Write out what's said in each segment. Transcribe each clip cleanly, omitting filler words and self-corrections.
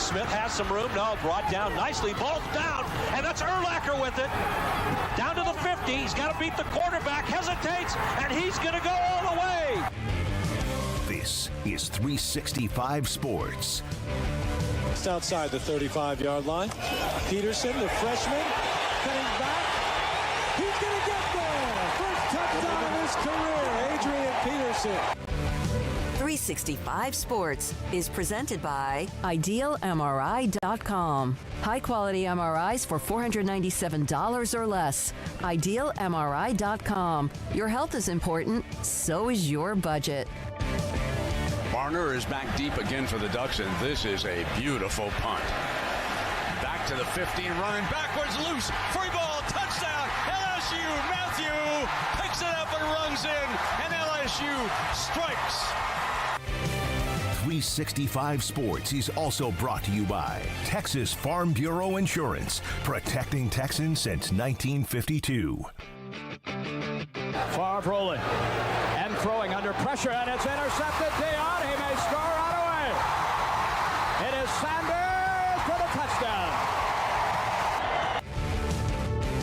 Smith has some room. No, brought down nicely. Ball's down, and that's Urlacher with it. Down to the 50. He's got to beat the quarterback. Hesitates, and he's going to go all the way. This is 365 Sports. Just outside the 35-yard line. Peterson, the freshman, cutting back. He's going to get there. First touchdown of his career, Adrian Peterson. 365 Sports is presented by IdealMRI.com. High-quality MRIs for $497 or less. IdealMRI.com. Your health is important, so is your budget. Marner is back deep again for the Ducks, and this is a beautiful punt. Back to the 15, running backwards, loose, free ball, touchdown, LSU. Matthew picks it up and runs in, and LSU strikes. 365 Sports is also brought to you by Texas Farm Bureau Insurance, protecting Texans since 1952. Favre rolling and throwing under pressure, and it's intercepted. Dion, he may score right away. It is Sanders for the touchdown.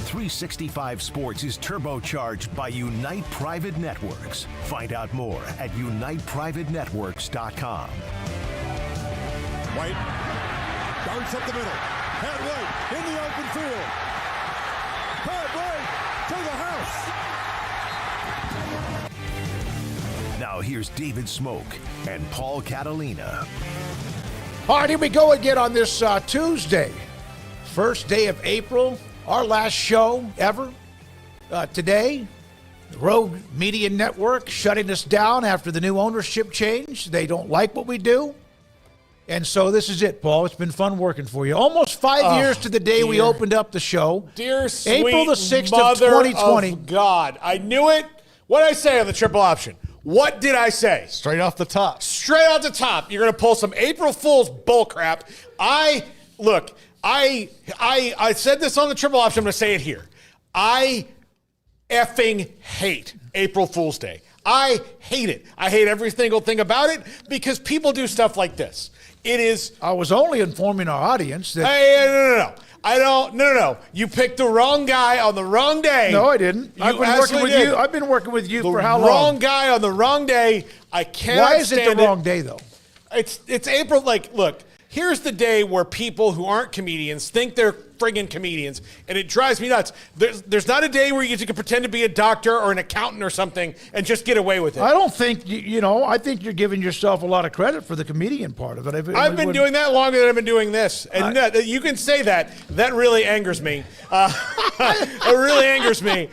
365 Sports is turbocharged by Unite Private Networks. Find out more at uniteprivatenetworks.com. White darts up the middle. Pat White in the open field. Pat White to the house. Now here's David Smoak and Paul Catalina. All right, here we go again on this Tuesday. First day of April. Our last show ever. Today, the Rogue Media Network shutting us down after the new ownership change. They don't like what we do. And so this is it, Paul. It's been fun working for you. Almost 5 years to the day we opened up the show. Dear sweet April the 6th mother of 2020. Of God, I knew it. What did I say on the triple option? What did I say? Straight off the top. Straight off the top. You're going to pull some April Fool's bullcrap. I said this on the triple option. I'm going to say it here. I effing hate April Fool's Day. I hate it. I hate every single thing about it because people do stuff like this. It is. I was only informing our audience that. No. You picked the wrong guy on the wrong day. No, I didn't. I've been working with you. I've been working with you for how long? The wrong guy on the wrong day. I cannot Why is it the wrong day, though? It's April. Like, look. Here's the day where people who aren't comedians think they're friggin' comedians, and it drives me nuts. There's not a day where you can pretend to be a doctor or an accountant or something and just get away with it. I don't think, I think you're giving yourself a lot of credit for the comedian part of it. I've been doing that longer than I've been doing this. And you can say that. That really angers me. It really angers me.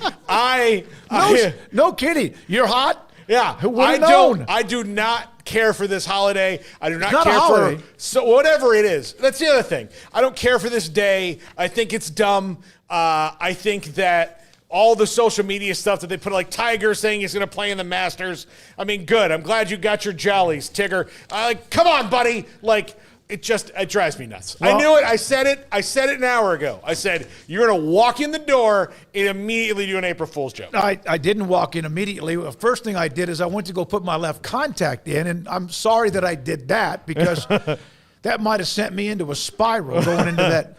No kidding. You're hot? Yeah. Who would have known? I do not care for this holiday. I do not care for whatever it is. That's the other thing. I don't care for this day. I think it's dumb. I think that all the social media stuff that they put, like Tiger saying he's going to play in the Masters. I mean, good. I'm glad you got your jollies, Tigger. Come on, buddy. It drives me nuts. Well, I knew it. I said it an hour ago. I said, you're going to walk in the door and immediately do an April Fool's joke. I didn't walk in immediately. The first thing I did is I went to go put my left contact in, and I'm sorry that I did that because that might have sent me into a spiral going into that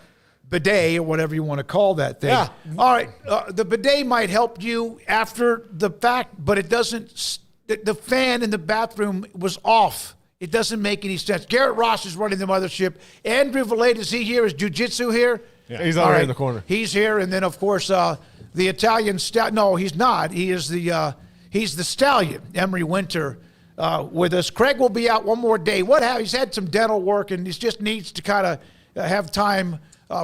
bidet or whatever you want to call that thing. Yeah. All right. The bidet might help you after the fact, but it doesn't. The fan in the bathroom was off. It doesn't make any sense. Garrett Ross is running the mothership. Andrew Valade, is he here? Is jiu-jitsu here? Yeah, he's already in the corner. He's here. And then, of course, the Italian stallion. No, he's not. He is he's the stallion, Emery Winter, with us. Craig will be out one more day. He's had some dental work, and he just needs to kind of have time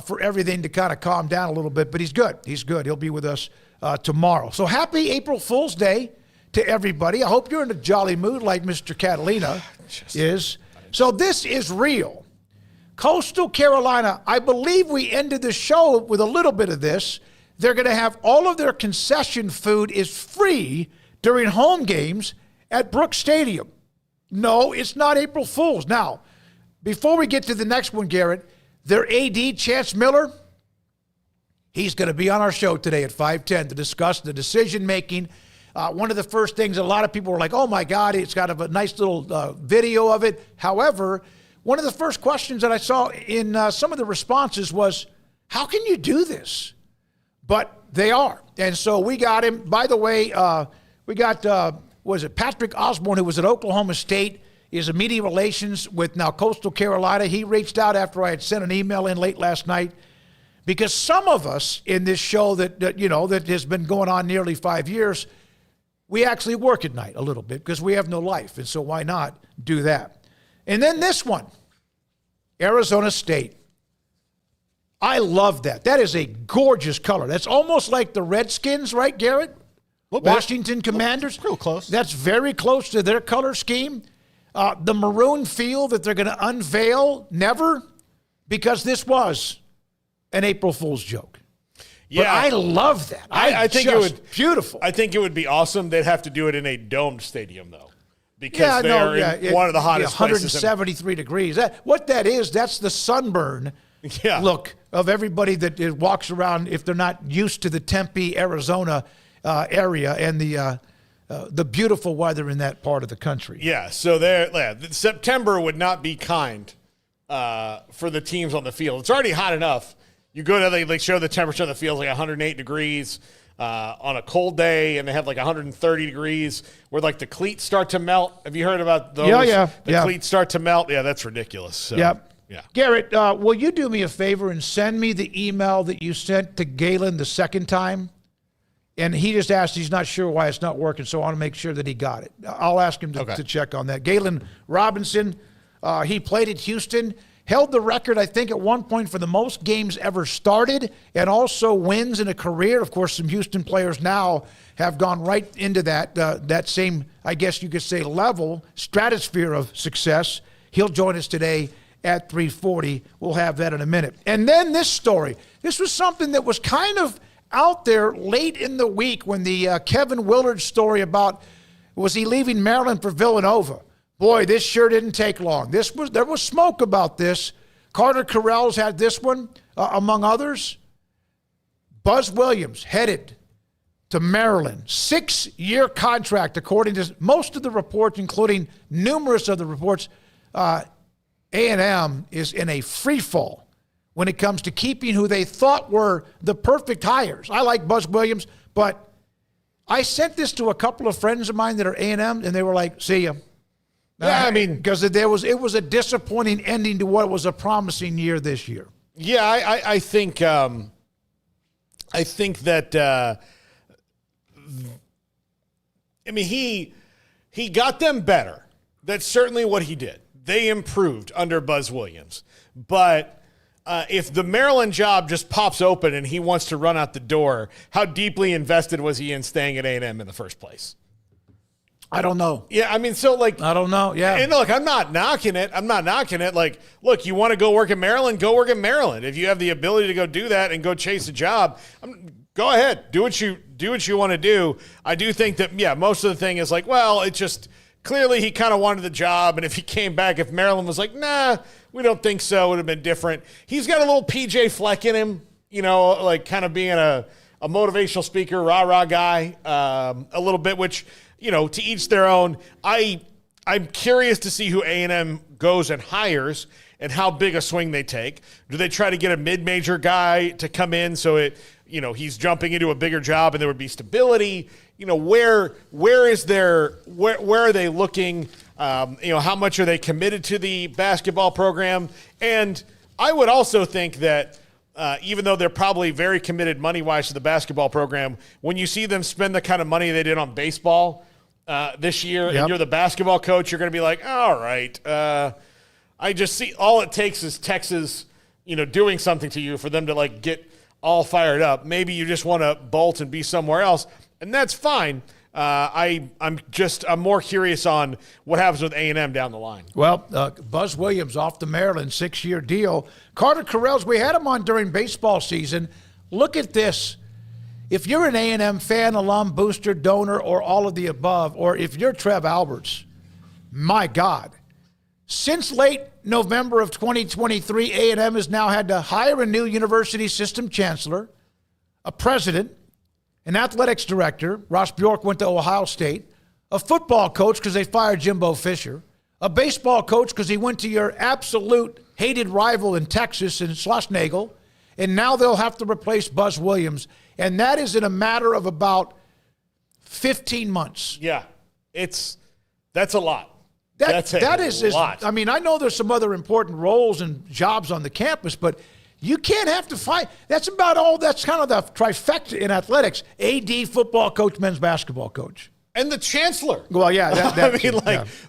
for everything to kind of calm down a little bit. But he's good. He's good. He'll be with us tomorrow. So happy April Fool's Day to everybody. I hope you're in a jolly mood like Mr. Catalina is. So this is real. Coastal Carolina, I believe we ended the show with a little bit of this. They're going to have all of their concession food is free during home games at Brooks Stadium. No, it's not April Fool's. Now, before we get to the next one, Garrett, their AD, Chance Miller, he's going to be on our show today at 5:10 to discuss the decision-making. One of the first things a lot of people were like, oh, my God, it's got a nice little video of it. However, one of the first questions that I saw in some of the responses was, how can you do this? But they are. And so we got him. By the way, we got, was it Patrick Osborne, who was at Oklahoma State, is a media relations with now Coastal Carolina. He reached out after I had sent an email in late last night, because some of us in this show that has been going on nearly 5 years, we actually work at night a little bit because we have no life. And so why not do that? And then this one, Arizona State. I love that. That is a gorgeous color. That's almost like the Redskins, right, Garrett? Washington Commanders. Real close. That's very close to their color scheme. The maroon field that they're going to unveil, never, because this was an April Fool's joke. Yeah, but I love that. I think it would beautiful. I think it would be awesome. They'd have to do it in a domed stadium, though, because they're in one of the hottest 173 degrees. What that is, that's the sunburn look of everybody that walks around if they're not used to the Tempe, Arizona area and the beautiful weather in that part of the country. Yeah, so September would not be kind for the teams on the field. It's already hot enough. You go to they show the temperature of the field like 108 degrees on a cold day, and they have like 130 degrees where like the cleats start to melt. Have you heard about those? The cleats start to melt. Yeah, that's ridiculous. So, yeah. Garrett, will you do me a favor and send me the email that you sent to Galen the second time? And he just asked, he's not sure why it's not working, so I want to make sure that he got it. I'll ask him to check on that. Galen Robinson, he played at Houston, held the record, I think, at one point for the most games ever started, and also wins in a career. Of course, some Houston players now have gone right into that same, I guess you could say, level, stratosphere of success. He'll join us today at 3:40. We'll have that in a minute. And then this story. This was something that was kind of out there late in the week when the Kevin Willard story about was he leaving Maryland for Villanova. Boy, this sure didn't take long. There was smoke about this. Carter Carell's had this one, among others. Buzz Williams headed to Maryland. 6-year contract, according to most of the reports, including numerous of the reports. A&M is in a free fall when it comes to keeping who they thought were the perfect hires. I like Buzz Williams, but I sent this to a couple of friends of mine that are A&M, and they were like, see ya. Yeah, I mean, because it was a disappointing ending to what was a promising year this year. Yeah, I think that I mean he got them better. That's certainly what he did. They improved under Buzz Williams. But if the Maryland job just pops open and he wants to run out the door, how deeply invested was he in staying at A&M in the first place? I don't know. Yeah, I mean, so like, I don't know. Yeah. And look, I'm not knocking it. Like, look, you want to go work in Maryland? Go work in Maryland. If you have the ability to go do that and go chase a job, go ahead. Do what you want to do. I do think that, yeah, most of the thing is like, well, it just clearly he kind of wanted the job. And if he came back, if Maryland was like, nah, we don't think so, it would have been different. He's got a little PJ Fleck in him, like kind of being a motivational speaker, rah-rah guy, a little bit, which, to each their own. I'm curious to see who A&M goes and hires and how big a swing they take. Do they try to get a mid-major guy to come in so he's jumping into a bigger job and there would be stability? Where are they looking? How much are they committed to the basketball program? And I would also think that even though they're probably very committed money-wise to the basketball program, when you see them spend the kind of money they did on baseball this year, and you're the basketball coach, you're going to be like, all right, I just see all it takes is Texas, doing something to you for them to like get all fired up. Maybe you just want to bolt and be somewhere else, and that's fine. I'm more curious on what happens with A&M down the line. Well, Buzz Williams off the Maryland 6-year deal. Carter Carell's, we had him on during baseball season. Look at this. If you're an A&M fan, alum, booster, donor, or all of the above, or if you're Trev Alberts, my God. Since late November of 2023, A&M has now had to hire a new university system chancellor, a president, an athletics director. Ross Bjork went to Ohio State, a football coach because they fired Jimbo Fisher, a baseball coach because he went to your absolute hated rival in Texas in Schlossnagel, and now they'll have to replace Buzz Williams. And that is in a matter of about 15 months. Yeah, that's a lot. That is a lot. I mean, I know there's some other important roles and jobs on the campus, but you can't have to fight. That's about all. That's kind of the trifecta in athletics. AD, football coach, men's basketball coach. And the chancellor. Well, yeah.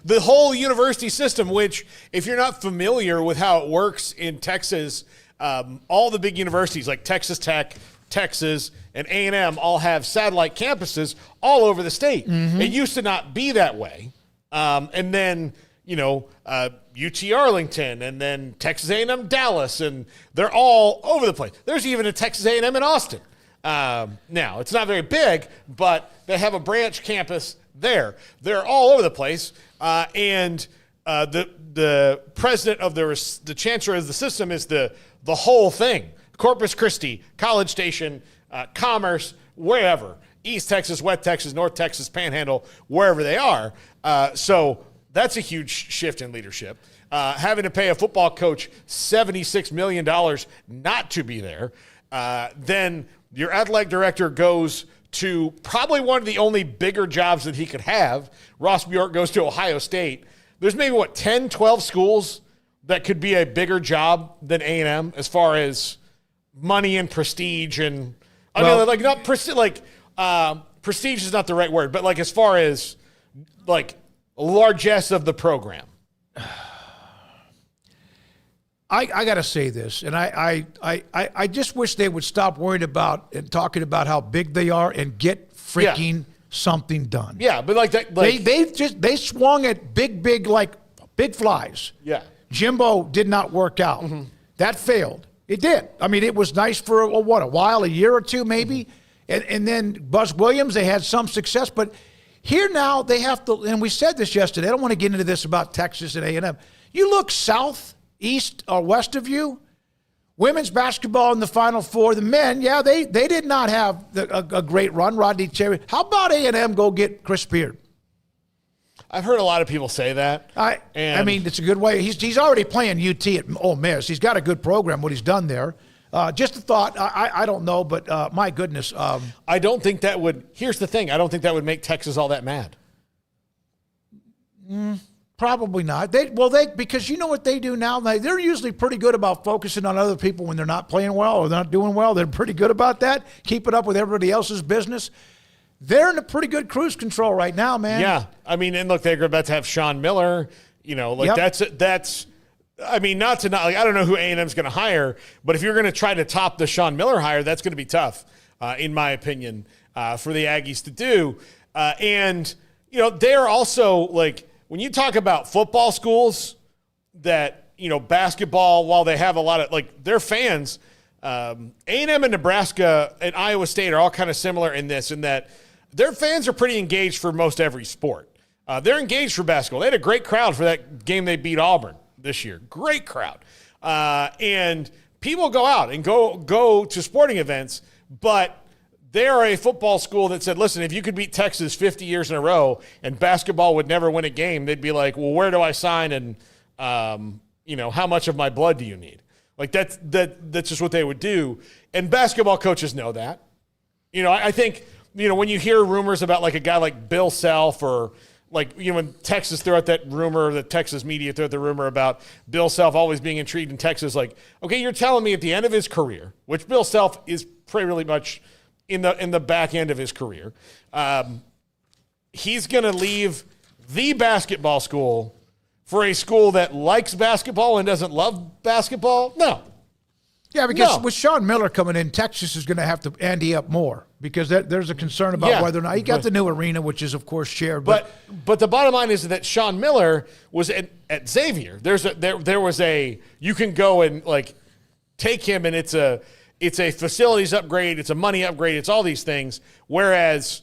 The whole university system, which if you're not familiar with how it works in Texas, all the big universities like Texas Tech, Texas, and A&M all have satellite campuses all over the state. Mm-hmm. It used to not be that way. And then, UT Arlington, and then Texas A&M Dallas, and they're all over the place. There's even a Texas A&M in Austin. Now, it's not very big, but they have a branch campus there. They're all over the place. And the president of the chancellor of the system is the whole thing. Corpus Christi, College Station, Commerce, wherever. East Texas, West Texas, North Texas, Panhandle, wherever they are. So that's a huge shift in leadership. Having to pay a football coach $76 million not to be there. Then your athletic director goes to probably one of the only bigger jobs that he could have. Ross Bjork goes to Ohio State. There's maybe, 10, 12 schools that could be a bigger job than A&M as far as money and prestige. And prestige is not the right word, but as far as largesse of the program. I got to say this, and I just wish they would stop worrying about and talking about how big they are and get freaking something done. Yeah, but they swung at big flies. Yeah, Jimbo did not work out. Mm-hmm. That failed. It did. I mean, it was nice for a while, a year or two maybe, and then Buzz Williams, they had some success, but here now they have to. And we said this yesterday. I don't want to get into this about Texas and A&M. You look south, east, or west of you. Women's basketball in the Final Four. The men, they did not have a great run. Rodney Cherry. How about A&M go get Chris Beard? I've heard a lot of people say that. I mean, it's a good way. He's already playing UT at Ole Miss. He's got a good program, what he's done there. Just a thought. I don't know, but my goodness. I don't think that would – here's the thing. I don't think that would make Texas all that mad. Probably not. Because you know what they do now? They're usually pretty good about focusing on other people when they're not playing well or they're not doing well. They're pretty good about that, keeping up with everybody else's business. They're in a pretty good cruise control right now, man. Yeah. I mean, and look, they're about to have Sean Miller. That's I mean, I don't know who A&M's going to hire, but if you're going to try to top the Sean Miller hire, that's going to be tough, in my opinion, for the Aggies to do. They're also when you talk about football schools that, basketball, while they have a lot of their fans, A&M and Nebraska and Iowa State are all kind of similar in that their fans are pretty engaged for most every sport. They're engaged for basketball. They had a great crowd for that game they beat Auburn this year. Great crowd. And people go out and go to sporting events, but they're a football school that said, listen, if you could beat Texas 50 years in a row and basketball would never win a game, they'd be like, well, where do I sign and, how much of my blood do you need? That's just what they would do. And basketball coaches know that. I think, when you hear rumors about a guy like Bill Self or when Texas threw out that rumor, the Texas media threw out the rumor about Bill Self always being intrigued in Texas, okay, you're telling me at the end of his career, which Bill Self is pretty really much in the back end of his career, he's going to leave the basketball school for a school that likes basketball and doesn't love basketball? No. Yeah, because with Sean Miller coming in, Texas is going to have to ante up more because there's a concern about whether or not he got the new arena, which is of course shared. But the bottom line is that Sean Miller was at Xavier. There was a you can go and take him and it's a facilities upgrade, it's a money upgrade, it's all these things. Whereas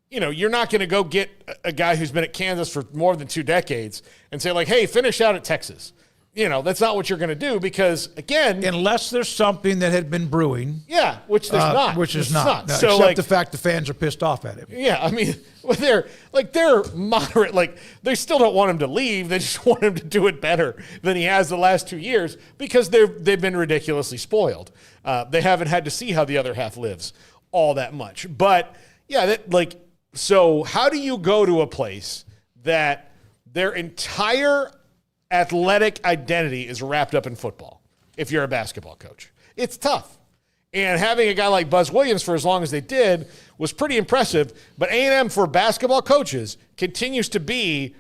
you're not going to go get a guy who's been at Kansas for more than 2 decades and say hey, finish out at Texas. That's not what you're going to do because, again, unless there's something that had been brewing. Yeah, which there's not. Which is not. No, so, except the fact the fans are pissed off at him. Yeah, I mean, they're moderate. Like, they still don't want him to leave. They just want him to do it better than he has the last 2 years because they've been ridiculously spoiled. They haven't had to see how the other half lives all that much. But, yeah, so how do you go to a place that their entire athletic identity is wrapped up in football if you're a basketball coach? It's tough. And having a guy like Buzz Williams for as long as they did was pretty impressive. But A&M for basketball coaches continues to be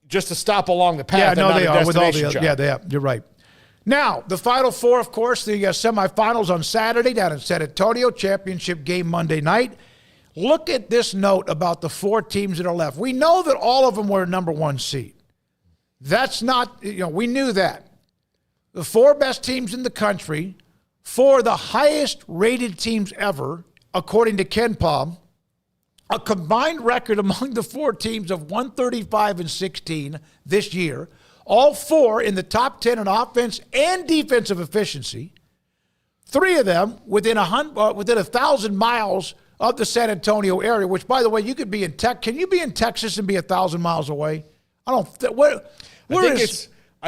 just a stop along the path. Yeah, no, they are. With all the job. Yeah, they are. You're right. Now, the Final Four, of course, the semifinals on Saturday down in San Antonio, championship game Monday night. Look at this note about the 4 teams that are left. We know that all of them were number 1 seed. That's not, we knew that. The 4 best teams in the country, 4 of the highest rated teams ever, according to Ken Palm, a combined record among the 4 teams of 135-16 this year, all 4 in the top 10 in offense and defensive efficiency, 3 of them within 1,000 miles of the San Antonio area, which, by the way, you could be in Can you be in Texas and be 1,000 miles away? I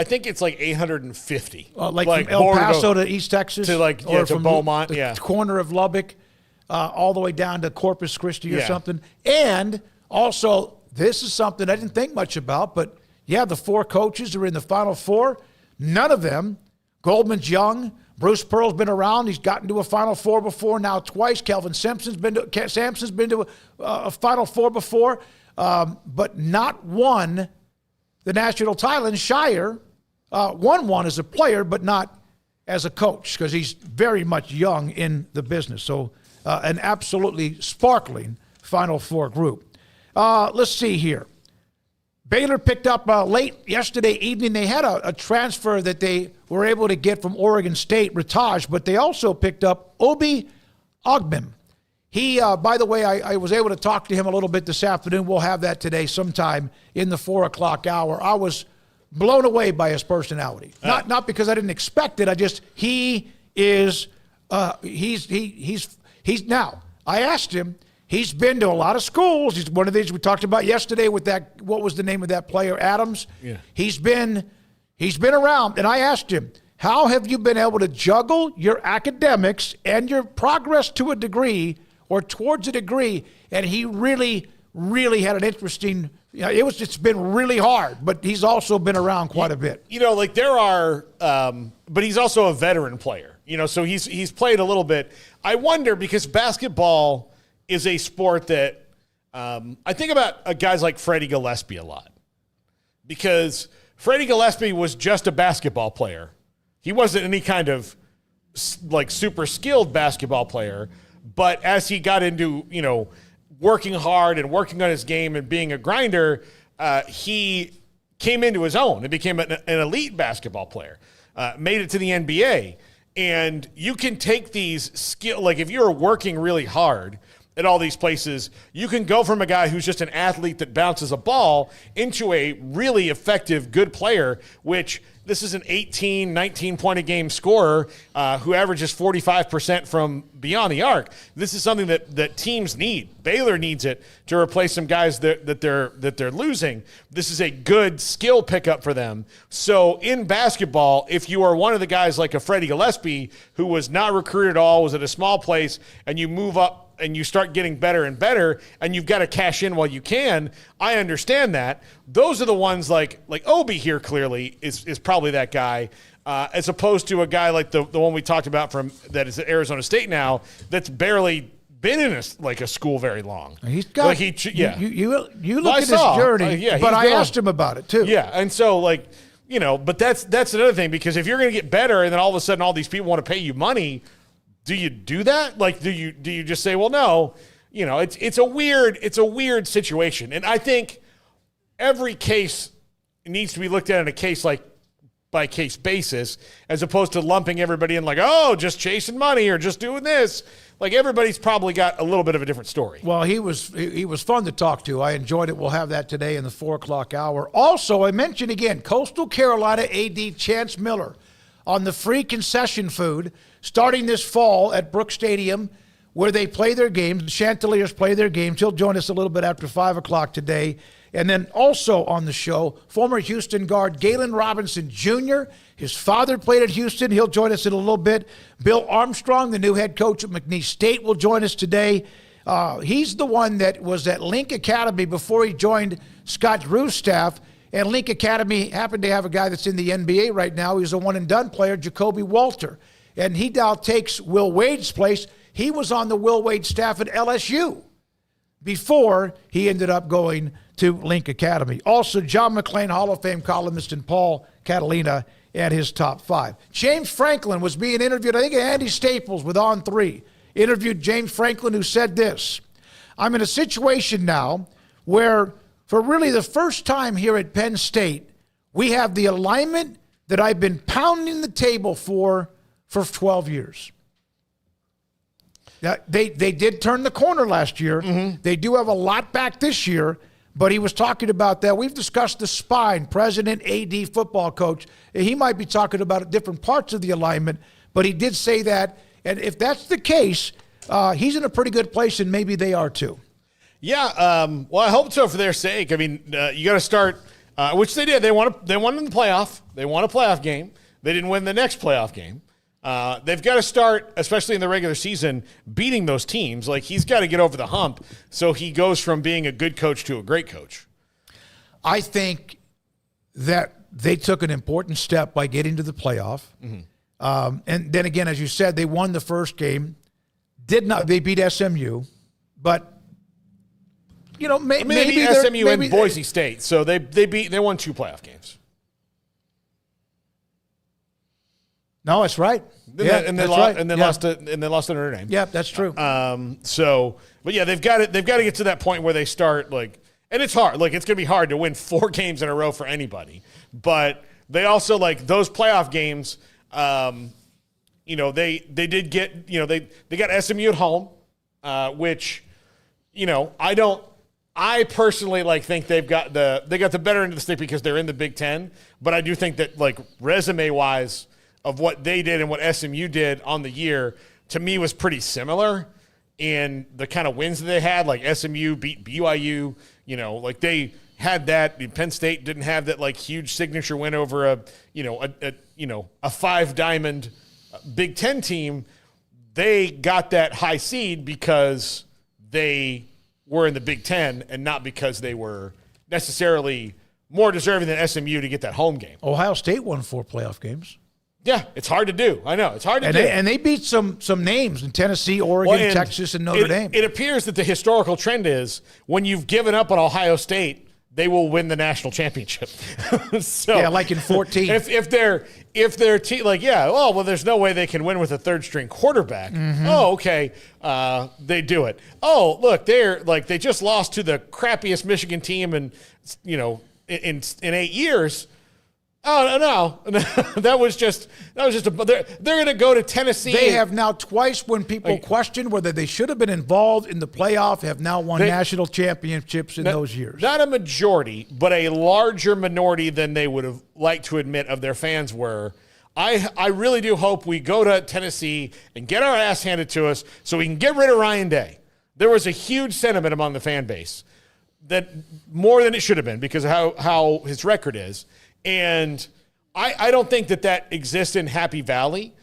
think it's like 850. Like from El Paso to East Texas? To Beaumont, the corner of Lubbock, all the way down to Corpus Christi or something. And also, this is something I didn't think much about, but the 4 coaches are in the Final Four. None of them, Goldman's young. Bruce Pearl's been around. He's gotten to a Final Four before, now twice. Kelvin Sampson's been to a Final Four before, but not one. The national title, and Shire won one as a player, but not as a coach because he's very much young in the business. So an absolutely sparkling Final Four group. Let's see here. Baylor picked up late yesterday evening. They had a transfer that they were able to get from Oregon State, Ritage, but they also picked up Obi Ogbim. He, by the way, I was able to talk to him a little bit this afternoon. We'll have that today sometime in the 4 o'clock hour. I was blown away by his personality. Not because I didn't expect it. He's now, I asked him, he's been to a lot of schools. He's one of these we talked about yesterday with that, what was the name of that player, Adams? Yeah. He's been around, and I asked him, how have you been able to juggle your academics and your progress to a degree or towards a degree? And he really, really had an interesting, it's been really hard, but he's also been around quite a bit. But he's also a veteran player, so he's played a little bit. I wonder, because basketball is a sport that I think about guys like Freddie Gillespie a lot, because Freddie Gillespie was just a basketball player. He wasn't any kind of super skilled basketball player, but as he got into, working hard and working on his game and being a grinder, he came into his own and became an elite basketball player, made it to the NBA. And you can take these if you're working really hard at all these places, you can go from a guy who's just an athlete that bounces a ball into a really effective, good player, which this is an 18, 19-point-a-game scorer who averages 45% from beyond the arc. This is something that teams need. Baylor needs it to replace some guys that they're losing. This is a good skill pickup for them. So in basketball, if you are one of the guys like a Freddie Gillespie who was not recruited at all, was at a small place, and you move up and you start getting better and better, and you've got to cash in while you can, I understand that. Those are the ones like Obi here clearly is probably that guy, as opposed to a guy like the one we talked about that is at Arizona State now, that's barely been in a school very long. He's got you look at his journey, but I asked him about it too. Yeah, and so but that's another thing, because if you're going to get better and then all of a sudden all these people want to pay you money, do you do that? Do you just say, well, no? It's a weird situation, and I think every case needs to be looked at in a case case basis, as opposed to lumping everybody in like, oh, just chasing money or just doing this. Like, everybody's probably got a little bit of a different story. Well, he was fun to talk to. I enjoyed it. We'll have that today in the 4 o'clock hour. Also, I mentioned again, Coastal Carolina AD Chance Miller on the free concession food starting this fall at Brooks Stadium, where they play their games. The Chanticleers play their games. He'll join us a little bit after 5 o'clock today. And then also on the show, former Houston guard Galen Robinson Jr. His father played at Houston. He'll join us in a little bit. Bill Armstrong, the new head coach at McNeese State, will join us today. He's the one that was at Link Academy before he joined Scott Drew's staff. And Link Academy happened to have a guy that's in the NBA right now. He's a one-and-done player, Jacoby Walter. And he now takes Will Wade's place. He was on the Will Wade staff at LSU before he ended up going to Link Academy. Also, John McClain, Hall of Fame columnist, and Paul Catalina and his top 5. James Franklin was being interviewed. I think Andy Staples with On 3 interviewed James Franklin, who said this: I'm in a situation now where, for really the first time here at Penn State, we have the alignment that I've been pounding the table for 12 years. They did turn the corner last year. Mm-hmm. They do have a lot back this year, but he was talking about that. We've discussed the spine, president, AD, football coach. He might be talking about different parts of the alignment, but he did say that. And if that's the case, he's in a pretty good place, and maybe they are too. Yeah, well, I hope so for their sake. I mean, you got to start, which they did. They won in the playoff. They won a playoff game. They didn't win the next playoff game. They've got to start, especially in the regular season, beating those teams. Like, he's got to get over the hump so he goes from being a good coach to a great coach. I think that they took an important step by getting to the playoff. Mm-hmm. And then again, as you said, they won the first game. They beat SMU, but you know, maybe SMU and Boise State. So they won 2 playoff games. No, that's right. And they lost to Notre Dame. Yeah, that's true. But yeah, they've got to get to that point where they start, like, and it's hard. Like, it's going to be hard to win 4 games in a row for anybody. But they also, like, those playoff games, you know, they did get, you know, they got SMU at home, which, you know, I personally, like, think they got the better end of the stick because they're in the Big Ten. But I do think that, like, resume-wise, of what they did and what SMU did on the year, to me, was pretty similar in the kind of wins that they had. Like, SMU beat BYU, you know, like, they had that. Penn State didn't have that, like, huge signature win over a 5-diamond Big Ten team. They got that high seed because they were in the Big Ten and not because they were necessarily more deserving than SMU to get that home game. Ohio State won 4 playoff games. Yeah, it's hard to do. I know. It's hard to do. And they beat some names in Tennessee, Oregon, Texas, and Notre Dame. It appears that the historical trend is when you've given up on Ohio State, they will win the national championship. So, yeah, like in 14. If their team, like, yeah, well, there's no way they can win with a third-string quarterback. Mm-hmm. Oh, okay, they do it. Oh, look, they just lost to the crappiest Michigan team in 8 years. Oh, no. That was just they're going to go to Tennessee. They have now twice, when people question whether they should have been involved in the playoff, have now won national championships in those years. Not a majority, but a larger minority than they would have liked to admit of their fans were. I really do hope we go to Tennessee and get our ass handed to us so we can get rid of Ryan Day. There was a huge sentiment among the fan base that more than it should have been because of how his record is. And I don't think that exists in Happy Valley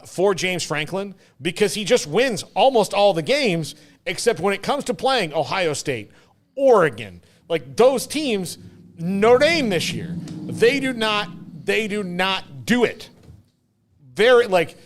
for James Franklin because he just wins almost all the games except when it comes to playing Ohio State, Oregon, like those teams. Notre Dame this year, they do not do it. They're like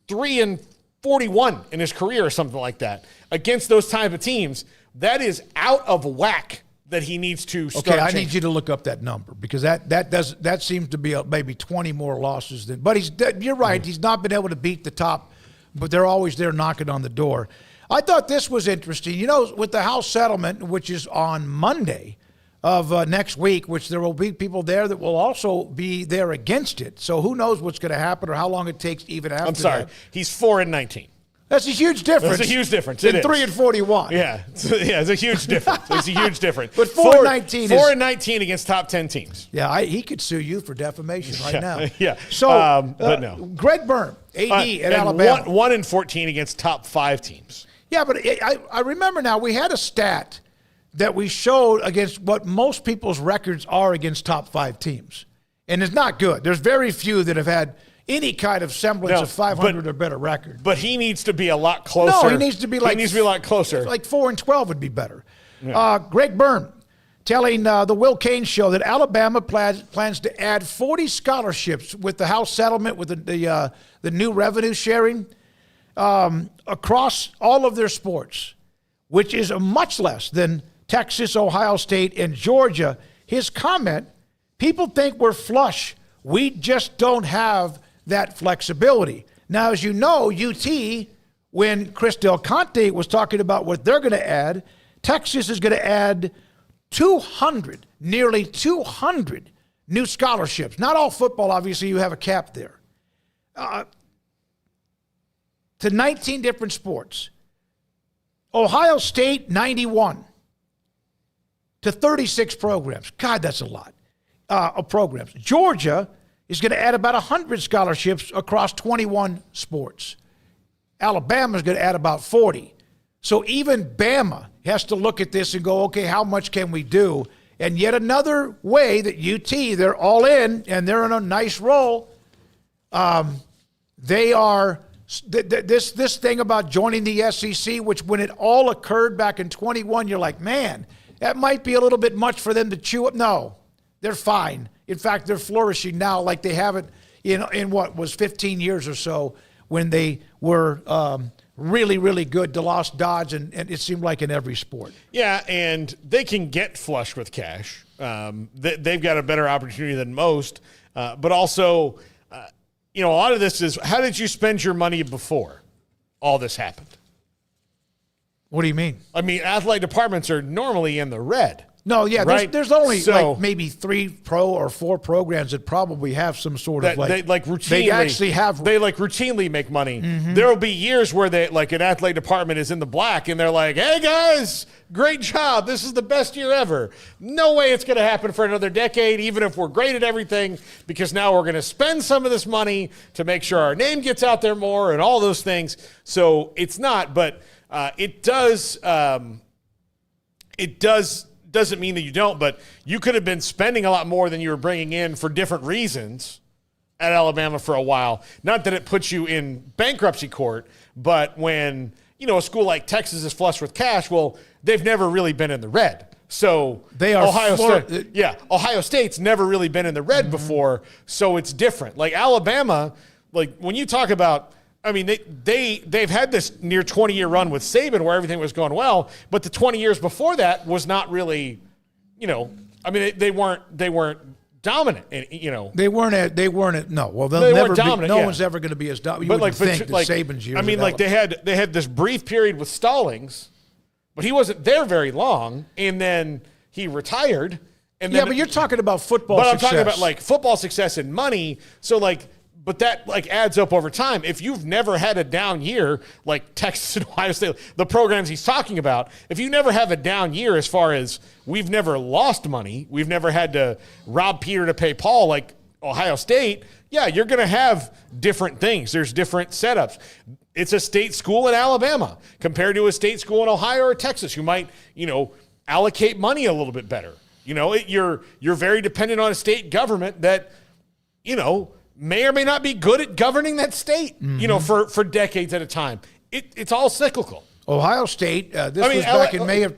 3-41 in his career or something like that against those type of teams. That is out of whack. That he needs to start. Okay, I need you to look up that number because that seems to be maybe 20 more losses than. But you're right. He's not been able to beat the top, but they're always there knocking on the door. I thought this was interesting. You know, with the House settlement, which is on Monday, of next week, which there will be people there that will also be there against it. So who knows what's going to happen or how long it takes even after I'm sorry. that. He's 4-19. That's a huge difference. That's a huge difference. In It is. 3-41. Yeah, it's a huge difference. It's a huge difference. But 4-19 is 4-19 against top 10 teams. Yeah, he could sue you for defamation right now. Yeah. So, but no. Greg Byrne, AD at and Alabama. 1-14 against top 5 teams. Yeah, but I remember now we had a stat that we showed against what most people's records are against top 5 teams. And it's not good. There's very few that have had any kind of semblance of 500 or better record. But he needs to be a lot closer. No, he needs to be like, he needs to be a lot closer. Like 4-12 would be better. Yeah. Greg Byrne telling the Will Kane Show that Alabama plans to add 40 scholarships with the House settlement, with the new revenue sharing across all of their sports, which is much less than Texas, Ohio State, and Georgia. His comment, people think we're flush. We just don't have that flexibility. Now, as you know, UT, when Chris Del Conte was talking about what they're going to add, Texas is going to add 200, nearly 200 new scholarships. Not all football, obviously, you have a cap there. To 19 different sports. Ohio State, 91 to 36 programs. God, that's a lot of programs. Georgia is going to add about 100 scholarships across 21 sports. Alabama is going to add about 40. So even Bama has to look at this and go, okay, how much can we do? And yet another way that UT, they're all in and they're in a nice roll. They are this thing about joining the SEC, which when it all occurred back in 21, you're like, man, that might be a little bit much for them to chew up. No, they're fine. In fact, they're flourishing now like they haven't in what was 15 years or so when they were really, really good. DeLoss Dodge, and it seemed like in every sport. Yeah, and they can get flush with cash. They've got a better opportunity than most. But also, a lot of this is, how did you spend your money before all this happened? What do you mean? I mean, athletic departments are normally in the red. No, yeah, right? there's only like maybe 3 or 4 programs that probably have some sort of they routinely make money. Mm-hmm. There will be years where they like an athletic department is in the black and they're like, "Hey guys, great job! This is the best year ever." No way it's going to happen for another decade, even if we're great at everything, because now we're going to spend some of this money to make sure our name gets out there more and all those things. So it's not, but it does. Doesn't mean that you don't, but you could have been spending a lot more than you were bringing in for different reasons at Alabama for a while. Not that it puts you in bankruptcy court, but when, a school like Texas is flush with cash, well, they've never really been in the red. So they are Ohio State's never really been in the red before, so it's different. Like Alabama, like when you talk about, I mean, they've had this near 20-year run with Saban where everything was going well, but the 20 years before that was not really, they weren't dominant. They weren't. No, well, they weren't dominant. No one's ever going to be as dominant. You would think Saban's years. I mean, like they had this brief period with Stallings, but he wasn't there very long, and then he retired. And then, but you're talking about football. But success. I'm talking about like football success and money. So like. But that like adds up over time. If you've never had a down year, like Texas and Ohio State, the programs he's talking about, if you never have a down year as far as we've never lost money, we've never had to rob Peter to pay Paul like Ohio State, yeah, you're going to have different things. There's different setups. It's a state school in Alabama compared to a state school in Ohio or Texas who might, allocate money a little bit better. You're very dependent on a state government that, may or may not be good at governing that state, for decades at a time. It's all cyclical. Ohio State, was back in May of...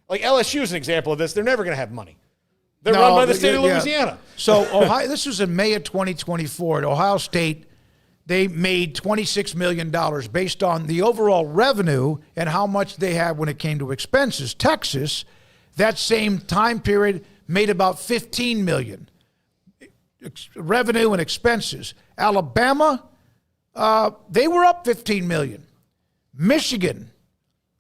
Like LSU is an example of this. They're never going to have money. They're run by the state of Louisiana. So this was in May of 2024. At Ohio State, they made $26 million based on the overall revenue and how much they had when it came to expenses. Texas, that same time period, made about $15 million. Revenue and expenses. Alabama, they were up $15 million. Michigan,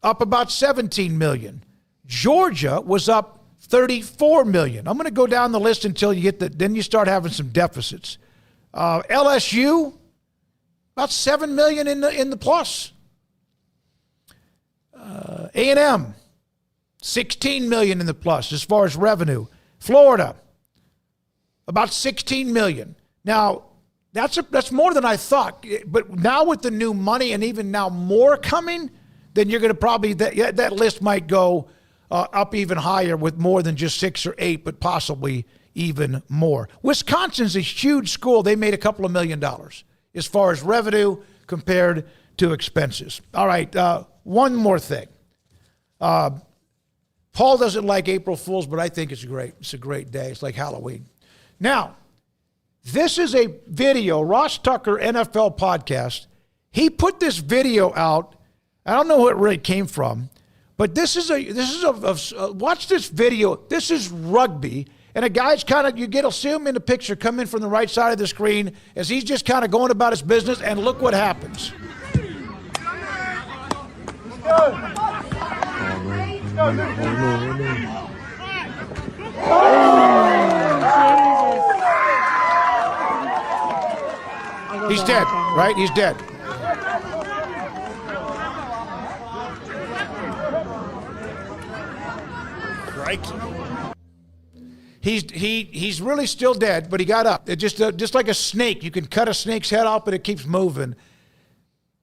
up about $17 million. Georgia was up $34 million. I'm going to go down the list until you get then you start having some deficits. LSU, about $7 million in the plus. A&M, $16 million in the plus as far as revenue. Florida, about $16 million. Now, that's more than I thought. But now with the new money and even now more coming, then you're going to probably, that list might go up even higher with more than just 6 or 8, but possibly even more. Wisconsin's a huge school. They made a couple of $1 million as far as revenue compared to expenses. All right, one more thing. Paul doesn't like April Fools, but I think it's great. It's a great day. It's like Halloween. Now, this is a video, Ross Tucker NFL podcast. He put this video out. I don't know where it really came from, but this is watch this video. This is rugby, and a guy's you'll see him in the picture come in from the right side of the screen as he's just kind of going about his business, and look what happens. He's dead, right? He's dead. Crikey. He's really still dead, but he got up. It just like a snake. You can cut a snake's head off, but it keeps moving.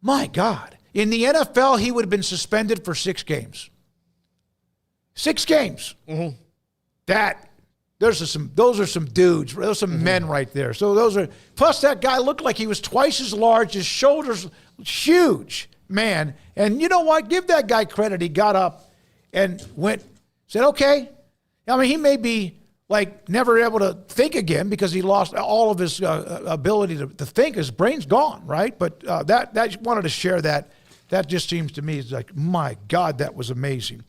My God. In the NFL, he would have been suspended for 6 games. 6 games. Mm-hmm. Those are some dudes. Those are some men right there. So plus that guy looked like he was twice as large. His shoulders, huge, man. And you know what? Give that guy credit. He got up and said, okay. I mean, he may be never able to think again because he lost all of his ability to think. His brain's gone, right? But that wanted to share that. That just seems to me, it's like, my God, that was amazing.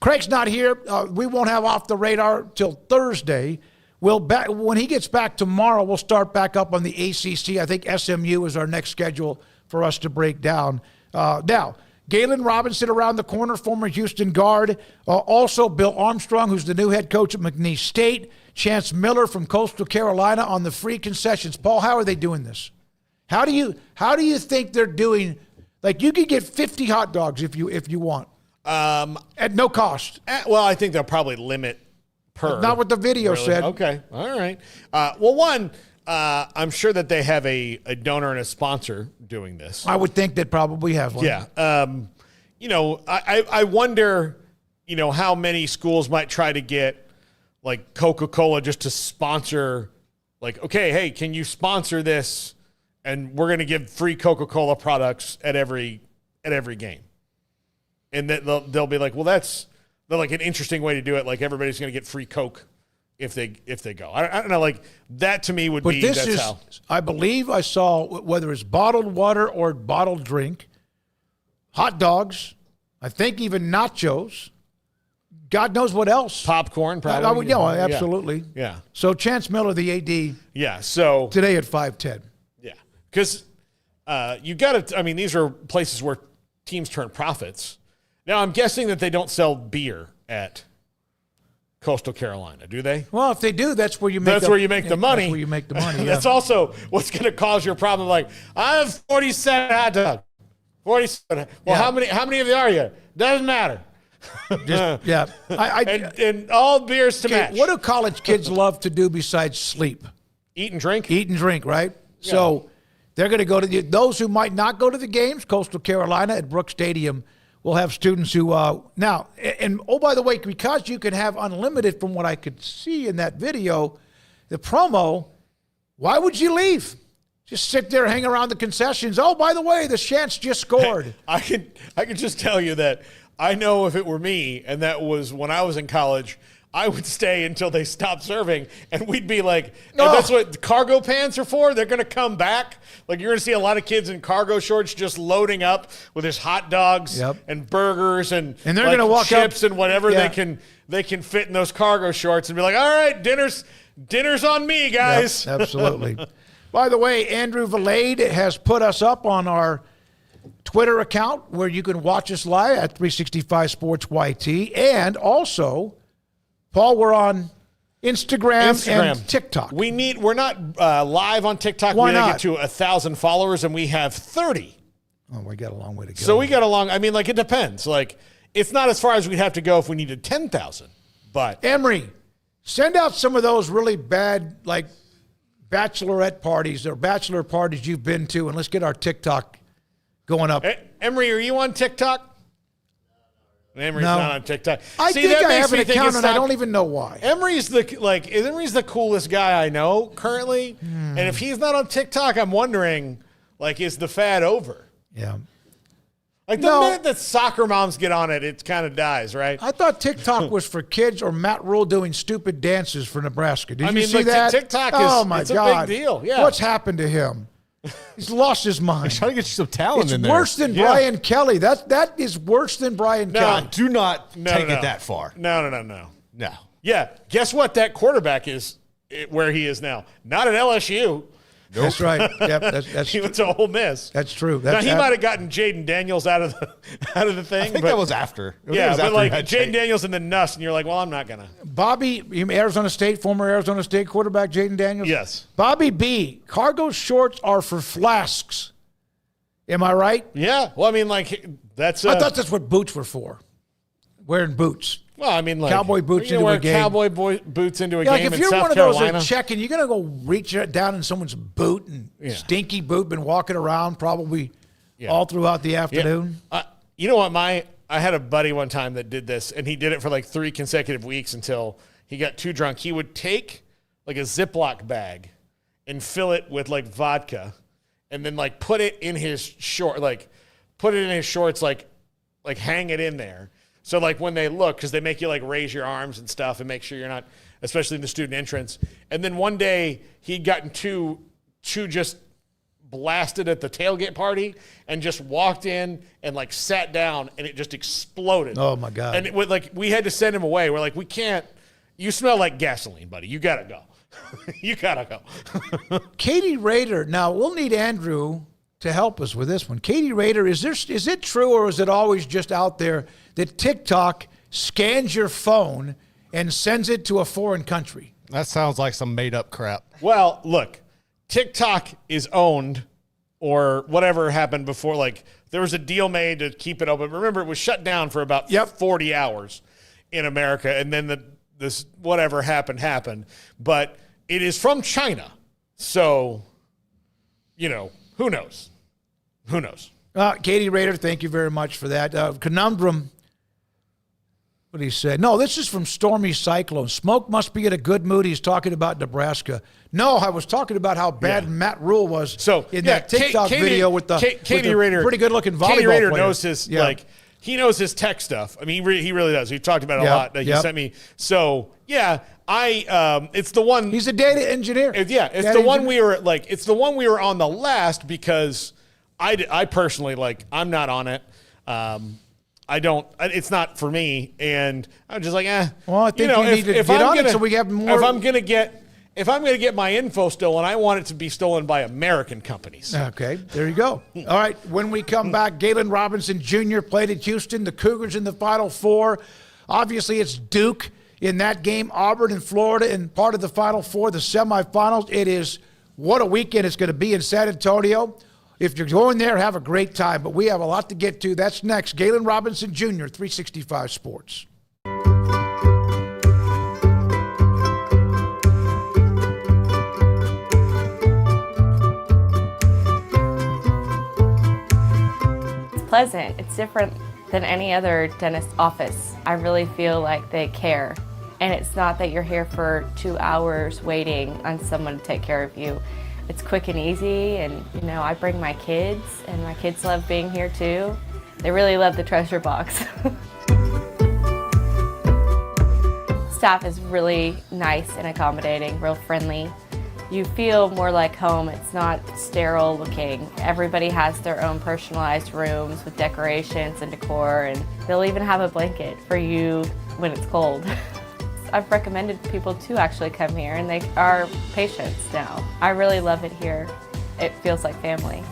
Craig's not here. We won't have Off the Radar till Thursday. When he gets back tomorrow, we'll start back up on the ACC. I think SMU is our next schedule for us to break down. Now, Galen Robinson around the corner, former Houston guard. Also, Bill Armstrong, who's the new head coach at McNeese State. Chance Miller from Coastal Carolina on the free concessions. Paul, how are they doing this? How do you think they're doing? You could get 50 hot dogs if you want. At no cost. Well, I think they'll probably limit per. Not what the video said. Okay. All right. Well, one, I'm sure that they have a donor and a sponsor doing this. I would think they'd probably have one. Yeah. I wonder, how many schools might try to get Coca-Cola just to sponsor, okay, hey, can you sponsor this? And we're going to give free Coca-Cola products at every game. And they'll be like, well, that's an interesting way to do it. Everybody's going to get free Coke if they go. I don't know. That to me would be. But this how. I believe I saw whether it's bottled water or bottled drink, hot dogs. I think even nachos. God knows what else. Popcorn, probably. Absolutely. Yeah. So Chance Miller, the AD. Yeah. So today at 5:10. Yeah, because you got to. I mean, these are places where teams turn profits. Now, I'm guessing that they don't sell beer at Coastal Carolina, do they? Well, if they do, that's where you make. That's where you make the money. That's where you make the money. That's also what's going to cause your problem. I have 47 hot dogs. 47. Well, how many of you are you? Doesn't matter. And all beers to match. What do college kids love to do besides sleep? Eat and drink. Eat and drink, right? Yeah. So they're going to go to those who might not go to the games. Coastal Carolina at Brooks Stadium will have students who now. And by the way, because you can have unlimited, from what I could see in that video, the promo. Why would you leave? Just sit there, hang around the concessions. Oh, by the way, the Chants just scored. I can just tell you that I know if it were me, and that was when I was in college, I would stay until they stopped serving, and we'd be like, that's what cargo pants are for? They're going to come back? You're going to see a lot of kids in cargo shorts just loading up with his hot dogs and burgers and they're going to walk chips up, and whatever they can fit in those cargo shorts and be like, all right, dinner's on me, guys. Yep, absolutely. By the way, Andrew Valade has put us up on our Twitter account where you can watch us live at 365 Sports YT. And also, Paul, we're on Instagram and TikTok. We're not live on TikTok. Why we gotta not? get to 1,000 followers, and we have 30. Oh, we got a long way to go. So we got a long. I mean, like it depends. Like it's not as far as we'd have to go if we needed 10,000. But Emery, send out some of those really bad, like bachelorette parties or bachelor parties you've been to, and let's get our TikTok going up. Emery, are you on TikTok? Emery's not on TikTok. I think I have an account, and I don't even know why. Emery's the coolest guy I know currently, and if he's not on TikTok, I'm wondering, like, is the fad over? Yeah. Like the minute that soccer moms get on it, it kind of dies, right? I thought TikTok was for kids or Matt Rule doing stupid dances for Nebraska. Did you see look, that? TikTok is God. a big deal. Yeah. What's happened to him? He's lost his mind. He's trying to get you some talent in there. It's worse than Brian Kelly. That is worse than Brian Kelly. Do not take it that far. No. Yeah. Guess what? That quarterback is where he is now. Not at LSU. Nope. That's right. Yep, he went to Ole Miss. That's true. Now he might have gotten Jaden Daniels out of the thing. I think that was after. But like Jaden Daniels and the Nuss, and you're like, well, I'm not gonna. Bobby, former Arizona State quarterback Jaden Daniels. Yes. Bobby B. Cargo shorts are for flasks. Am I right? Yeah. Well, I mean, like that's. I thought that's what boots were for. Wearing boots. Well, I mean, like cowboy boots into a game. Cowboy boots into a game. Like if in you're South one of Carolina. those checking, you're gonna go reach down in someone's boot and stinky boot, been walking around probably all throughout the afternoon. Yeah. You know what? I had a buddy one time that did this, and he did it for like 3 consecutive weeks until he got too drunk. He would take like a Ziploc bag and fill it with like vodka, and then like put it in his shorts, like hang it in there. So, like, when they look, because they make you, like, raise your arms and stuff and make sure you're not, especially in the student entrance. And then one day, he'd gotten too just blasted at the tailgate party and just walked in and, like, sat down, and it just exploded. Oh, my God. And, we had to send him away. We're like, we can't. You smell like gasoline, buddy. You got to go. You got to go. Katie Rader. Now, we'll need Andrew to help us with this one. Katie Rader, is it true or is it always just out there that TikTok scans your phone and sends it to a foreign country? That sounds like some made-up crap. Well, look, TikTok is owned or whatever happened before. Like, there was a deal made to keep it open. Remember, it was shut down for about 40 hours in America, and then this whatever happened. But it is from China. So, who knows? Who knows? Katie Rader, thank you very much for that. Conundrum, what did he say? No, this is from Stormy Cyclone. Smoak must be in a good mood. He's talking about Nebraska. No, I was talking about how bad Matt Rule was in that TikTok video with the Katie Rader, pretty good-looking volleyball Katie Rader player. knows his, he knows his tech stuff. I mean, he really does. We've talked about it a lot. He sent me. So, it's the one. He's a data engineer. It's the one we were on the last because I personally, I'm not on it. It's not for me. And I'm just like, Well, I think you need to get on it so we have more. If I'm going to get my info stolen, I want it to be stolen by American companies. Okay, there you go. All right, when we come back, Galen Robinson Jr. played at Houston. The Cougars in the Final Four. Obviously, it's Duke in that game. Auburn in Florida in part of the Final Four, the semifinals. It is what a weekend it's going to be in San Antonio. If you're going there, have a great time. But we have a lot to get to. That's next. Galen Robinson Jr., 365 Sports. It's pleasant. It's different than any other dentist office. I really feel like they care. And it's not that you're here for 2 hours waiting on someone to take care of you. It's quick and easy, and I bring my kids, and my kids love being here too. They really love the treasure box. Staff is really nice and accommodating, real friendly. You feel more like home. It's not sterile looking. Everybody has their own personalized rooms with decorations and decor, and they'll even have a blanket for you when it's cold. I've recommended people to actually come here, and they are patients now. I really love it here. It feels like family.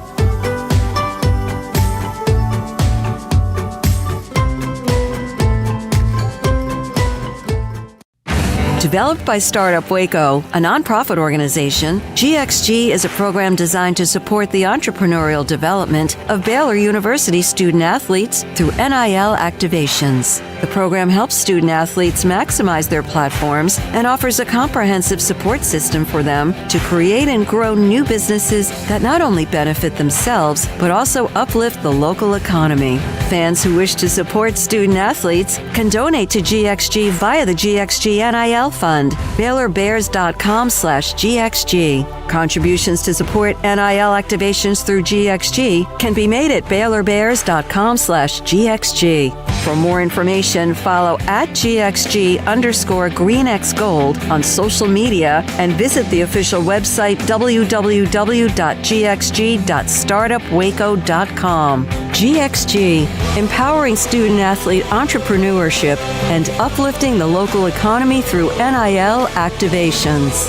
Developed by Startup Waco, a nonprofit organization, GXG is a program designed to support the entrepreneurial development of Baylor University student athletes through NIL activations. The program helps student athletes maximize their platforms and offers a comprehensive support system for them to create and grow new businesses that not only benefit themselves, but also uplift the local economy. Fans who wish to support student athletes can donate to GXG via the GXG NIL Fund, BaylorBears.com/GXG. Contributions to support NIL activations through GXG can be made at BaylorBears.com/GXG. For more information, follow at GXG_GreenXGold on social media and visit the official website www.gxg.startupwaco.com. GXG, empowering student athlete entrepreneurship and uplifting the local economy through NIL activations.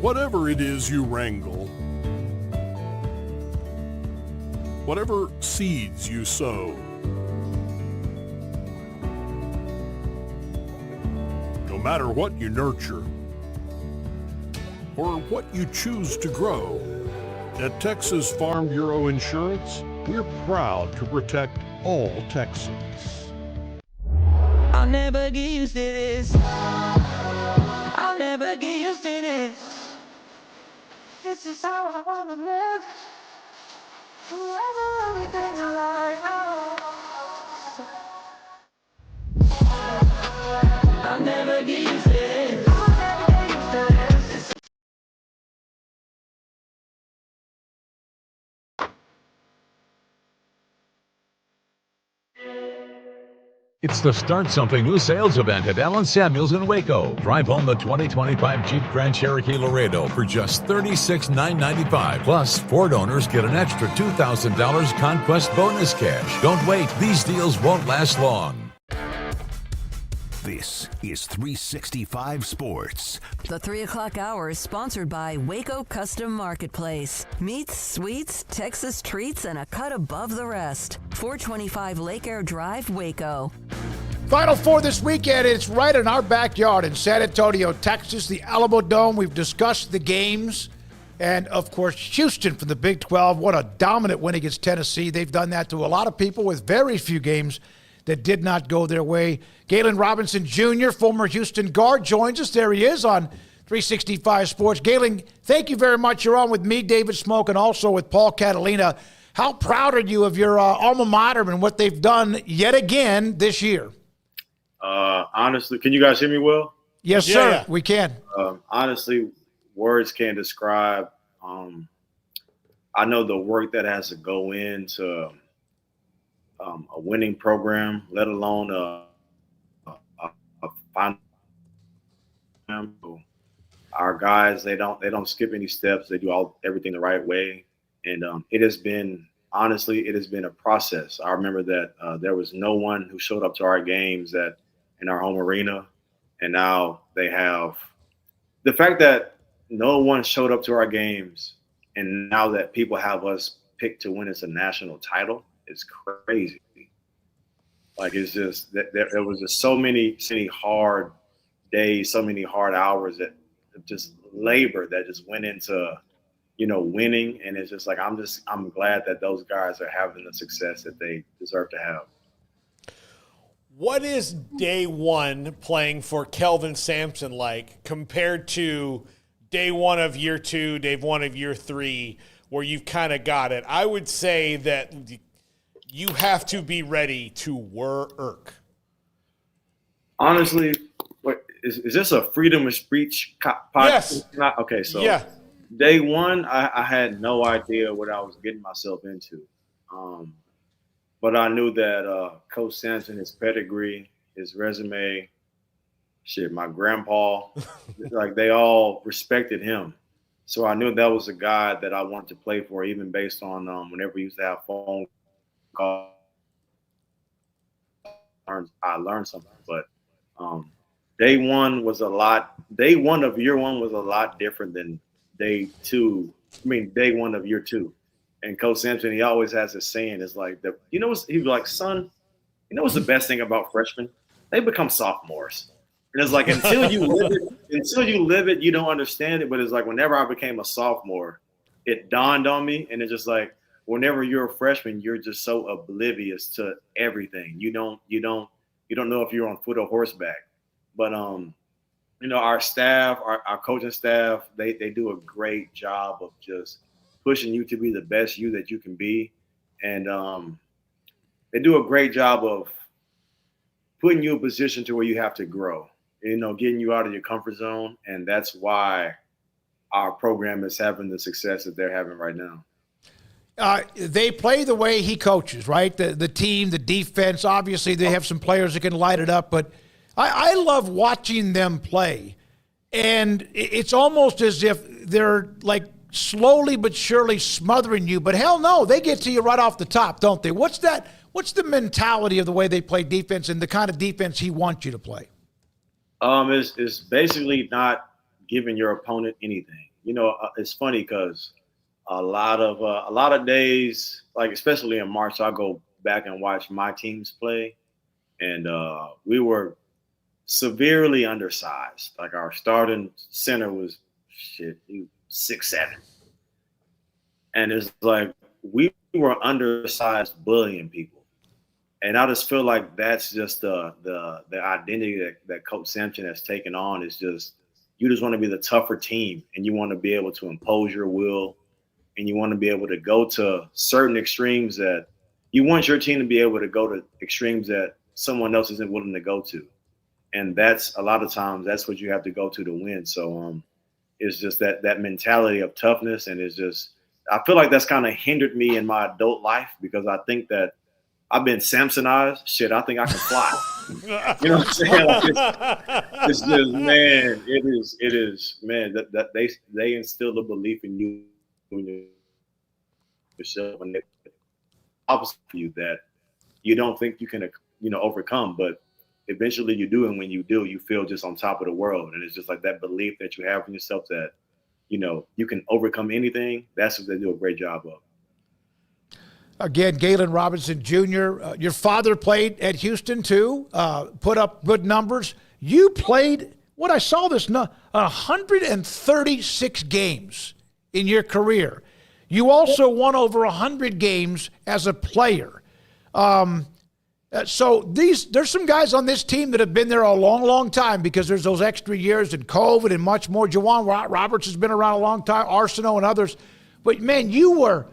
Whatever it is you wrangle, whatever seeds you sow, no matter what you nurture or what you choose to grow, at Texas Farm Bureau Insurance, we're proud to protect all Texans. I'll never get used to this. I'll never get used to this. This is how I wanna live. Forever, everything I like. I'll never get used to this. I'll never get used to this. It's the Start Something New sales event at Allen Samuels in Waco. Drive home the 2025 Jeep Grand Cherokee Laredo for just $36,995. Plus, Ford owners get an extra $2,000 Conquest bonus cash. Don't wait. These deals won't last long. This is 365 Sports. The 3 o'clock hour is sponsored by Waco Custom Marketplace. Meats, sweets, Texas treats, and a cut above the rest. 425 Lake Air Drive, Waco. Final Four this weekend. It's right in our backyard in San Antonio, Texas, the Alamo Dome. We've discussed the games. And, of course, Houston from the Big 12. What a dominant win against Tennessee. They've done that to a lot of people with very few games that did not go their way. Galen Robinson Jr., former Houston guard, joins us. There he is on 365 Sports. Galen, thank you very much. You're on with me, David Smoak, and also with Paul Catalina. How proud are you of your alma mater and what they've done yet again this year? Honestly, can you guys hear me well? Yes, sir. Yeah. We can. Honestly, words can't describe. I know the work that has to go into a winning program, let alone a final. Our guys, they don't skip any steps. They do everything the right way, and it has been a process. I remember that there was no one who showed up to our games in our home arena, and now they have the fact that no one showed up to our games, and now that people have us picked to win as a national title. It's crazy. Like, it's just there was just so many hard days, so many hard hours that just labor that just went into, winning. And it's just like, I'm glad that those guys are having the success that they deserve to have. What is day one playing for Kelvin Sampson like compared to day one of year two, day one of year three, where you've kind of got it? I would say that you have to be ready to work. Honestly, is this a freedom of speech podcast? Yes. Okay, so yeah. Day one, I had no idea what I was getting myself into. But I knew that Coach Sampson, his pedigree, his resume, my grandpa, like they all respected him. So I knew that was a guy that I wanted to play for, even based on whenever we used to have phone calls. I learned something. But day one of year one was a lot different than day one of year two. And Coach Sampson, he always has this saying, is like, he was like, son, you know what's the best thing about freshmen? They become sophomores. And it's like, until you live it, you don't understand it. But it's like, whenever I became a sophomore, it dawned on me. And it's just like, whenever you're a freshman, you're just so oblivious to everything. You don't know if you're on foot or horseback. But our staff, our coaching staff, they do a great job of just pushing you to be the best you that you can be. And they do a great job of putting you in a position to where you have to grow, getting you out of your comfort zone. And that's why our program is having the success that they're having right now. They play the way he coaches, right? The team, the defense, obviously they have some players that can light it up, but I love watching them play. And it's almost as if they're like slowly but surely smothering you, but hell no, they get to you right off the top, don't they? What's the mentality of the way they play defense and the kind of defense he wants you to play? It's basically not giving your opponent anything. It's funny because a lot of days, like especially in March, I go back and watch my teams play, and we were severely undersized. Like our starting center was he was 6'7", and it's like we were undersized bullying people. And I just feel like that's just the identity that Coach Sampson has taken on. Is just, you just want to be the tougher team, and you want to be able to impose your will, and you want to be able to go to certain extremes that you want your team to be able to go to extremes that someone else isn't willing to go to. And that's a lot of times that's what you have to go to win. So it's just that mentality of toughness. And it's just, I feel like that's kind of hindered me in my adult life, because I think that I've been Samsonized. Shit, I think I can fly. You know what I'm saying? Like it's just, man, it is, man, that they instill a belief in you yourself, and they opposite you that you don't think you can, overcome, but eventually you do. And when you do, you feel just on top of the world. And it's just like that belief that you have in yourself that, you can overcome anything. That's what they do a great job of. Again, Galen Robinson Jr., your father played at Houston too, put up good numbers. You played, what I saw this, 136 games in your career. You also won over 100 games as a player. So there's some guys on this team that have been there a long, long time, because there's those extra years and COVID and much more. Juwan Roberts has been around a long time, Arsenault and others. But man, you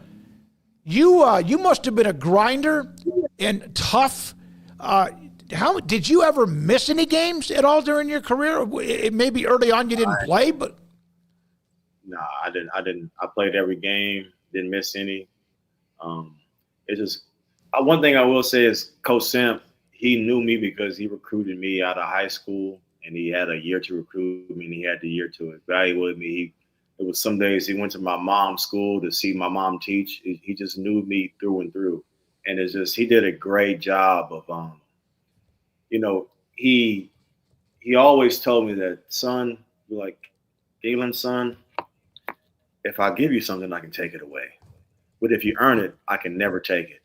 must have been a grinder and tough. How did you ever miss any games at all during your career? Maybe early on you didn't play, but no, I didn't. I played every game, didn't miss any. It's just one thing I will say is Coach Samp, he knew me because he recruited me out of high school, and he had a year to recruit me, and he had the year to evaluate me. It was some days he went to my mom's school to see my mom teach. He just knew me through and through. And it's just, he did a great job of, he always told me that, son, like, Galen, son, if I give you something, I can take it away. But if you earn it, I can never take it.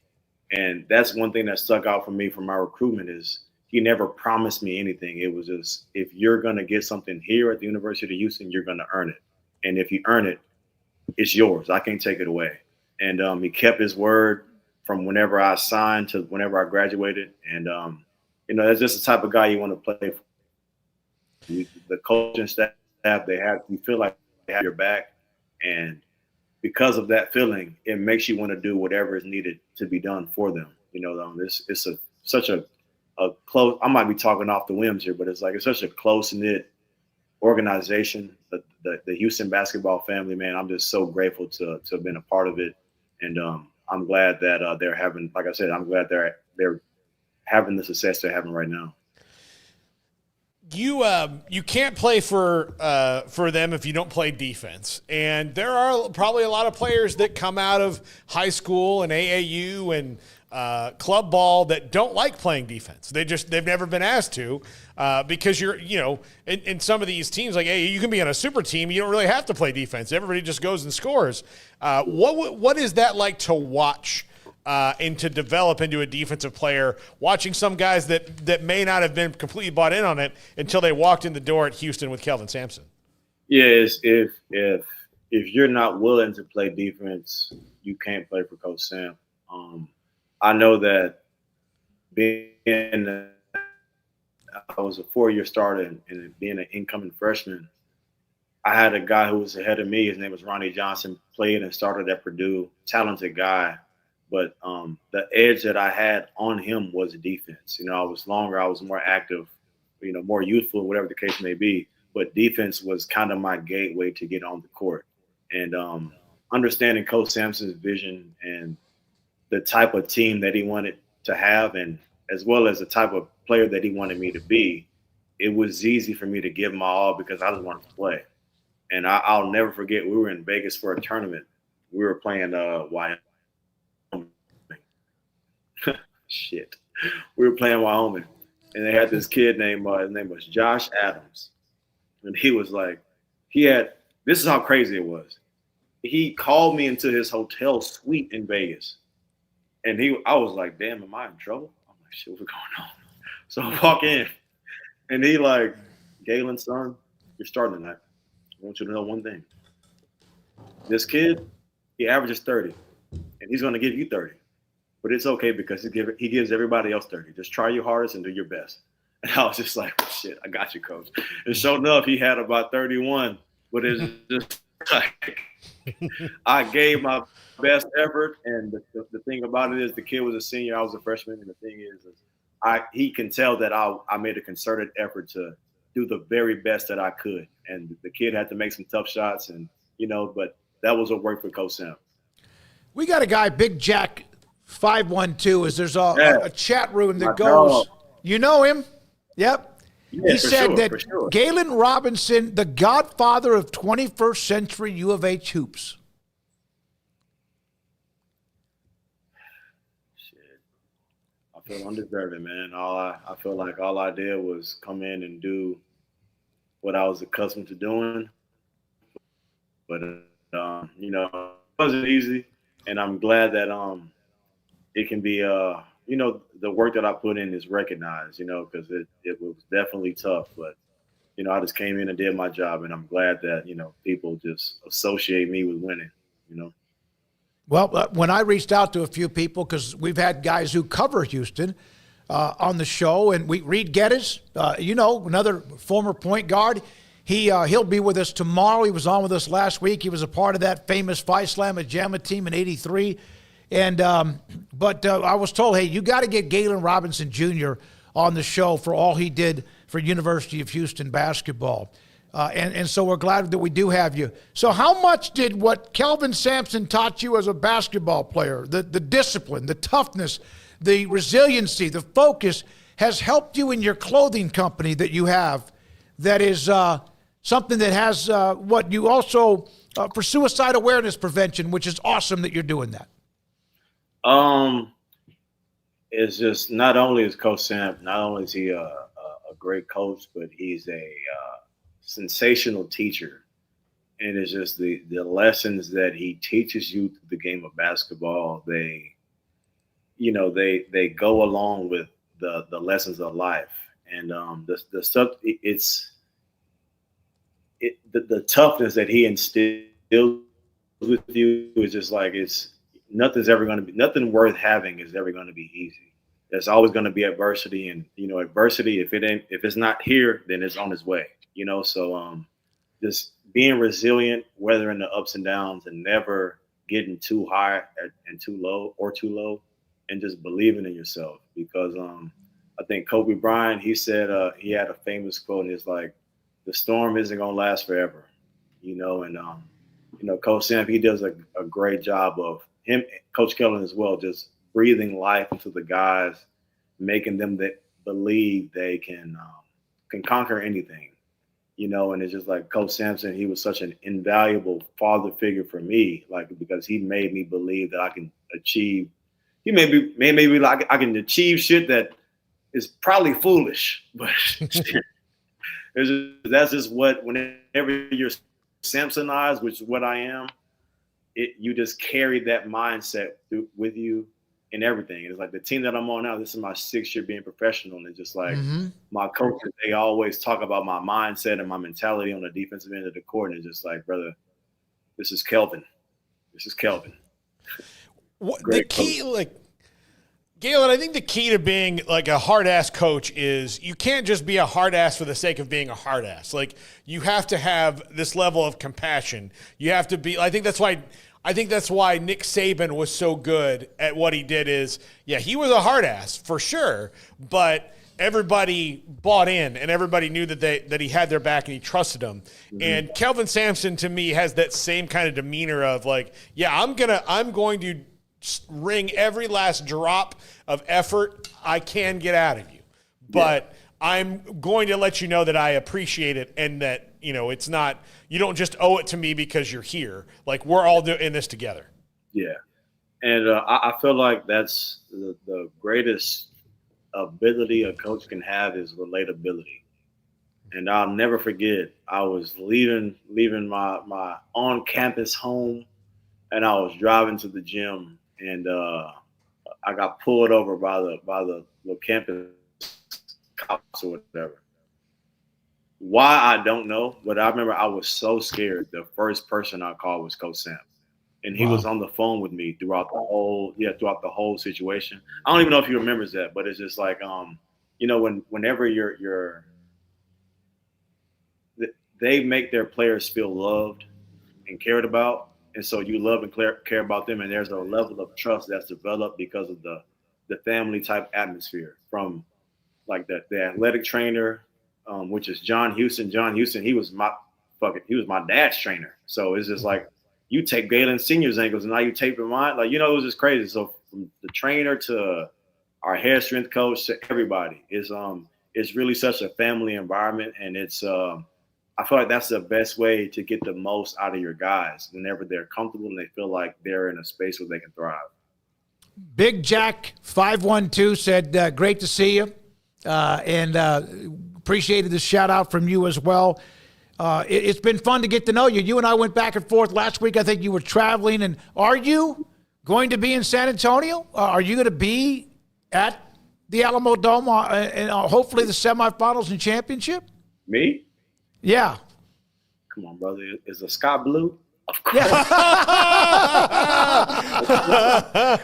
And that's one thing that stuck out for me from my recruitment is he never promised me anything. It was just, if you're going to get something here at the University of Houston, you're going to earn it. And if you earn it, it's yours. I can't take it away. And he kept his word from whenever I signed to whenever I graduated. And, that's just the type of guy you want to play for. The coaching staff, you feel like they have your back. And because of that feeling, it makes you want to do whatever is needed to be done for them. It's such a close, I might be talking off the whims here, but it's such a close-knit organization, the Houston basketball family, man. I'm just so grateful to have been a part of it. And I'm glad that they're having, like I said, I'm glad they're having the success they're having right now. You can't play for them if you don't play defense, and there are probably a lot of players that come out of high school and AAU and club ball that don't like playing defense. They've never been asked to because in some of these teams like you can be on a super team, you don't really have to play defense. Everybody just goes and scores. What is that like to watch? And to develop into a defensive player, watching some guys that may not have been completely bought in on it until they walked in the door at Houston with Kelvin Sampson. Yes, if you're not willing to play defense, you can't play for Coach Sam. I know that I was a 4-year starter and being an incoming freshman, I had a guy who was ahead of me. His name was Ronnie Johnson, played and started at Purdue, talented guy. But the edge that I had on him was defense. I was longer, I was more active, more youthful, whatever the case may be. But defense was kind of my gateway to get on the court. And understanding Coach Sampson's vision and the type of team that he wanted to have, and as well as the type of player that he wanted me to be, it was easy for me to give my all because I just wanted to play. And I'll never forget, we were in Vegas for a tournament. We were playing Wyoming. Shit. We were playing Wyoming, and they had this kid named his name was Josh Adams. And he was like, this is how crazy it was. He called me into his hotel suite in Vegas. And I was like, damn, am I in trouble? I'm like, shit, what's going on? So I walk in, and he like, Galen, son, you're starting tonight. I want you to know one thing. This kid, he averages 30, and he's going to give you 30. But it's okay because he gives everybody else 30. Just try your hardest and do your best. And I was just like, oh, shit, I got you, coach. And sure enough, he had about 31. But it's just like I gave my best effort. And the thing about it is the kid was a senior. I was a freshman. And the thing is he can tell that I made a concerted effort to do the very best that I could. And the kid had to make some tough shots. And, but that was what worked for Coach Sam. We got a guy, Big Jack 512, there's a chat room that goes, you know him? Yep. Yeah, he said that Galen Robinson, the godfather of 21st century U of H hoops. Shit. I feel undeserving, man. I feel like all I did was come in and do what I was accustomed to doing. But, it wasn't easy. And I'm glad that it can be, the work that I put in is recognized, because it was definitely tough. But, I just came in and did my job, and I'm glad that, people just associate me with winning, Well, when I reached out to a few people, because we've had guys who cover Houston on the show, and Reed Geddes, another former point guard, he'll be with us tomorrow. He was on with us last week. He was a part of that famous Phi Slamma Jamma team in '83. And but I was told, hey, you got to get Galen Robinson Jr. on the show for all he did for University of Houston basketball. And so we're glad that we do have you. So how much did what Kelvin Sampson taught you as a basketball player, the discipline, the toughness, the resiliency, the focus, has helped you in your clothing company that you have that is something that has what you also for suicide awareness prevention, which is awesome that you're doing that? It's just not only is Coach Sam, not only is he a great coach, but he's a sensational teacher. And it's just the lessons that he teaches you through the game of basketball. They go along with the lessons of life. And the stuff, the toughness that he instills with you is just like nothing worth having is ever going to be easy. There's always going to be adversity, and adversity, if it's not here, then it's on its way. So just being resilient, weathering the ups and downs, and never getting too high and too low, and just believing in yourself. Because I think Kobe Bryant, he said he had a famous quote, and it's like, the storm isn't going to last forever, and Coach Sam, he does a great job of Coach Kelvin as well, just breathing life into the guys, making them that believe they can conquer anything, you know. And it's just like Coach Sampson, he was such an invaluable father figure for me, like, because he made me believe that I can achieve. He made me like I can achieve shit that is probably foolish, but that's just what, whenever you're Samsonized, which is what I am, you just carry that mindset with you in everything. It's like the team that I'm on now, this is my 6th year being professional, and it's just like my coaches, they always talk about my mindset and my mentality on the defensive end of the court, and it's just like, brother, this is Kelvin. This is Kelvin. The key, like, Galen, I think the key to being like a hard-ass coach is you can't just be a hard-ass for the sake of being a hard-ass. Like, you have to have this level of compassion. You have to be – I think that's why Nick Saban was so good at what he did is, yeah, he was a hard-ass for sure, but everybody bought in and everybody knew that he had their back and he trusted them. Mm-hmm. And Kelvin Sampson, to me, has that same kind of demeanor of like, yeah, I'm going to – wring every last drop of effort I can get out of you. But I'm going to let you know that I appreciate it and that, you know, it's not, you don't just owe it to me because you're here. Like, we're all in this together. Yeah. And I feel like that's the greatest ability a coach can have is relatability. And I'll never forget, I was leaving my on-campus home, and I was driving to the gym, and I got pulled over by the campus cops or whatever. Why, I don't know, but I remember I was so scared. The first person I called was Coach Sam, and he was on the phone with me throughout the whole situation. I don't even know if he remembers that, but it's just like, you know, whenever they make their players feel loved and cared about. And so you love and care about them, and there's a level of trust that's developed because of the family type atmosphere from like the athletic trainer, which is John Houston. John Houston, he was my dad's trainer. So it's just like you take Galen Senior's ankles and now you tape mine. Like, you know, it was just crazy. So from the trainer to our head strength coach to everybody, it's really such a family environment, and it's I feel like that's the best way to get the most out of your guys whenever they're comfortable and they feel like they're in a space where they can thrive. Big Jack 512 said, great to see you, and appreciated the shout out from you as well. It's been fun to get to know you. You and I went back and forth last week. I think you were traveling. And are you going to be in San Antonio? Are you going to be at the Alamo Dome and hopefully the semifinals and championship? Me? Yeah. Come on, brother. Is the sky blue? Of course. Yeah.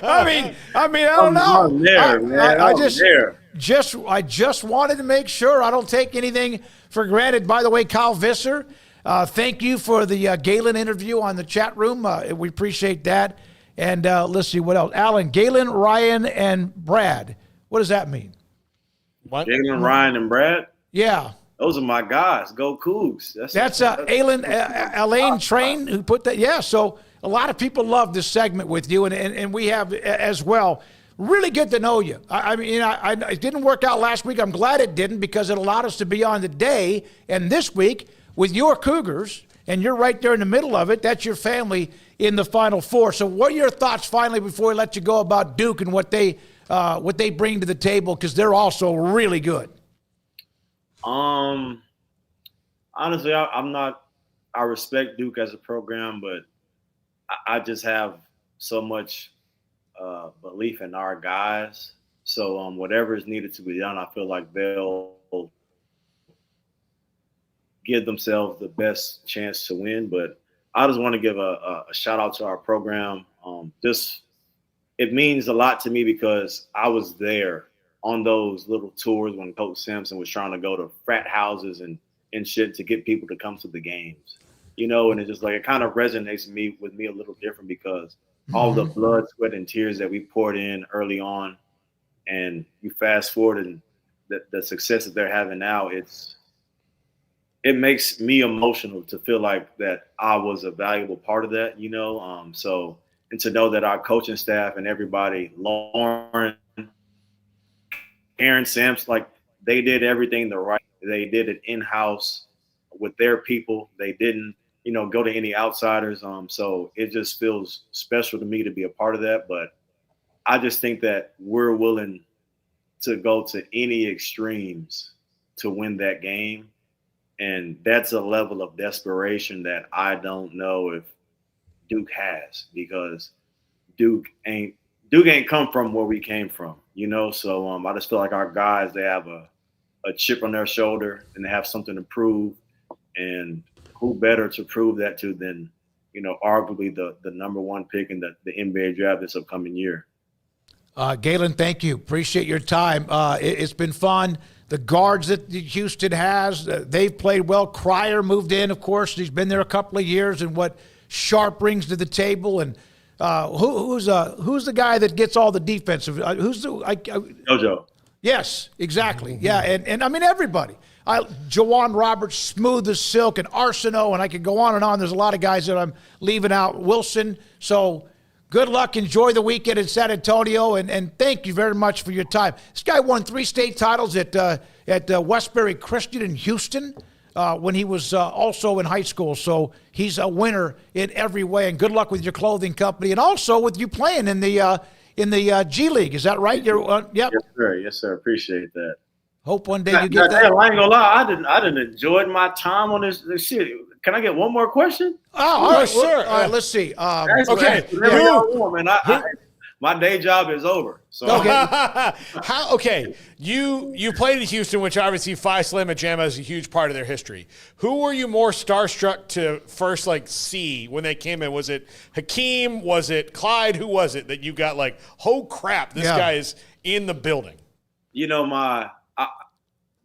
I mean, I don't know. I'm there, man. I just wanted to make sure I don't take anything for granted. By the way, Kyle Visser, thank you for the Galen interview on the chat room. We appreciate that. And let's see what else. Alan, Galen, Ryan, and Brad. What does that mean? What? Galen, Ryan, and Brad? Yeah. Those are my guys. Go Cougs. That's Elaine Train who put that. Yeah, so a lot of people love this segment with you, and we have as well. Really good to know you. I mean, it didn't work out last week. I'm glad it didn't because it allowed us to be on today and this week with your Cougars, and you're right there in the middle of it. That's your family in the Final Four. So what are your thoughts finally before we let you go about Duke and what they bring to the table, because they're also really good? Honestly, I respect Duke as a program, but I just have so much belief in our guys. So whatever is needed to be done, I feel like they'll give themselves the best chance to win. But I just want to give a shout out to our program. It means a lot to me because I was there on those little tours when Coach Sampson was trying to go to frat houses and shit to get people to come to the games, you know, and it's just like, it kind of resonates with me a little different because all the blood, sweat, and tears that we poured in early on, and you fast forward and the success that they're having now, it makes me emotional to feel like that I was a valuable part of that, you know? So and to know that our coaching staff and everybody, Lauren, Aaron Samps, like they did everything the right. They did it in-house with their people. They didn't, go to any outsiders. So it just feels special to me to be a part of that. But I just think that we're willing to go to any extremes to win that game. And that's a level of desperation that I don't know if Duke has, because Duke ain't come from where we came from, So I just feel like our guys, they have a chip on their shoulder and they have something to prove. And who better to prove that to than, arguably the number one pick in the NBA draft this upcoming year. Galen, thank you. Appreciate your time. It's been fun. The guards that Houston has, they've played well. Cryer moved in, of course. He's been there a couple of years, and what Sharp brings to the table. And who's the guy that gets all the defensive? JoJo. Yes, exactly. Yeah, and I mean everybody. Jawan Roberts, smooth as silk, and Arsenault, and I could go on and on. There's a lot of guys that I'm leaving out. Wilson. So good luck. Enjoy the weekend in San Antonio, and thank you very much for your time. This guy won 3 state titles at Westbury Christian in Houston when he was also in high school. So he's a winner in every way. And good luck with your clothing company, and also with you playing in the G League. Is that right? Yep. Yes, sir. Yes, sir. Appreciate that. Hope one day you get that. I ain't gonna lie. I didn't enjoy my time on this shit. Can I get one more question? Oh, all right, sure. All right, let's see. Okay. My day job is over. So Okay. You played in Houston, which obviously Phi Slim and Jamma is a huge part of their history. Who were you more starstruck to first see when they came in? Was it Hakeem? Was it Clyde? Who was it that you got oh crap, this guy is in the building? My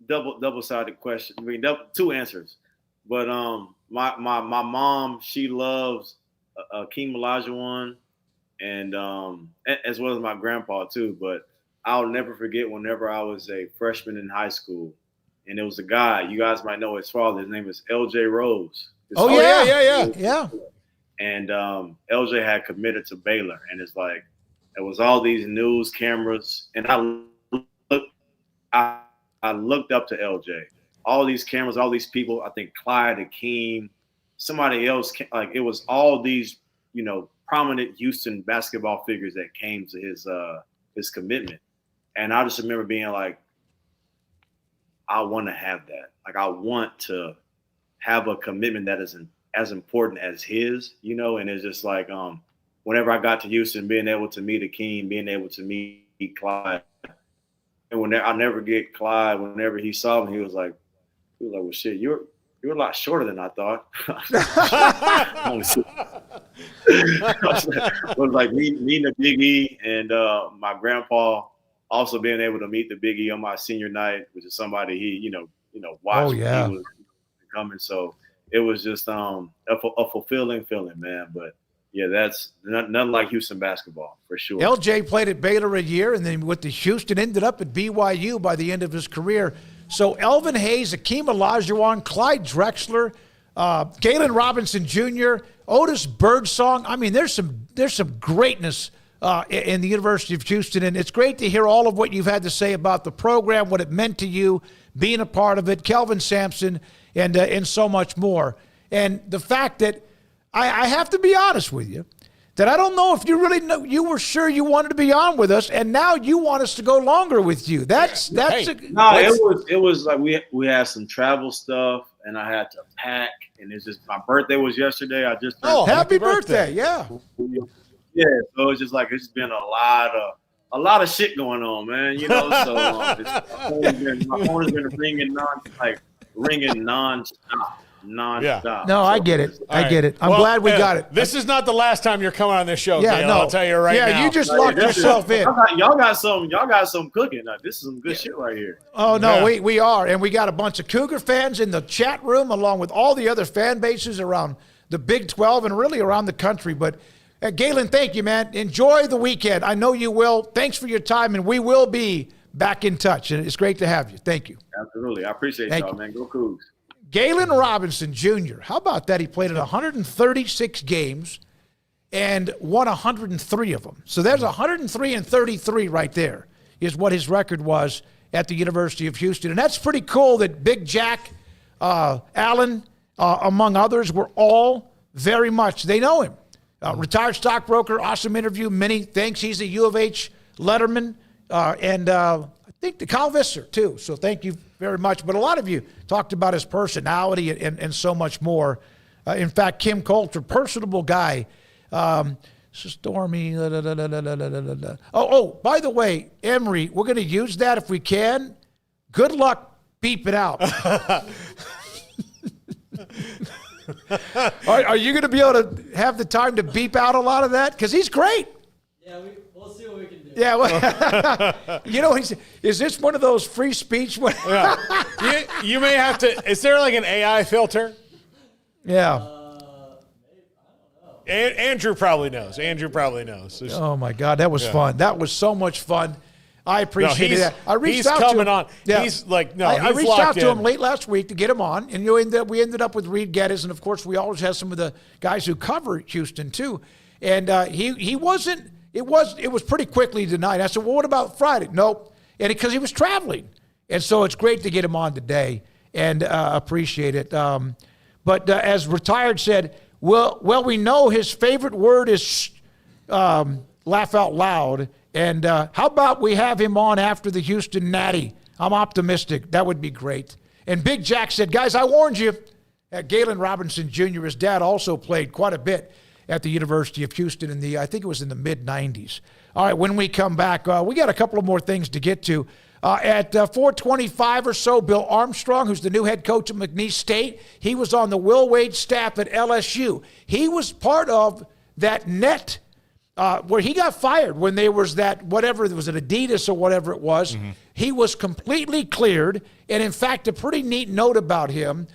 double-sided question. I mean, 2 answers. But my mom, she loves Hakeem Olajuwon, and as well as my grandpa too. But I'll never forget whenever I was a freshman in high school, and it was a guy, you guys might know his father. His name is LJ Rose. Yeah. And LJ had committed to Baylor, and it's it was all these news cameras, and I looked up to LJ. All these cameras, all these people, I think Clyde, Hakeem, somebody else, it was all these, prominent Houston basketball figures that came to his commitment. And I just remember being I want to have that. I want to have a commitment that isn't as important as his, and it's just whenever I got to Houston, being able to meet Hakeem, being able to meet Clyde, and I'll never get Clyde, whenever he saw me, he was like, well, shit, you're a lot shorter than I thought. It was meeting the Big E, and my grandpa also being able to meet the Big E on my senior night, which is somebody he, watched when he was coming. So it was just a fulfilling feeling, man. But yeah, that's nothing like Houston basketball for sure. LJ played at Baylor a year, and then with the Houston ended up at BYU by the end of his career. So Elvin Hayes, Hakeem Olajuwon, Clyde Drexler, Galen Robinson Jr., Otis Birdsong. I mean, there's some greatness in the University of Houston, and it's great to hear all of what you've had to say about the program, what it meant to you, being a part of it, Kelvin Sampson, and so much more. And the fact that I have to be honest with you, that I don't know if you really know, you were sure you wanted to be on with us, and now you want us to go longer with you. It was we had some travel stuff, and I had to pack, and it's just my birthday was yesterday. I just happy birthday. Yeah. So it's just it's been a lot of shit going on, man. So my phone has been ringing nonstop. nonstop. No, I get it. I get it. I'm glad we got it. This is not the last time you're coming on this show. Dale, I'll tell you right now. Yeah, you just locked yourself in. Y'all got some cooking. This is some good shit right here. Oh no, we are, and we got a bunch of Cougar fans in the chat room, along with all the other fan bases around the Big 12 and really around the country. But Galen, thank you, man. Enjoy the weekend. I know you will. Thanks for your time, and we will be back in touch. And it's great to have you. Thank you. Absolutely, I appreciate y'all, man. Go Cougs. Galen Robinson Jr., how about that? He played in 136 games and won 103 of them. So there's 103 and 33 right there is what his record was at the University of Houston. And that's pretty cool that Big Jack Allen, among others, were all very much, they know him. Retired stockbroker, awesome interview. Many thanks. He's a U of H letterman. And I think the Kyle Visser, too. So thank you very much. But a lot of you talked about his personality and so much more. In fact, Kim Coulter, personable guy. Stormy. Oh, by the way, Emery, we're going to use that if we can. Good luck beeping out. Are you going to be able to have the time to beep out a lot of that? Because he's great. Yeah, we'll see what we can do. Yeah, well, you know, is this one of those free speech? Yeah. You may have to. Is there like an AI filter? Yeah. Andrew probably knows. Oh my God, that was fun. That was so much fun. I appreciate that. I reached out to him. On. Yeah. He's like, no, I he's reached locked out to in. him late last week to get him on, and we ended up with Reed Geddes, and of course we always have some of the guys who cover Houston too. And he wasn't. It was pretty quickly denied. I said, well, what about Friday? Nope. And because he was traveling, and so it's great to get him on today, and appreciate it. But as Retired said, well, we know his favorite word is laugh out loud. And how about we have him on after the Houston Natty? I'm optimistic. That would be great. And Big Jack said, guys, I warned you. Galen Robinson Jr., his dad, also played quite a bit at the University of Houston I think it was in the mid-'90s. All right, when we come back, we got a couple of more things to get to. At 4:25 or so, Bill Armstrong, who's the new head coach at McNeese State, he was on the Will Wade staff at LSU. He was part of that net where he got fired when there was that, whatever, there was an Adidas or whatever it was. Mm-hmm. He was completely cleared. And in fact, a pretty neat note about him,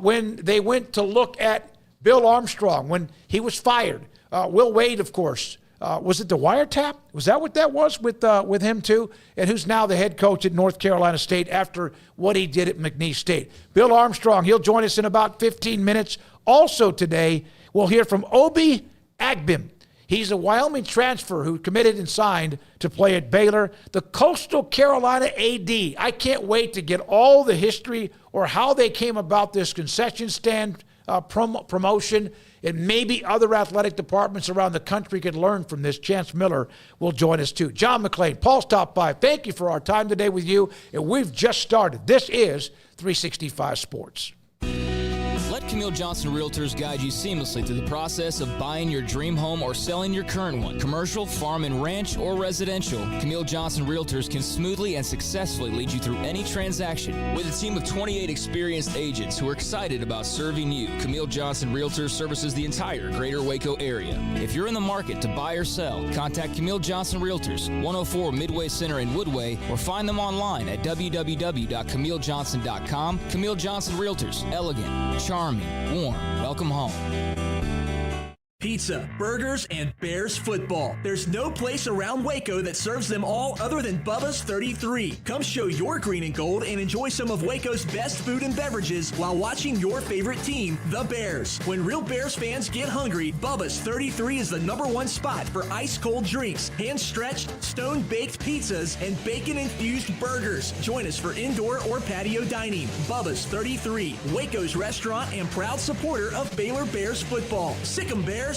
when they went to look at Bill Armstrong, when he was fired, Will Wade, of course, was it the wiretap? Was that what that was with him too? And who's now the head coach at North Carolina State after what he did at McNeese State. Bill Armstrong, he'll join us in about 15 minutes. Also today, we'll hear from Obi Agbim. He's a Wyoming transfer who committed and signed to play at Baylor. The Coastal Carolina AD. I can't wait to get all the history or how they came about this concession stand promotion, and maybe other athletic departments around the country could learn from this. Chance Miller will join us too. John McClain, Paul's Top 5. Thank you for our time today with you, and we've just started. This is 365 Sports. Let Camille Johnson Realtors guide you seamlessly through the process of buying your dream home or selling your current one. Commercial, farm and ranch, or residential, Camille Johnson Realtors can smoothly and successfully lead you through any transaction. With a team of 28 experienced agents who are excited about serving you, Camille Johnson Realtors services the entire greater Waco area. If you're in the market to buy or sell, contact Camille Johnson Realtors, 104 Midway Center in Woodway, or find them online at www.camillejohnson.com. Camille Johnson Realtors, elegant, charming, warm. Welcome home. Pizza, burgers, and Bears football. There's no place around Waco that serves them all other than Bubba's 33. Come show your green and gold and enjoy some of Waco's best food and beverages while watching your favorite team, the Bears. When real Bears fans get hungry, Bubba's 33 is the #1 spot for ice-cold drinks, hand-stretched, stone-baked pizzas, and bacon-infused burgers. Join us for indoor or patio dining. Bubba's 33, Waco's restaurant and proud supporter of Baylor Bears football. Sick 'em, Bears.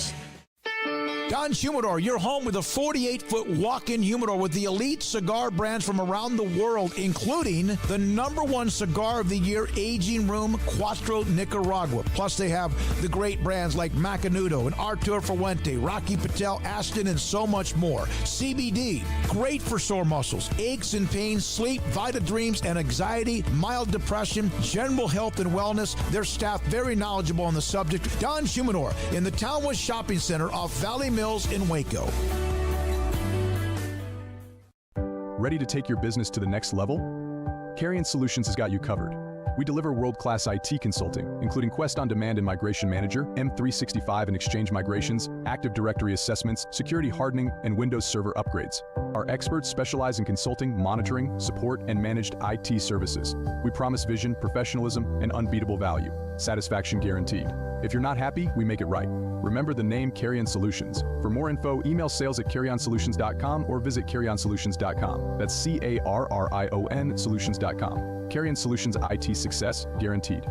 Don's Humidor, your home with a 48-foot walk-in humidor with the elite cigar brands from around the world, including the #1 cigar of the year, Aging Room Cuatro Nicaragua. Plus, they have the great brands like Macanudo and Artur Fuente, Rocky Patel, Aston, and so much more. CBD, great for sore muscles, aches and pains, sleep, Vita Dreams, and anxiety, mild depression, general health and wellness. Their staff very knowledgeable on the subject. Don's Humidor in the Townwest Shopping Center off Valley Mills in Waco. Ready to take your business to the next level? Carrion Solutions has got you covered. We deliver world-class IT consulting, including Quest On Demand and Migration Manager, M365 and Exchange migrations, Active Directory assessments, security hardening, and Windows Server upgrades. Our experts specialize in consulting, monitoring, support, and managed IT services. We promise vision, professionalism, and unbeatable value. Satisfaction guaranteed. If you're not happy, we make it right. Remember the name Carrion Solutions. For more info, email sales@carrionsolutions.com or visit carrionsolutions.com. That's CARRION solutions.com. Carrion Solutions IT success guaranteed.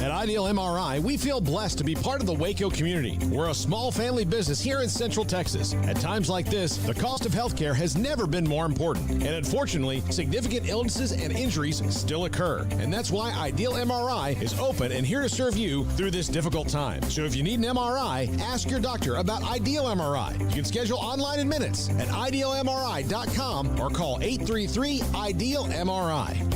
At Ideal MRI, we feel blessed to be part of the Waco community. We're a small family business here in Central Texas. At times like this, the cost of healthcare has never been more important. And unfortunately, significant illnesses and injuries still occur. And that's why Ideal MRI is open and here to serve you through this difficult time. So if you need an MRI, ask your doctor about Ideal MRI. You can schedule online in minutes at idealmri.com or call 833-IDEAL-MRI.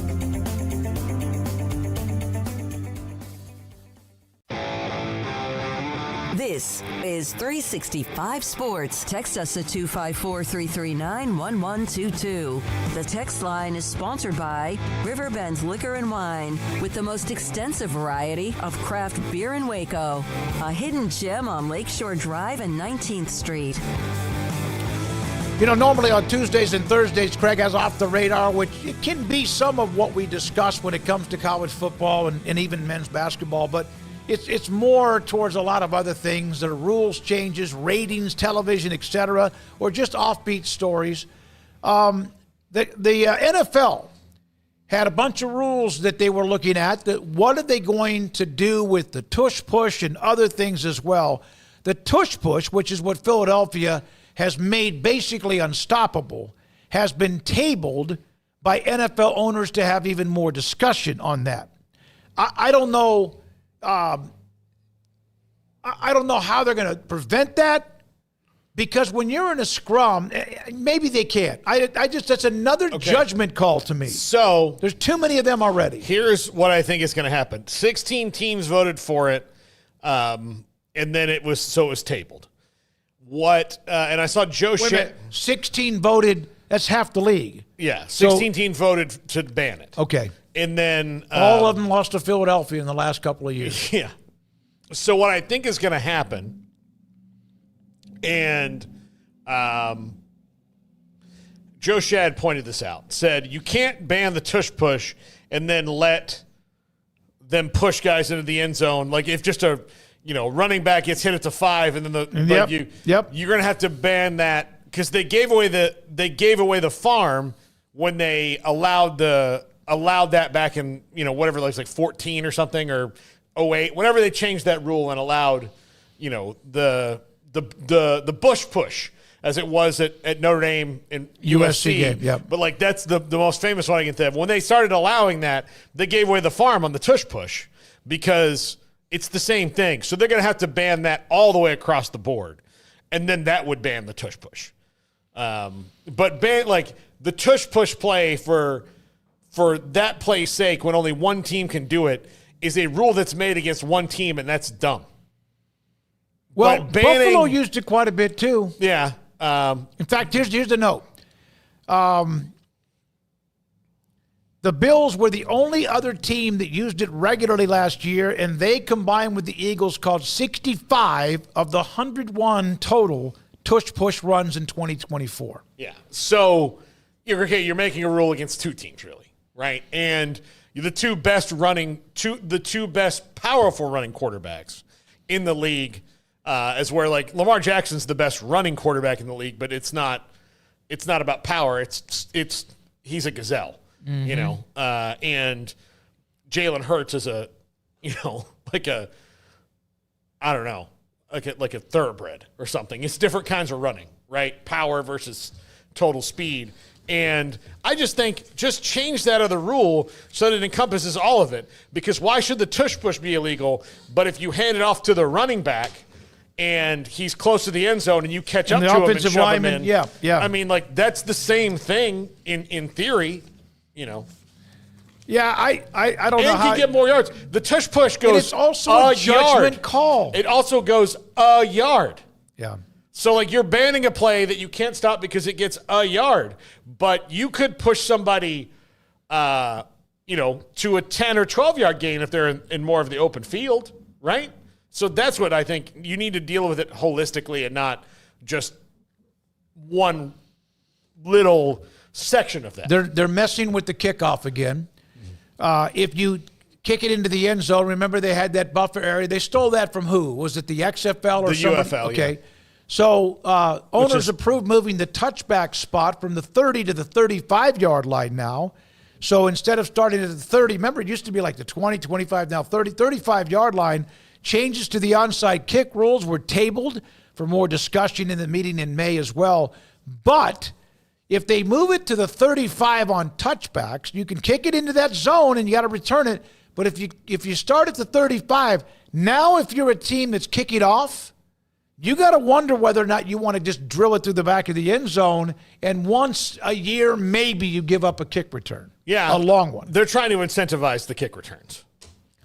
This is 365 Sports. Text us at 254-339-1122. The text line is sponsored by Riverbend Liquor and Wine, with the most extensive variety of craft beer in Waco. A hidden gem on Lakeshore Drive and 19th Street. You know, normally on Tuesdays and Thursdays, Craig has Off the Radar, which it can be some of what we discuss when it comes to college football and even men's basketball, but it's more towards a lot of other things. There are rules changes, ratings, television, etc., or just offbeat stories. The NFL had a bunch of rules that they were looking at. That what are they going to do with the tush push and other things as well? The tush push, which is what Philadelphia has made basically unstoppable, has been tabled by NFL owners to have even more discussion on that. I don't know. I don't know how they're going to prevent that, because when you're in a scrum, maybe they can't. That's another judgment call to me. So there's too many of them already. Here's what I think is going to happen. 16 teams voted for it, and then it was tabled. And I saw Joe Shea. 16 voted. That's half the league. Yeah, 16 teams voted to ban it. Okay. And then all of them lost to Philadelphia in the last couple of years. Yeah. So what I think is going to happen, and Joe Shad pointed this out, said you can't ban the tush push and then let them push guys into the end zone. Like if just a running back gets hit at the 5, and then you're going to have to ban that, because they gave away the farm when they allowed that back in, whatever, like 14 or something, or 08, whenever they changed that rule and allowed, the Bush push, as it was at Notre Dame and USC game, yep. But that's the most famous one I can think of. When they started allowing that, they gave away the farm on the tush push, because it's the same thing. So they're going to have to ban that all the way across the board, and then that would ban the tush push. But ban the tush push play for that play's sake, when only one team can do it, is a rule that's made against one team, and that's dumb. Well, Buffalo used it quite a bit too. Yeah. In fact, here's the note. The Bills were the only other team that used it regularly last year, and they combined with the Eagles called 65 of the 101 total tush-push runs in 2024. Yeah. So, you're making a rule against two teams, really, right? And the two best powerful running quarterbacks in the league, as where Lamar Jackson's the best running quarterback in the league, but it's not about power. He's a gazelle, and Jalen Hurts is a thoroughbred or something. It's different kinds of running, right? Power versus total speed. And I just think change that other rule so that it encompasses all of it. Because why should the tush push be illegal, but if you hand it off to the running back and he's close to the end zone and you catch up to him and shove him in? Yeah. I mean, that's the same thing in theory, Yeah, I don't know how. And you get more yards. The tush push goes. And it's also a judgment call. It also goes a yard. Yeah. So you're banning a play that you can't stop because it gets a yard, but you could push somebody, to a 10 or 12 yard gain if they're in more of the open field, right? So that's what I think you need to deal with it holistically and not just one little section of that. They're messing with the kickoff again. If you kick it into the end zone, remember they had that buffer area. They stole that from who? Was it the XFL or the somebody? UFL? Okay. Yeah. So owners approved moving the touchback spot from the 30 to the 35-yard line now. So instead of starting at the 30, remember it used to be like the 20, 25, now 30, 35-yard line. Changes to the onside kick rules were tabled for more discussion in the meeting in May as well. But if they move it to the 35 on touchbacks, you can kick it into that zone and you got to return it. But if you start at the 35, now if you're a team that's kicking off, you got to wonder whether or not you want to just drill it through the back of the end zone, and once a year maybe you give up a kick return. Yeah. A long one. They're trying to incentivize the kick returns.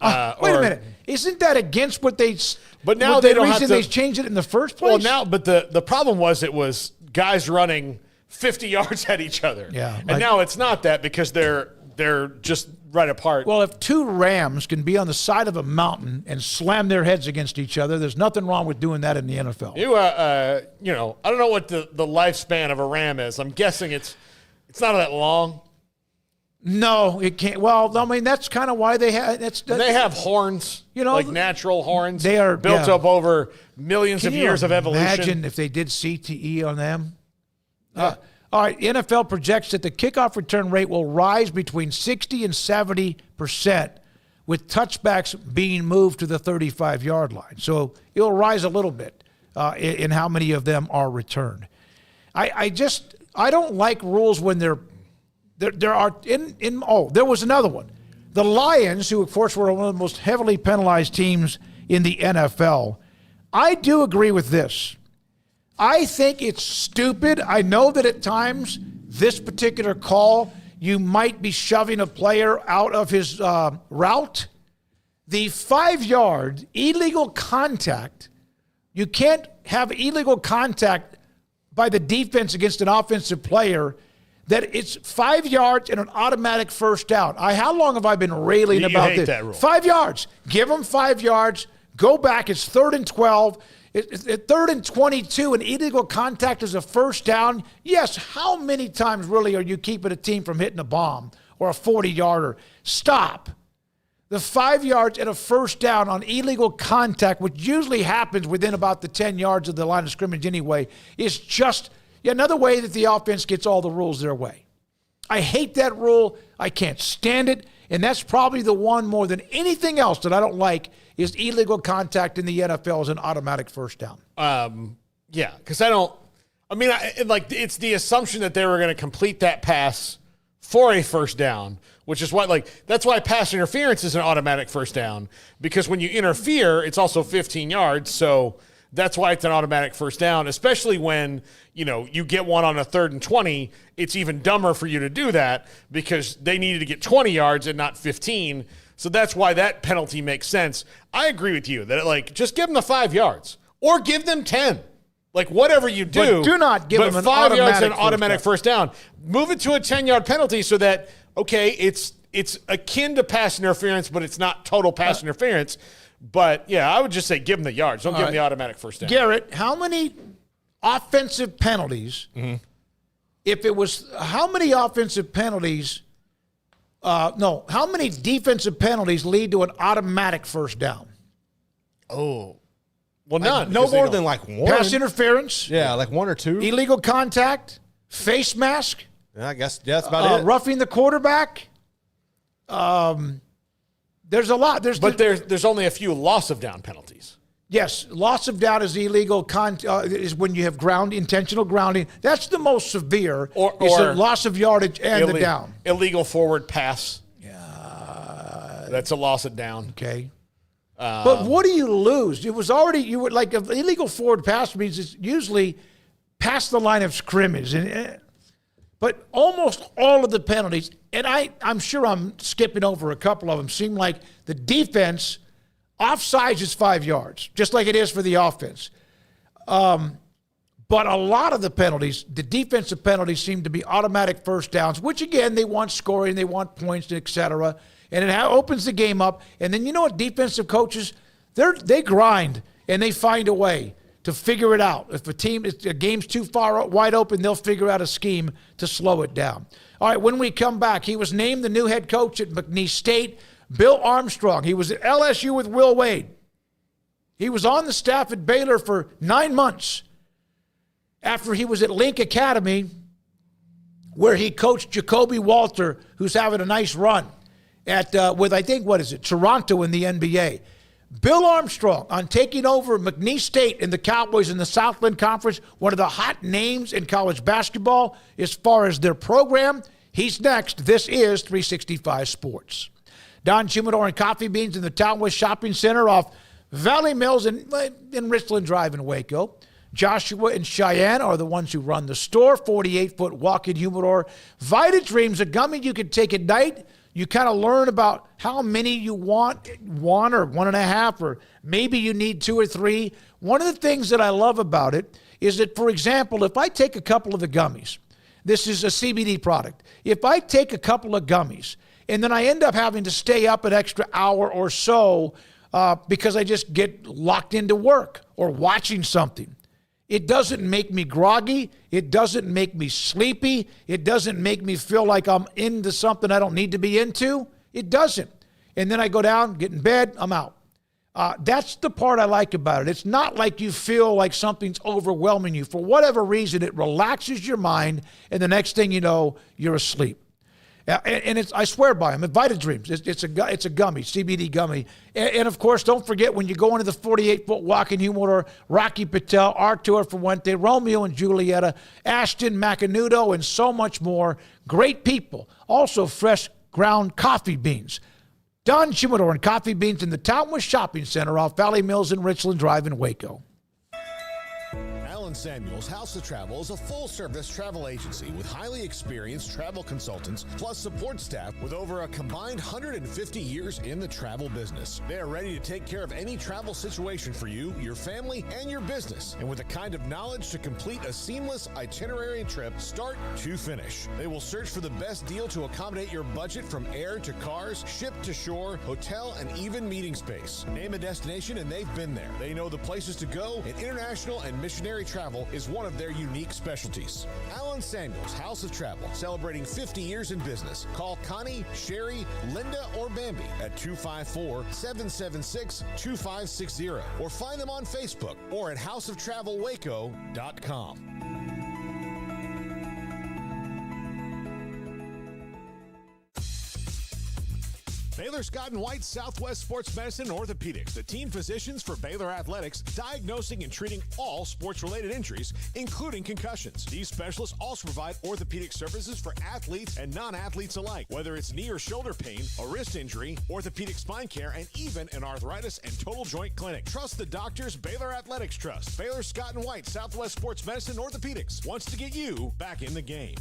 Wait a minute. Isn't that against what they – But now they don't have to – they changed it in the first place? Well, now – but the problem was it was guys running 50 yards at each other. Yeah. And now it's not that because they're just right apart. Well, if two rams can be on the side of a mountain and slam their heads against each other, there's nothing wrong with doing that in the NFL. I don't know what the lifespan of a ram is. I'm guessing it's not that long. No, it can't. Well, I mean, that's kind of why they have. They have horns, like natural horns. They are built up over millions of years of evolution. Imagine if they did CTE on them. Yeah. All right, NFL projects that the kickoff return rate will rise between 60 and 70%, with touchbacks being moved to the 35-yard line. So it'll rise a little bit in how many of them are returned. I don't like rules when there was another one. The Lions, who of course were one of the most heavily penalized teams in the NFL, I do agree with this. I think it's stupid. I know that at times this particular call, you might be shoving a player out of his route. The 5-yard illegal contact, you can't have illegal contact by the defense against an offensive player that it's 5 yards and an automatic first down. How long have I been railing about this? That rule. 5 yards. Give them 5 yards. Go back. It's 3rd and 12. At 3rd and 22, an illegal contact is a first down. Yes, how many times really are you keeping a team from hitting a bomb or a 40-yarder? Stop. The 5 yards and a first down on illegal contact, which usually happens within about the 10 yards of the line of scrimmage anyway, is just another way that the offense gets all the rules their way. I hate that rule. I can't stand it. And that's probably the one more than anything else that I don't like is illegal contact in the NFL as an automatic first down. Yeah, because it's the assumption that they were going to complete that pass for a first down, which is why, that's why pass interference is an automatic first down, because when you interfere, it's also 15 yards, so that's why it's an automatic first down, especially when, you get one on a 3rd and 20, it's even dumber for you to do that because they needed to get 20 yards and not 15. So that's why that penalty makes sense. I agree with you that just give them the 5 yards or give them 10. Whatever you do. But do not give them an 5 yards and automatic automatic first down. Move it to a 10-yard penalty so that, it's akin to pass interference, but it's not total pass interference. But, yeah, I would just say give them the yards. Don't give them the automatic first down. Garrett, how many offensive penalties, how many offensive penalties, how many defensive penalties lead to an automatic first down? Oh. Well, none. No more than one. Pass interference. Yeah, one or two. Illegal contact. Face mask. Yeah, I guess that's about it. Roughing the quarterback. There's a lot. There's only a few loss of down penalties. Yes, loss of down is illegal. Is when you have intentional grounding. That's the most severe. Or the loss of yardage and the down. Illegal forward pass. Yeah, that's a loss of down. Okay. But what do you lose? It was already an illegal forward pass means it's usually past the line of scrimmage, but almost all of the penalties, and I'm sure I'm skipping over a couple of them, seem like the defense. Offsides is 5 yards, just like it is for the offense. But a lot of the penalties, the defensive penalties, seem to be automatic first downs, which, again, they want scoring, they want points, et cetera. And it opens the game up. And then you know what defensive coaches, they grind, and they find a way. to figure it out. If a game's too far wide open, they'll figure out a scheme to slow it down. All right, when we come back, he was named the new head coach at McNeese State. Bill Armstrong, he was at LSU with Will Wade. He was on the staff at Baylor for 9 months after he was at Link Academy, where he coached Jacoby Walter, who's having a nice run with, I think, Toronto in the NBA. Bill Armstrong, on taking over McNeese State and the Cowboys in the Southland Conference, one of the hot names in college basketball as far as their program. He's next. This is 365 Sports. Don Humidor and Coffee Beans in the Townwest Shopping Center off Valley Mills in Richland Drive in Waco. Joshua and Cheyenne are the ones who run the store. 48-foot walk-in humidor. Vita Dreams, a gummy you can take at night. You kind of learn about how many you want, 1 or 1.5, or maybe you need 2 or 3. One of the things that I love about it is that, for example, if I take a couple of the gummies, this is a CBD product. If I take a couple of gummies and then I end up having to stay up an extra hour or so because I just get locked into work or watching something, it doesn't make me groggy. It doesn't make me sleepy. It doesn't make me feel like I'm into something I don't need to be into. It doesn't. And then I go down, get in bed, I'm out. That's the part I like about it. It's not like you feel like something's overwhelming you. For whatever reason, it relaxes your mind, and the next thing you know, you're asleep. And it's, I swear by them, Vita Dreams. It's a gummy, CBD gummy. And of course, don't forget when you go into the 48-foot walk-in humidor, Rocky Patel, Arturo Fuente, Romeo and Julieta, Ashton Macanudo, and so much more. Great people. Also fresh ground coffee beans. Don Humidor and Coffee Beans in the Townwest Shopping Center off Valley Mills and Richland Drive in Waco. Samuels House of Travel is a full-service travel agency with highly experienced travel consultants plus support staff with over a combined 150 years in the travel business. They are ready to take care of any travel situation for you, your family, and your business, and with the kind of knowledge to complete a seamless itinerary trip start to finish. They will search for the best deal to accommodate your budget from air to cars, ship to shore, hotel, and even meeting space. Name a destination and they've been there. They know the places to go, and international and missionary travel is one of their unique specialties. Alan Samuels House of Travel, celebrating 50 years in business. Call Connie, Sherry, Linda, or Bambi at 254-776-2560 or find them on Facebook or at houseoftravelwaco.com. Baylor Scott & White Southwest Sports Medicine and Orthopedics, the team physicians for Baylor Athletics, diagnosing and treating all sports-related injuries, including concussions. These specialists also provide orthopedic services for athletes and non-athletes alike, whether it's knee or shoulder pain, a wrist injury, orthopedic spine care, and even an arthritis and total joint clinic. Trust the doctors Baylor Athletics trust. Baylor Scott & White Southwest Sports Medicine and Orthopedics wants to get you back in the game.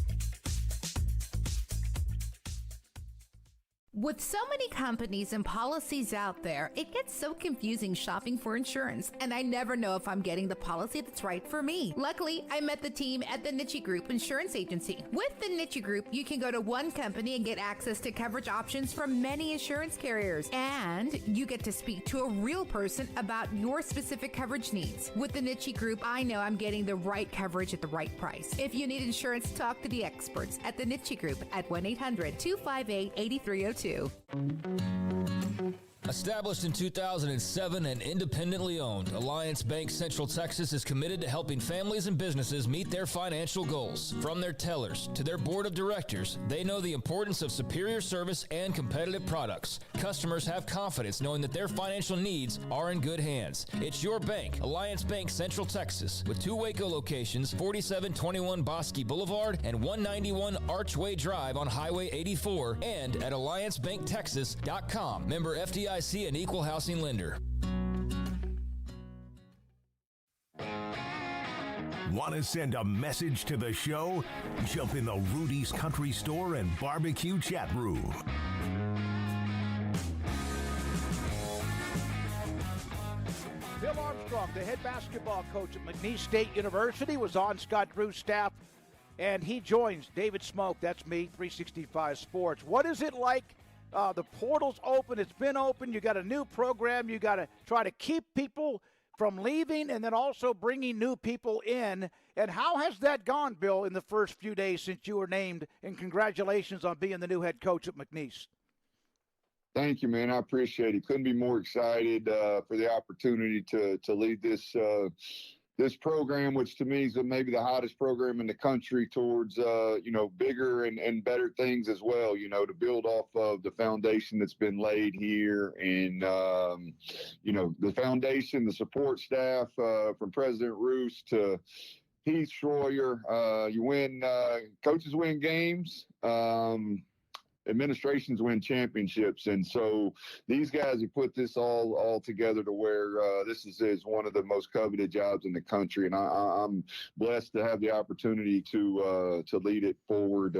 With so many companies and policies out there, it gets so confusing shopping for insurance, and I never know if I'm getting the policy that's right for me. Luckily, I met the team at the Niche Group Insurance Agency. With the Niche Group, you can go to one company and get access to coverage options from many insurance carriers, and you get to speak to a real person about your specific coverage needs. With the Niche Group, I know I'm getting the right coverage at the right price. If you need insurance, talk to the experts at the Niche Group at 1-800-258-8302. Established in 2007 and independently owned, Alliance Bank Central Texas is committed to helping families and businesses meet their financial goals. From their tellers to their board of directors, they know the importance of superior service and competitive products. Customers have confidence knowing that their financial needs are in good hands. It's your bank, Alliance Bank Central Texas, with 2 Waco locations, 4721 Bosque Boulevard and 191 Archway Drive on Highway 84, and at alliancebanktexas.com. Member FDIC and equal housing lender. Want to send a message to the show? Jump in the Rudy's Country Store and Barbecue chat room. Bill Armstrong, the head basketball coach at McNeese State University, was on Scott Drew's staff, and he joins David Smoak. That's me, 365 Sports. What is it like? The portal's open. It's been open. You got a new program. You got to try to keep people from leaving and then also bringing new people in. And how has that gone, Bill, in the first few days since you were named? And congratulations on being the new head coach at McNeese. Thank you, man. I appreciate it. Couldn't be more excited for the opportunity to lead this this program, which to me is maybe the hottest program in the country towards, bigger and better things as well, to build off of the foundation that's been laid here. And, the foundation, the support staff from President Roos to Heath Schroyer, you win, coaches win games. Administrations win championships, and so these guys have put this all together to where this is one of the most coveted jobs in the country, and I'm blessed to have the opportunity to lead it forward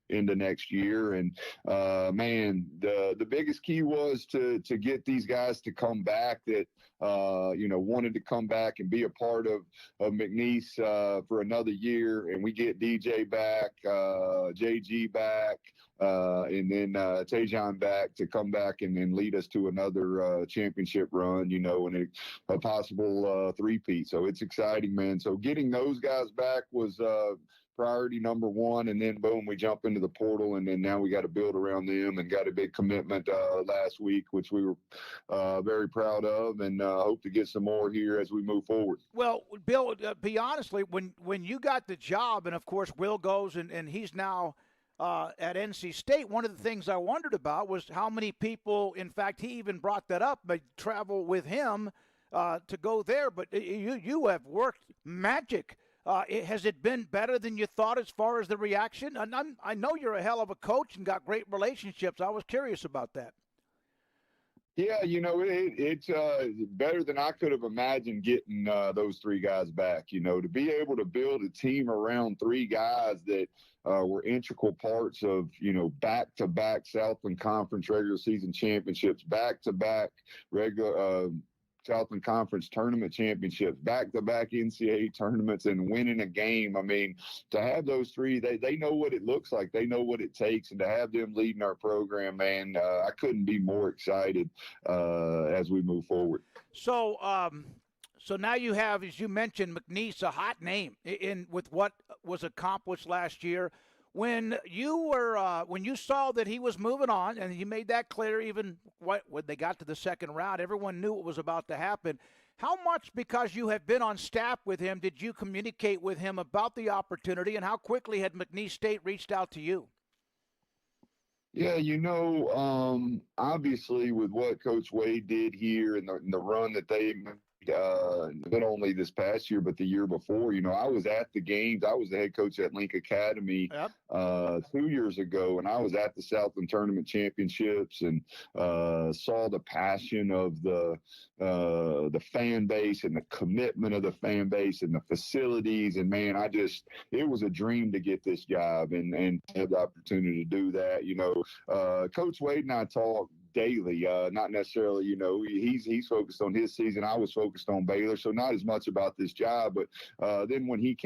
into next year. And the biggest key was to get these guys to come back that wanted to come back and be a part of McNeese for another year, and we get DJ back, JG back, and then Tajon back to come back and lead us to another championship run, and a possible three-peat. So it's exciting, man. So getting those guys back was priority number one, and then boom, we jump into the portal, and then now we got to build around them, and got a big commitment last week, which we were very proud of, and hope to get some more here as we move forward. Well, Bill, be honestly, when you got the job, and of course Will goes and he's now at NC State, one of the things I wondered about was how many people, in fact, he even brought that up, but travel with him to go there. But you have worked magic. Has it been better than you thought as far as the reaction? And I know you're a hell of a coach and got great relationships. I was curious about that. Yeah, it's better than I could have imagined getting those three guys back. To be able to build a team around three guys that were integral parts of, back-to-back Southland Conference regular season championships, back-to-back regular Southland Conference tournament championships, back-to-back NCAA tournaments, and winning a game. I mean, to have those three, they know what it looks like. They know what it takes. And to have them leading our program, man, I couldn't be more excited as we move forward. So now you have, as you mentioned, McNeese, a hot name with what was accomplished last year. When you saw that he was moving on, and you made that clear, even when they got to the second round, everyone knew what was about to happen. How much, because you have been on staff with him, did you communicate with him about the opportunity, and how quickly had McNeese State reached out to you? Yeah, obviously with what Coach Wade did here and the run that they made, not only this past year, but the year before, I was at the games. I was the head coach at Link Academy 2 years ago, and I was at the Southland Tournament Championships and saw the passion of the fan base and the commitment of the fan base and the facilities. And man, it was a dream to get this job and have the opportunity to do that. Coach Wade and I talk daily, not necessarily, he's focused on his season. I was focused on Baylor, so not as much about this job. But then when it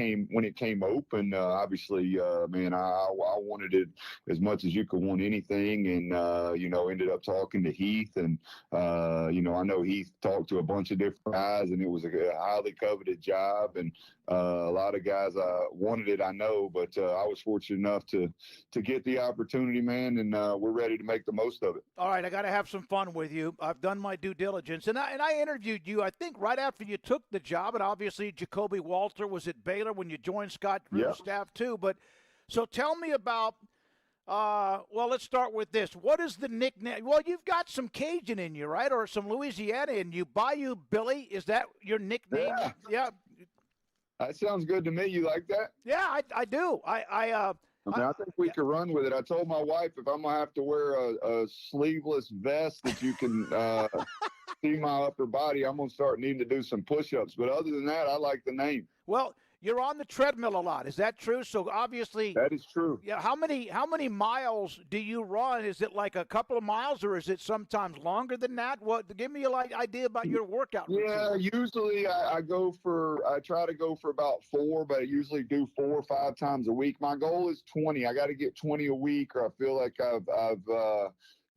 came open, obviously, man, I wanted it as much as you could want anything, and ended up talking to Heath, and I know Heath talked to a bunch of different guys, and it was a highly coveted job, and a lot of guys wanted it, I know, but I was fortunate enough to get the opportunity, man, and we're ready to make the most of it. All right, I got to have some fun with you. I've done my due diligence, and I interviewed you, I think, right after you took the job, and obviously Jacoby Walter was at Baylor when you joined Scott Drew's staff too. But so tell me about. Let's start with this. What is the nickname? Well, you've got some Cajun in you, right, or some Louisiana in you. Bayou Billy, is that your nickname? Yeah. That sounds good to me. You like that? Yeah, I do. I think we could run with it. I told my wife if I'm going to have to wear a sleeveless vest that you can see my upper body, I'm going to start needing to do some push-ups. But other than that, I like the name. Well, you're on the treadmill a lot. Is that true? So obviously. That is true. Yeah. How many miles do you run? Is it like a couple of miles, or is it sometimes longer than that? Give me an idea about your workout routine. Yeah, usually I try to go for about 4, but I usually do 4 or 5 times a week. My goal is 20. I got to get 20 a week, or I feel like I've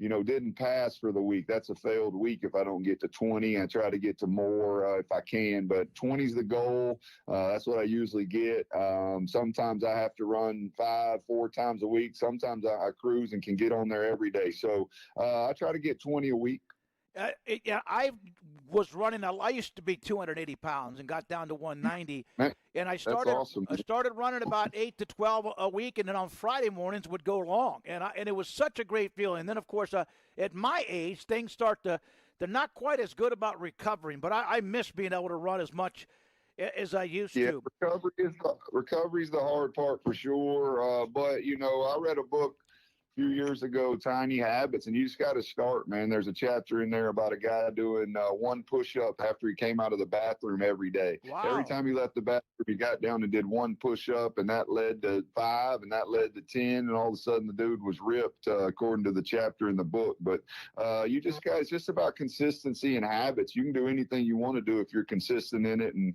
didn't pass for the week. That's a failed week if I don't get to 20. I try to get to more if I can, but 20 is the goal. That's what I usually get. Sometimes I have to run 4 times a week. Sometimes I cruise and can get on there every day. So I try to get 20 a week. I was running. I used to be 280 pounds and got down to 190. And I started. Awesome. I started running about 8 to 12 a week, and then on Friday mornings would go long. And it was such a great feeling. And then of course, at my age, things start to. They're not quite as good about recovering, but I miss being able to run as much as I used to. Recovery is the hard part for sure. But I read a book few years ago, Tiny Habits, and you just got to start, man. There's a chapter in there about a guy doing 1 push-up after he came out of the bathroom every day. Wow. Every time he left the bathroom, he got down and did 1 push-up, and that led to 5, and that led to 10, and all of a sudden the dude was ripped, according to the chapter in the book. But it's just about consistency and habits. You can do anything you want to do if you're consistent in it and,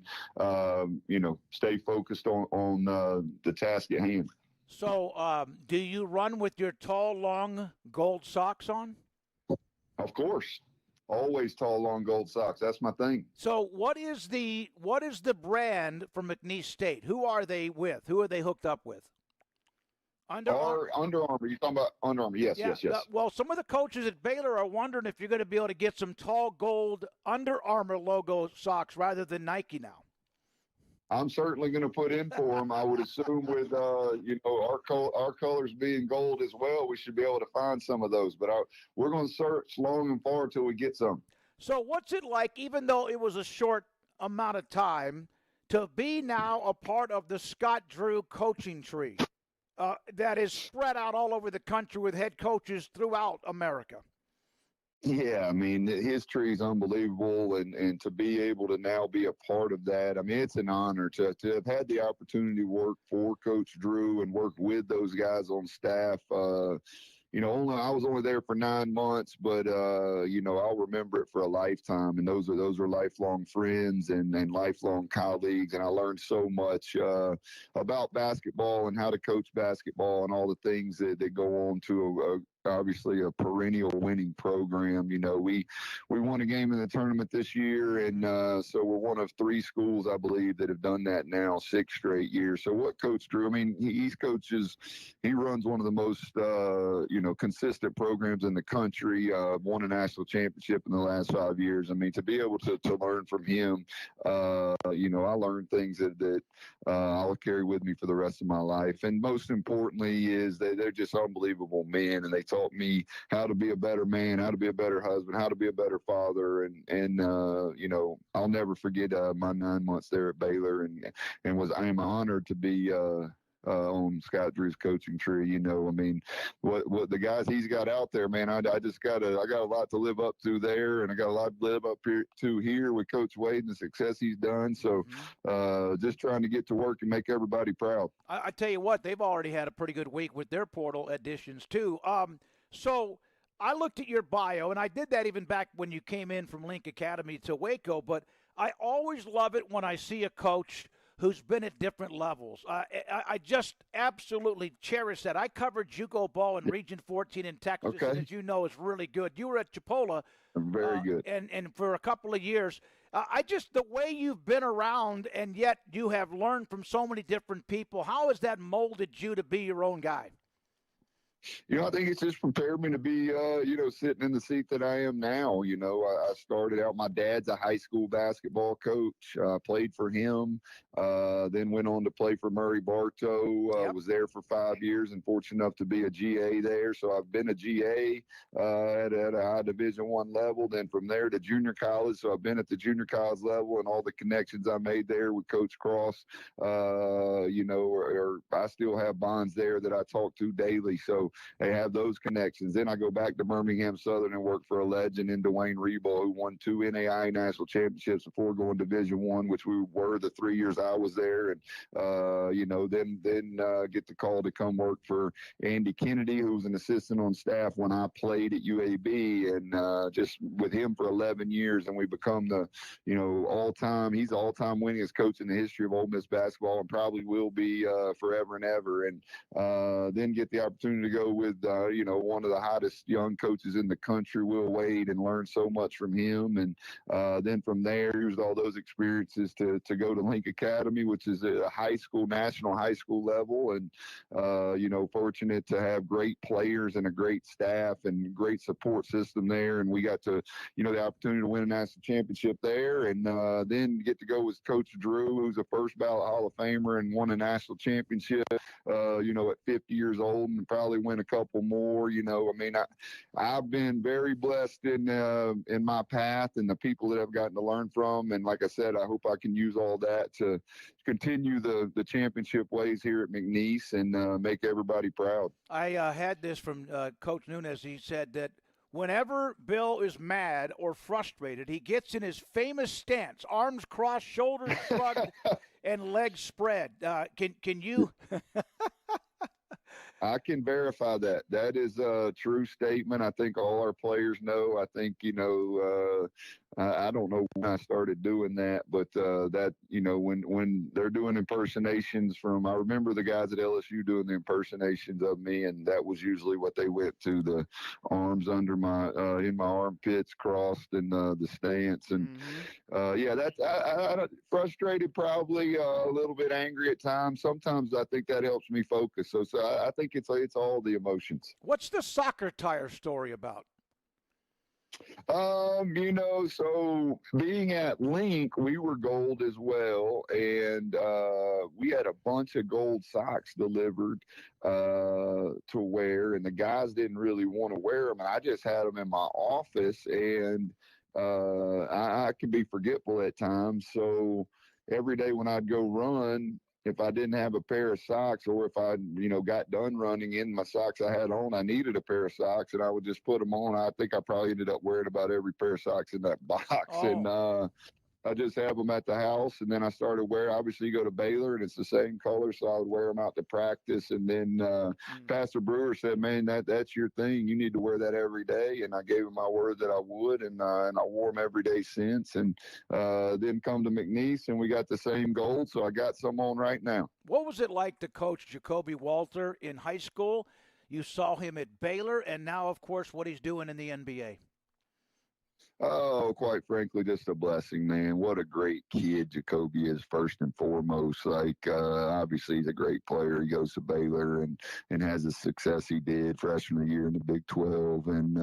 stay focused on the task at hand. So, do you run with your tall, long gold socks on? Of course. Always tall, long gold socks. That's my thing. So, what is the brand from McNeese State? Who are they with? Who are they hooked up with? Under Armour. You're talking about Under Armour. Yes. Well, some of the coaches at Baylor are wondering if you're going to be able to get some tall gold Under Armour logo socks rather than Nike now. I'm certainly going to put in for them. I would assume with, our colors being gold as well, we should be able to find some of those. But we're going to search long and far until we get some. So what's it like, even though it was a short amount of time, to be now a part of the Scott Drew coaching tree that is spread out all over the country with head coaches throughout America? Yeah, I mean, his tree is unbelievable, and to be able to now be a part of that, I mean, it's an honor to have had the opportunity to work for Coach Drew and work with those guys on staff. I was only there for 9 months, but I'll remember it for a lifetime. And those are lifelong friends and lifelong colleagues. And I learned so much about basketball and how to coach basketball and all the things that go on to obviously a perennial winning program. We won a game in the tournament this year, and so we're one of 3 schools, I believe, that have done that now 6 straight years. So what Coach Drew, I mean, he runs one of the most consistent programs in the country. Won a national championship in the last 5 years. I mean, to be able to learn from him, I learned things that I'll carry with me for the rest of my life. And most importantly is they're just unbelievable men, and they taught me how to be a better man, how to be a better husband, how to be a better father. And I'll never forget my 9 months there at Baylor, I am honored to be on Scott Drew's coaching tree. I mean, what the guys he's got out there, man, I got a lot to live up to there, and I got a lot to live up to here with Coach Wade and the success he's done. So just trying to get to work and make everybody proud. I tell you what, they've already had a pretty good week with their portal additions too. So I looked at your bio, and I did that even back when you came in from Link Academy to Waco, but I always love it when I see a coach who's been at different levels. I just absolutely cherish that. I covered JUCO ball in Region 14 in Texas, and as you know, is really good. You were at Chipola. Very good. And for a couple of years. The way you've been around, and yet you have learned from so many different people, how has that molded you to be your own guy? I think it's just prepared me to be, sitting in the seat that I am now. I started out, my dad's a high school basketball coach. Played for him, then went on to play for Murray Bartow. Was there for 5 years and fortunate enough to be a GA there. So I've been a GA at a high Division I level. Then from there to junior college. So I've been at the junior college level, and all the connections I made there with Coach Cross, or I still have bonds there that I talk to daily. So they have those connections. Then I go back to Birmingham Southern and work for a legend in Dwayne Rebo, who won 2 NAIA national championships before going Division I, which we were the 3 years I was there. And, then get the call to come work for Andy Kennedy, who was an assistant on staff when I played at UAB, and just with him for 11 years. And we become the, he's the all-time winningest coach in the history of Ole Miss basketball, and probably will be forever and ever. And then get the opportunity to go with, one of the hottest young coaches in the country, Will Wade, and learned so much from him. And then from there, used all those experiences to go to Link Academy, which is a national high school level. And, fortunate to have great players and a great staff and great support system there. And we got to, the opportunity to win a national championship there. And then get to go with Coach Drew, who's a first ballot Hall of Famer and won a national championship, at 50 years old, and probably win a couple more. I've been very blessed in my path and the people that I've gotten to learn from. And like I said, I hope I can use all that to continue the championship ways here at McNeese and make everybody proud. I had this from Coach Nunes. He said that whenever Bill is mad or frustrated, he gets in his famous stance, arms crossed, shoulders shrugged, and legs spread. Can you? I can verify that. That is a true statement. I think all our players know. I think, I don't know when I started doing that, but that, when they're doing impersonations I remember the guys at LSU doing the impersonations of me, and that was usually what they went to, the arms under in my armpits crossed and the stance. And that's I frustrated, probably a little bit angry at times. Sometimes I think that helps me focus. So I think it's all the emotions. What's the soccer tire story about? So being at Link, we were gold as well, and we had a bunch of gold socks delivered to wear, and the guys didn't really want to wear them, and I just had them in my office, and I could be forgetful at times, so every day when I'd go run, if I didn't have a pair of socks, or if I, got done running in my socks I had on, I needed a pair of socks, and I would just put them on. I think I probably ended up wearing about every pair of socks in that box. Oh. And I just have them at the house. And then I started wearing, obviously you go to Baylor and it's the same color. So I would wear them out to practice. And then Pastor Brewer said, man, that's your thing. You need to wear that every day. And I gave him my word that I would. And I wore them every day since. And then come to McNeese and we got the same gold. So I got some on right now. What was it like to coach Jacoby Walter in high school? You saw him at Baylor, and now, of course, what he's doing in the NBA. Oh, quite frankly, just a blessing, man. What a great kid Jacoby is, first and foremost. Obviously, he's a great player. He goes to Baylor and has the success he did freshman year in the Big 12, and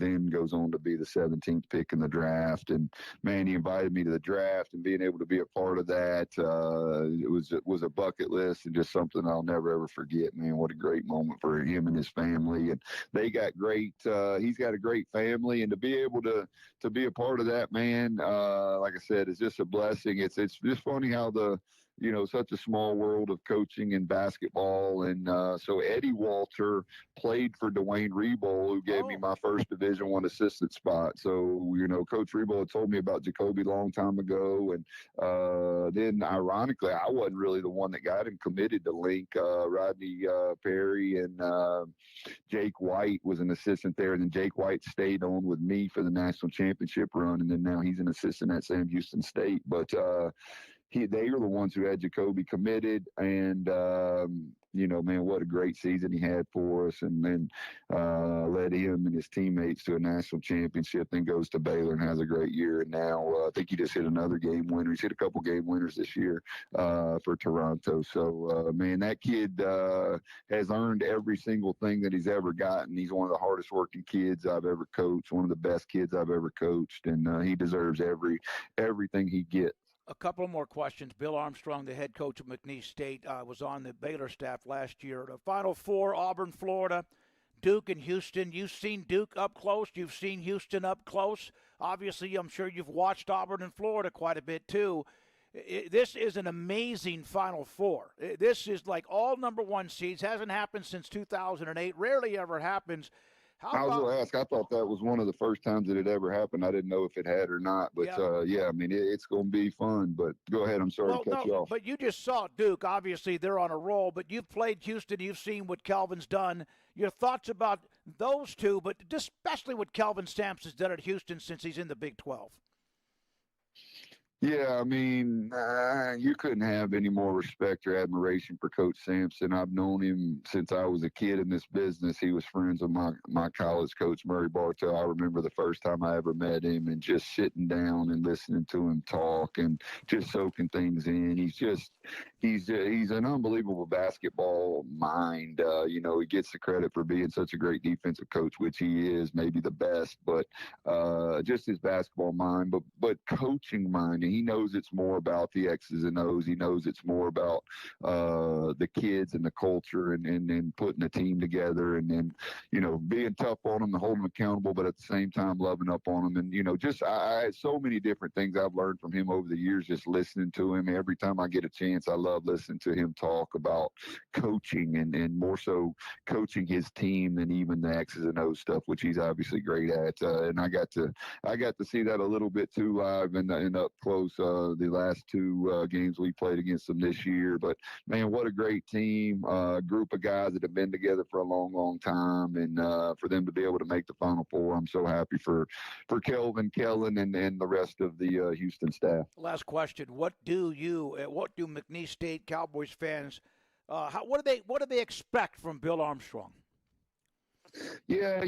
then goes on to be the 17th pick in the draft. And man, he invited me to the draft, and being able to be a part of that, it was a bucket list and just something I'll never ever forget. Man, what a great moment for him and his family. And they got great. He's got a great family, and to be able to be a part of that, man, like I said, it's just a blessing. It's just funny how such a small world of coaching and basketball. And so Eddie Walter played for Dwayne Rebold, who gave me my first Division I assistant spot. So, Coach Rebold had told me about Jacoby a long time ago. And then, ironically, I wasn't really the one that got him committed to Link. Rodney Perry and Jake White was an assistant there. And then Jake White stayed on with me for the national championship run. And then now he's an assistant at Sam Houston State. But they were the ones who had Jacoby committed, and man, what a great season he had for us, and then led him and his teammates to a national championship, then goes to Baylor and has a great year. And now I think he just hit another game winner. He's hit a couple game winners this year for Toronto. So, man, that kid has earned every single thing that he's ever gotten. He's one of the hardest working kids I've ever coached, one of the best kids I've ever coached, and he deserves everything he gets. A couple more questions. Bill Armstrong, the head coach of McNeese State, was on the Baylor staff last year. The Final Four, Auburn, Florida, Duke, and Houston. You've seen Duke up close. You've seen Houston up close. Obviously, I'm sure you've watched Auburn and Florida quite a bit, too. This is an amazing Final Four. This is like all number one seeds. Hasn't happened since 2008. Rarely ever happens. I was going to ask. I thought that was one of the first times it had ever happened. I didn't know if it had or not. But, it's going to be fun. But go ahead. I'm sorry to cut you off. But you just saw Duke. Obviously, they're on a roll. But you've played Houston. You've seen what Kelvin's done. Your thoughts about those two, but especially what Kelvin Sampson's done at Houston since he's in the Big 12. Yeah, I mean, you couldn't have any more respect or admiration for Coach Sampson. I've known him since I was a kid in this business. He was friends with my college coach, Murray Bartow. I remember the first time I ever met him and just sitting down and listening to him talk and just soaking things in. He's an unbelievable basketball mind. He gets the credit for being such a great defensive coach, which he is, maybe the best, but just his basketball mind, but coaching mind. And he knows it's more about the X's and O's. He knows it's more about the kids and the culture and putting a team together and then, being tough on them and holding them accountable, but at the same time loving up on them. And, I had so many different things I've learned from him over the years, just listening to him. Every time I get a chance, I love listening to him talk about coaching and more so coaching his team than even the X's and O's stuff, which he's obviously great at. And I got to see that a little bit too live and up close the last two games we played against them this year. But man, what a great team, group of guys that have been together for a long, long time, and for them to be able to make the Final Four, I'm so happy for Kelvin, Kellen, and the rest of the Houston staff. Last question: what do McNeese State Cowboys fans? What do they expect from Bill Armstrong? Yeah,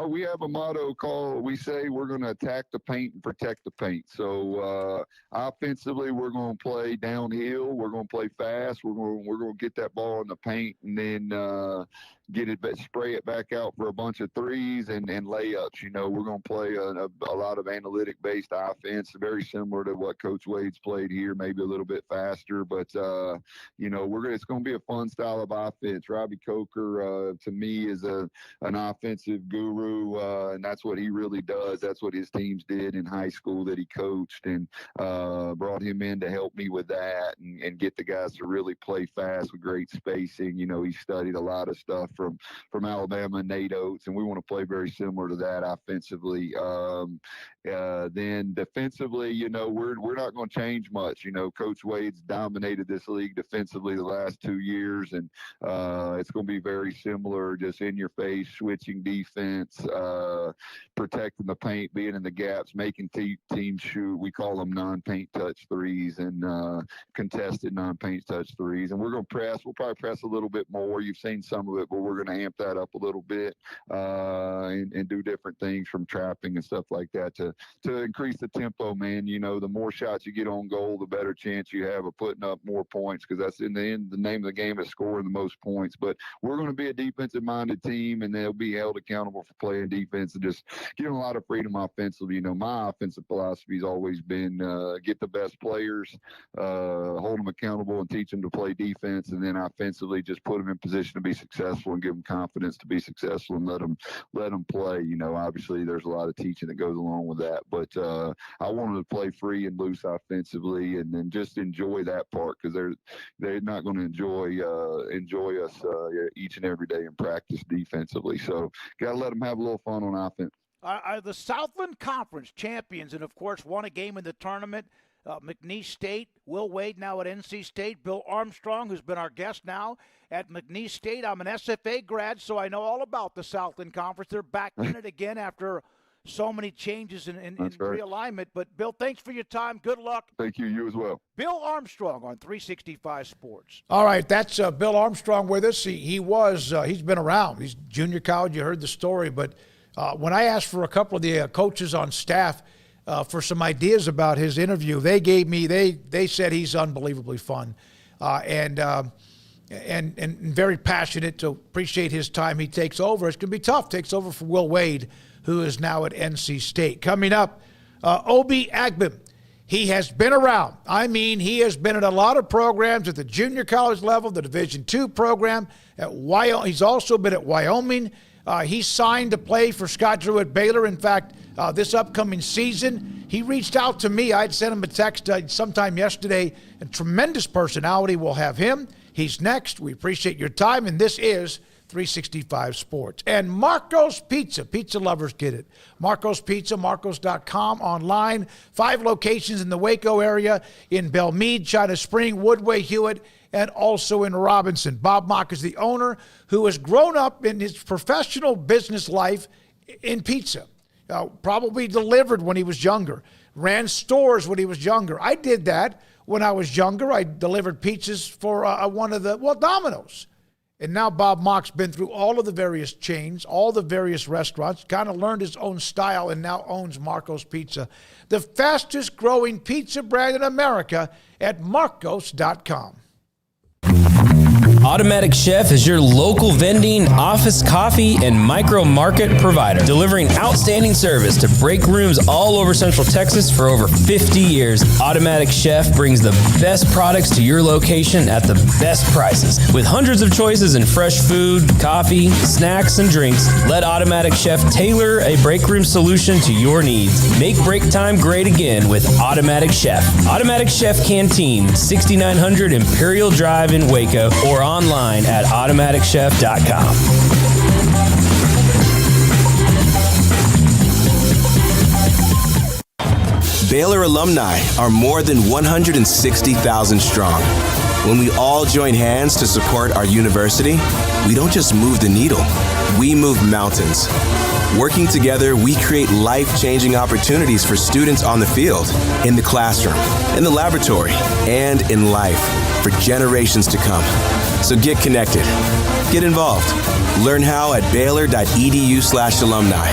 we have a motto we say we're going to attack the paint and protect the paint. So offensively, we're going to play downhill. We're going to play fast. We're going to get that ball in the paint and then spray it back out for a bunch of threes and layups. We're going to play a lot of analytic-based offense, very similar to what Coach Wade's played here, maybe a little bit faster. But, it's going to be a fun style of offense. Robbie Coker, to me, is an offensive guru, and that's what he really does. That's what his teams did in high school that he coached, and brought him in to help me with that and get the guys to really play fast with great spacing. He studied a lot of stuff from Alabama, Nate Oates, and we want to play very similar to that offensively. Then defensively, we're not going to change much. Coach Wade's dominated this league defensively the last 2 years, and it's going to be very similar, just in your face, switching defense, protecting the paint, being in the gaps, making teams shoot. We call them non-paint touch threes and contested non-paint touch threes. And we're going to press. We'll probably press a little bit more. You've seen some of it, but we're going to amp that up a little bit and do different things from trapping and stuff like that to increase the tempo, man. The more shots you get on goal, the better chance you have of putting up more points, because that's in the end, the name of the game is scoring the most points. But we're going to be a defensive-minded team, and they'll be held accountable for playing defense and just giving a lot of freedom offensively. My offensive philosophy has always been get the best players, hold them accountable, and teach them to play defense, and then offensively just put them in position to be successful and give them confidence to be successful and let them play. Obviously there's a lot of teaching that goes along with that, but I want them to play free and loose offensively, and then just enjoy that part, because they're not going to enjoy us each and every day in practice defensively. So got to let them have a little fun on offense. The Southland Conference champions, and of course won a game in the tournament. McNeese State, Will Wade now at NC State, Bill Armstrong, who's been our guest now at McNeese State. I'm an SFA grad, so I know all about the Southland Conference. They're back in it again after so many changes in realignment. But, Bill, thanks for your time. Good luck. Thank you. You as well. Bill Armstrong on 365 Sports. All right, that's Bill Armstrong with us. He's been around. He's junior college. You heard the story. But when I asked for a couple of the coaches on staff for some ideas about his interview, they said he's unbelievably fun and very passionate. To appreciate his time he takes over. It's going to be tough. Takes over for Will Wade, who is now at NC State. Coming up, Obi Agbim. He has been around. He has been at a lot of programs at the junior college level, the Division II program at Wyoming. He's also been at Wyoming. He signed to play for Scott Drew at Baylor. In fact, this upcoming season, he reached out to me. I'd sent him a text sometime yesterday. A tremendous personality. We'll have him. He's next. We appreciate your time, and this is 365 Sports. And Marco's Pizza. Pizza lovers get it. Marco's Pizza, marcos.com, online. 5 locations in the Waco area, in Belmead, China Spring, Woodway, Hewitt, and also in Robinson. Bob Mock is the owner, who has grown up in his professional business life in pizza. Probably delivered when he was younger. ran stores when he was younger. I did that when I was younger. I delivered pizzas for Domino's. And now Bob Mock's been through all of the various chains, all the various restaurants, kind of learned his own style, and now owns Marco's Pizza, the fastest growing pizza brand in America at marcos.com. Automatic Chef is your local vending, office coffee, and micro market provider, delivering outstanding service to break rooms all over Central Texas for over 50 years. Automatic Chef brings the best products to your location at the best prices. With hundreds of choices in fresh food, coffee, snacks, and drinks, let Automatic Chef tailor a break room solution to your needs. Make break time great again with Automatic Chef. Automatic Chef Canteen, 6900 Imperial Drive in Waco, or online at automaticchef.com. Baylor alumni are more than 160,000 strong. When we all join hands to support our university, we don't just move the needle, we move mountains. Working together, we create life-changing opportunities for students on the field, in the classroom, in the laboratory, and in life for generations to come. So get connected. Get involved. Learn how at baylor.edu/alumni.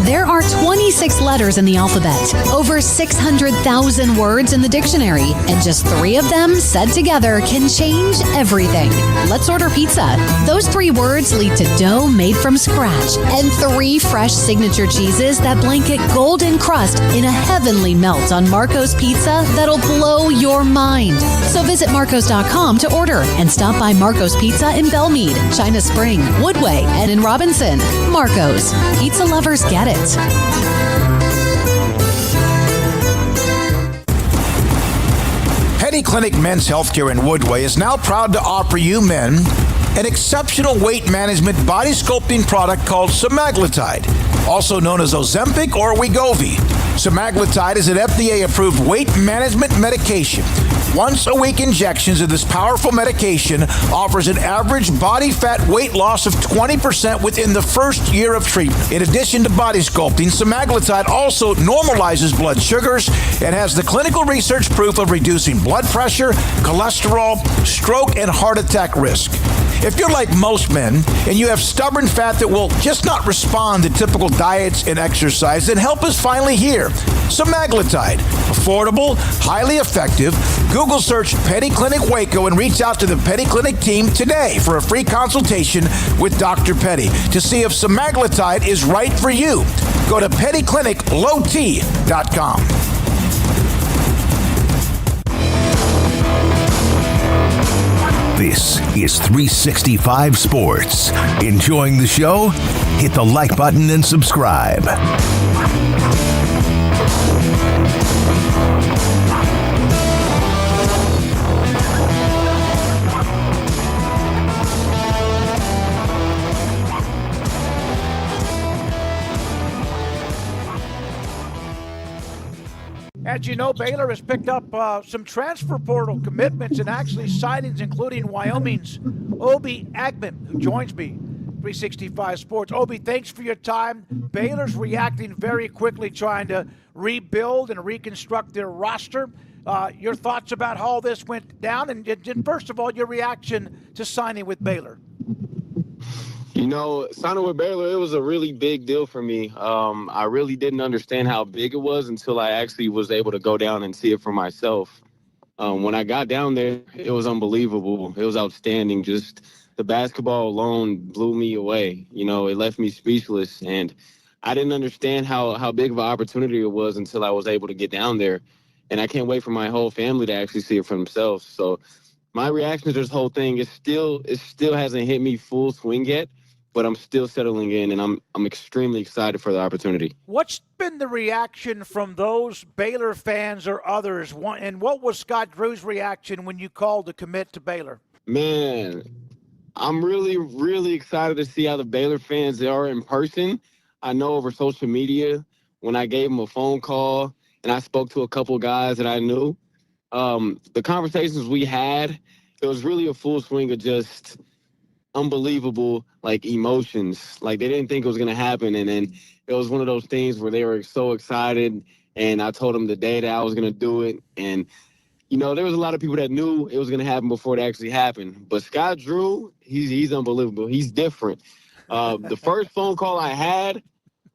There are 26 letters in the alphabet, over 600,000 words in the dictionary, and just 3 of them said together can change everything. Let's order pizza. Those 3 words lead to dough made from scratch and 3 fresh signature cheeses that blanket golden crust in a heavenly melt on Marco's Pizza that'll blow your mind. So visit marcos.com to order and stop by Marco's Pizza in Belmead, China Spring, Woodway, and in Robinson. Marco's. Pizza lovers get it. Penny Clinic Men's Healthcare in Woodway is now proud to offer you men an exceptional weight management body sculpting product called semaglutide, also known as Ozempic or Wegovy. Semaglutide is an FDA-approved weight management medication. Once-a-week injections of this powerful medication offers an average body fat weight loss of 20% within the first year of treatment. In addition to body sculpting, semaglutide also normalizes blood sugars and has the clinical research proof of reducing blood pressure, cholesterol, stroke, and heart attack risk. If you're like most men and you have stubborn fat that will just not respond to typical diets and exercise, then help is finally here. Semaglutide, affordable, highly effective. Google search Penny Clinic Waco and reach out to the Penny Clinic team today for a free consultation with Dr. Penny to see if semaglutide is right for you. Go to pennycliniclowt.com. This is 365 Sports. Enjoying the show? Hit the like button and subscribe. As you know, Baylor has picked up some transfer portal commitments and actually signings, including Wyoming's Obi Agman, who joins me, 365 Sports. Obi, thanks for your time. Baylor's reacting very quickly, trying to rebuild and reconstruct their roster. Your thoughts about how all this went down, and first of all, your reaction to signing with Baylor. You know, signing with Baylor, it was a really big deal for me. I really didn't understand how big it was until I actually was able to go down and see it for myself. When I got down there, it was unbelievable. It was outstanding. Just the basketball alone blew me away. You know, it left me speechless. And I didn't understand how big of an opportunity it was until I was able to get down there. And I can't wait for my whole family to actually see it for themselves. So my reaction to this whole thing is it still hasn't hit me full swing yet. But I'm still settling in, and I'm extremely excited for the opportunity. What's been the reaction from those Baylor fans or others? And what was Scott Drew's reaction when you called to commit to Baylor? Man, I'm really, really excited to see how the Baylor fans are in person. I know over social media, when I gave them a phone call and I spoke to a couple guys that I knew, the conversations we had, it was really a full swing of just unbelievable, like, emotions. Like, they didn't think it was going to happen. And then it was one of those things where they were so excited. And I told them the day that I was going to do it. And, you know, there was a lot of people that knew it was going to happen before it actually happened. But Scott Drew, he's unbelievable. He's different. The first phone call I had,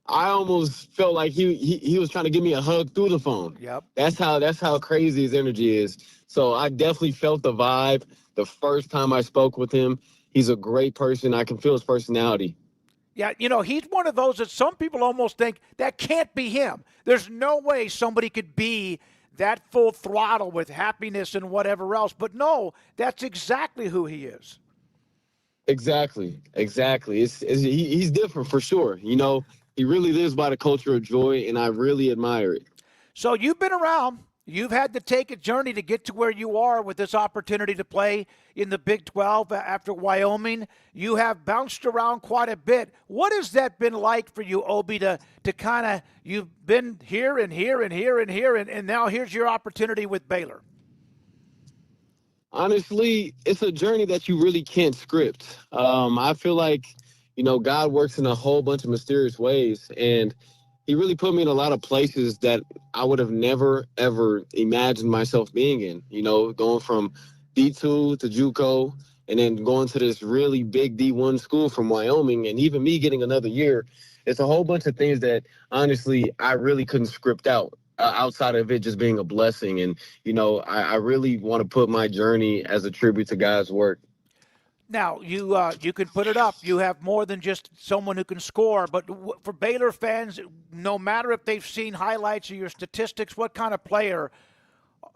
I almost felt like he was trying to give me a hug through the phone. Yep. That's how crazy his energy is. So I definitely felt the vibe the first time I spoke with him. He's a great person. I can feel his personality. Yeah, you know, he's one of those that some people almost think that can't be him. There's no way somebody could be that full throttle with happiness and whatever else. But no, that's exactly who he is. Exactly. He's different for sure. You know, he really lives by the culture of joy, and I really admire it. So you've been around. You've had to take a journey to get to where you are with this opportunity to play in the Big 12 after Wyoming. You have bounced around quite a bit. What has that been like for you, Obi, to kind of, you've been here and here and here and here, and now here's your opportunity with Baylor? Honestly, it's a journey that you really can't script. I feel like, you know, God works in a whole bunch of mysterious ways, and he really put me in a lot of places that I would have never, ever imagined myself being in. You know, going from D2 to JUCO, and then going to this really big D1 school from Wyoming, and even me getting another year. It's a whole bunch of things that, honestly, I really couldn't script out. Outside of it just being a blessing. And, you know, I really want to put my journey as a tribute to God's work. Now, you can put it up. You have more than just someone who can score. But for Baylor fans, no matter if they've seen highlights or your statistics, what kind of player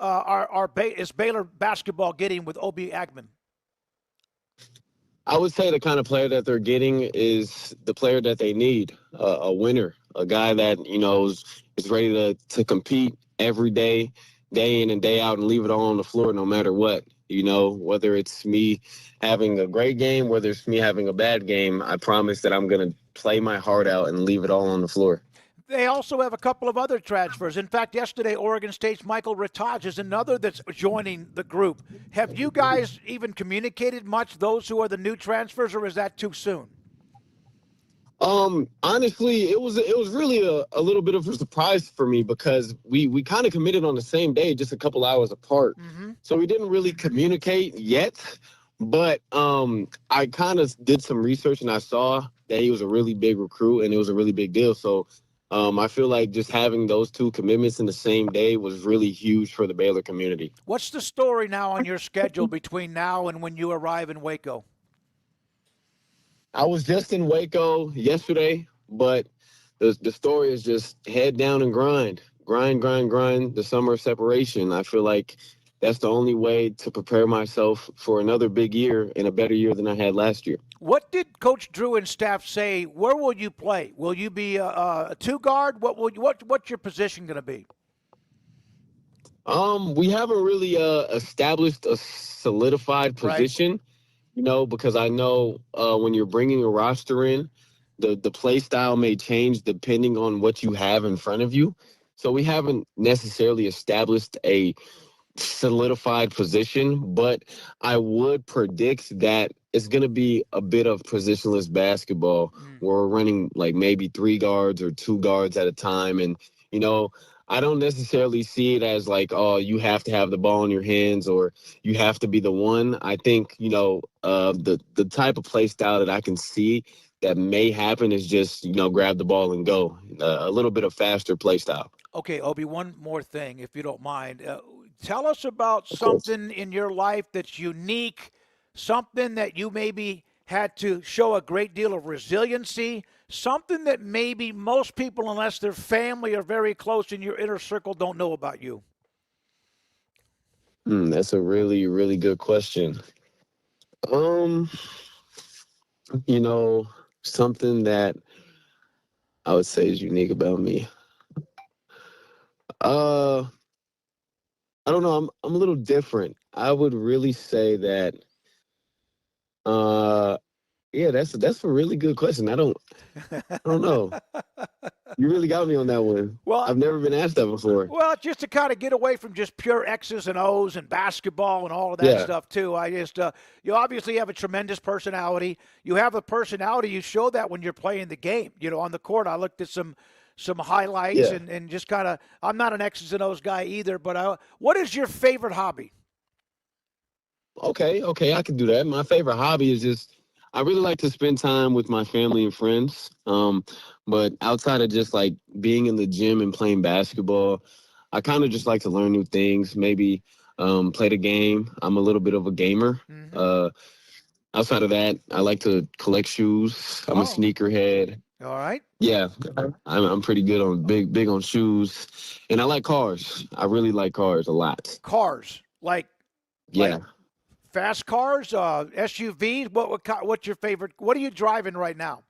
is Baylor basketball getting with Obi Agman? I would say the kind of player that they're getting is the player that they need, a winner, a guy that, you know, is ready to compete every day, day in and day out, and leave it all on the floor no matter what. You know, whether it's me having a great game, whether it's me having a bad game, I promise that I'm going to play my heart out and leave it all on the floor. They also have a couple of other transfers. In fact, yesterday, Oregon State's Michael Rataj is another that's joining the group. Have you guys even communicated much, those who are the new transfers, or is that too soon? Honestly, it was really a little bit of a surprise for me because we kind of committed on the same day, just a couple hours apart. Mm-hmm. So we didn't really communicate yet, but I kind of did some research and I saw that he was a really big recruit and it was a really big deal. So I feel like just having those two commitments in the same day was really huge for the Baylor community. What's the story now on your schedule between now and when you arrive in Waco? I was just in Waco yesterday, but the story is just head down and grind, the summer of separation. I feel like that's the only way to prepare myself for another big year and a better year than I had last year. What did Coach Drew and staff say? Where will you play? Will you be a two guard? What's your position going to be? We haven't really established a solidified position. Right. You know, because I know when you're bringing a roster in, the play style may change depending on what you have in front of you. So we haven't necessarily established a solidified position, but I would predict that it's going to be a bit of positionless basketball where we're running like maybe 3 guards or 2 guards at a time. And, you know, I don't necessarily see it as like, oh, you have to have the ball in your hands or you have to be the one. I think, you know, the type of play style that I can see that may happen is just, you know, grab the ball and go. A little bit of faster play style. Okay, Obi, one more thing, if you don't mind. Tell us about something in your life that's unique, something that you maybe had to show a great deal of resiliency, something that maybe most people, unless their family are very close in your inner circle, don't know about you. That's a really, really good question. You know, something that I would say is unique about me. I don't know. I'm a little different. I would really say that, Yeah, that's a really good question. I don't know. You really got me on that one. Well, I've never been asked that before. Well, just to kind of get away from just pure X's and O's and basketball and all of that stuff too. I just you obviously have a tremendous personality. You have a personality. You show that when you're playing the game. On the court. I looked at some highlights and just kind of. I'm not an X's and O's guy either. But what is your favorite hobby? Okay, I can do that. My favorite hobby is just I really like to spend time with my family and friends. But outside of just like being in the gym and playing basketball, I kind of just like to learn new things. Maybe play the game. I'm a little bit of a gamer. Outside of that, I like to collect shoes. I'm a sneakerhead. All right. Yeah, I'm pretty good on big on shoes, and I like cars. I really like cars a lot. Cars, like fast cars, SUVs. What's your favorite? What are you driving right now?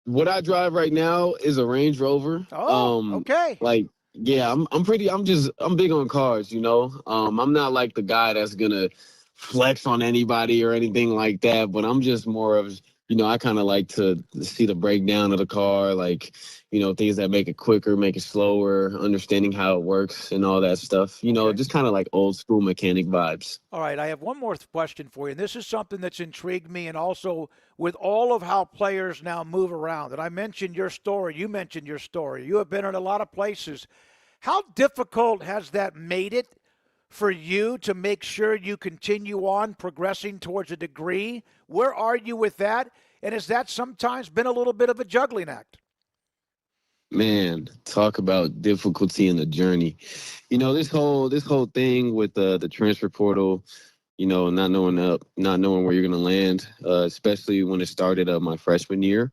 What I drive right now is a Range Rover. Okay. Like, yeah, I'm big on cars, I'm not like the guy that's gonna flex on anybody or anything like that, but I'm just more of, I kind of like to see the breakdown of the car, like, things that make it quicker, make it slower, understanding how it works and all that stuff, just kind of like old school mechanic vibes. All right. I have one more question for you. And this is something that's intrigued me, and also with all of how players now move around. And I mentioned your story. You mentioned your story. You have been in a lot of places. How difficult has that made it for you to make sure you continue on progressing towards a degree? Where are you with that? And has that sometimes been a little bit of a juggling act? Man, talk about difficulty in the journey. This whole thing with the transfer portal, not knowing where you're gonna land, especially when it started my freshman year.